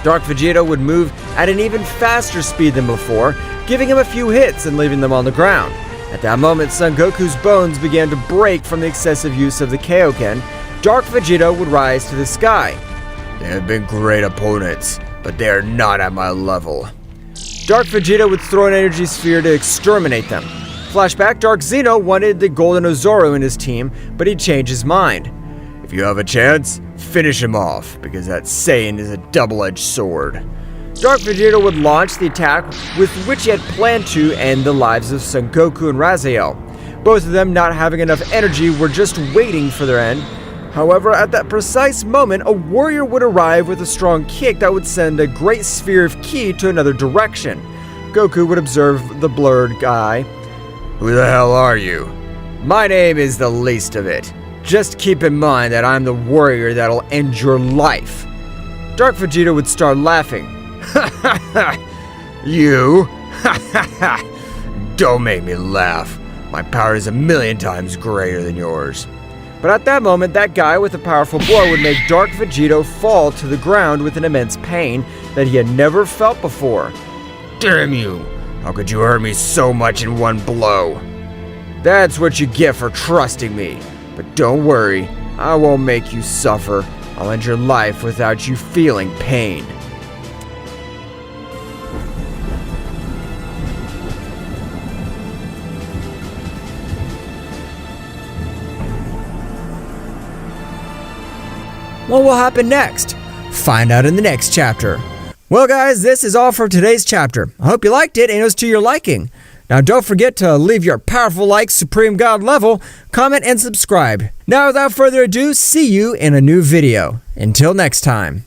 Dark Vegeta would move at an even faster speed than before, giving him a few hits and leaving them on the ground. At that moment, Son Goku's bones began to break from the excessive use of the Kaioken. Dark Vegeta would rise to the sky. They have been great opponents, but they are not at my level. Dark Vegeta would throw an energy sphere to exterminate them. Flashback, Dark Zeno wanted the Golden Ozaru in his team, but he changed his mind. If you have a chance, finish him off, because that Saiyan is a double-edged sword. Dark Vegeta would launch the attack with which he had planned to end the lives of Son Goku and Raziel. Both of them, not having enough energy, were just waiting for their end. However, at that precise moment, a warrior would arrive with a strong kick that would send a great sphere of ki to another direction. Goku would observe the blurred eye. Who the hell are you? My name is the least of it. Just keep in mind that I'm the warrior that'll end your life. Dark Vegeta would start laughing. You? Don't make me laugh. My power is 1,000,000 times greater than yours. But at that moment, that guy with a powerful blow would make Dark Vegeta fall to the ground with an immense pain that he had never felt before. Damn you! How could you hurt me so much in one blow? That's what you get for trusting me. But don't worry, I won't make you suffer. I'll end your life without you feeling pain. What will happen next? Find out in the next chapter. Well guys, this is all for today's chapter. I hope you liked it and it was to your liking. Now don't forget to leave your powerful like Supreme God level, comment and subscribe. Now without further ado, see you in a new video. Until next time.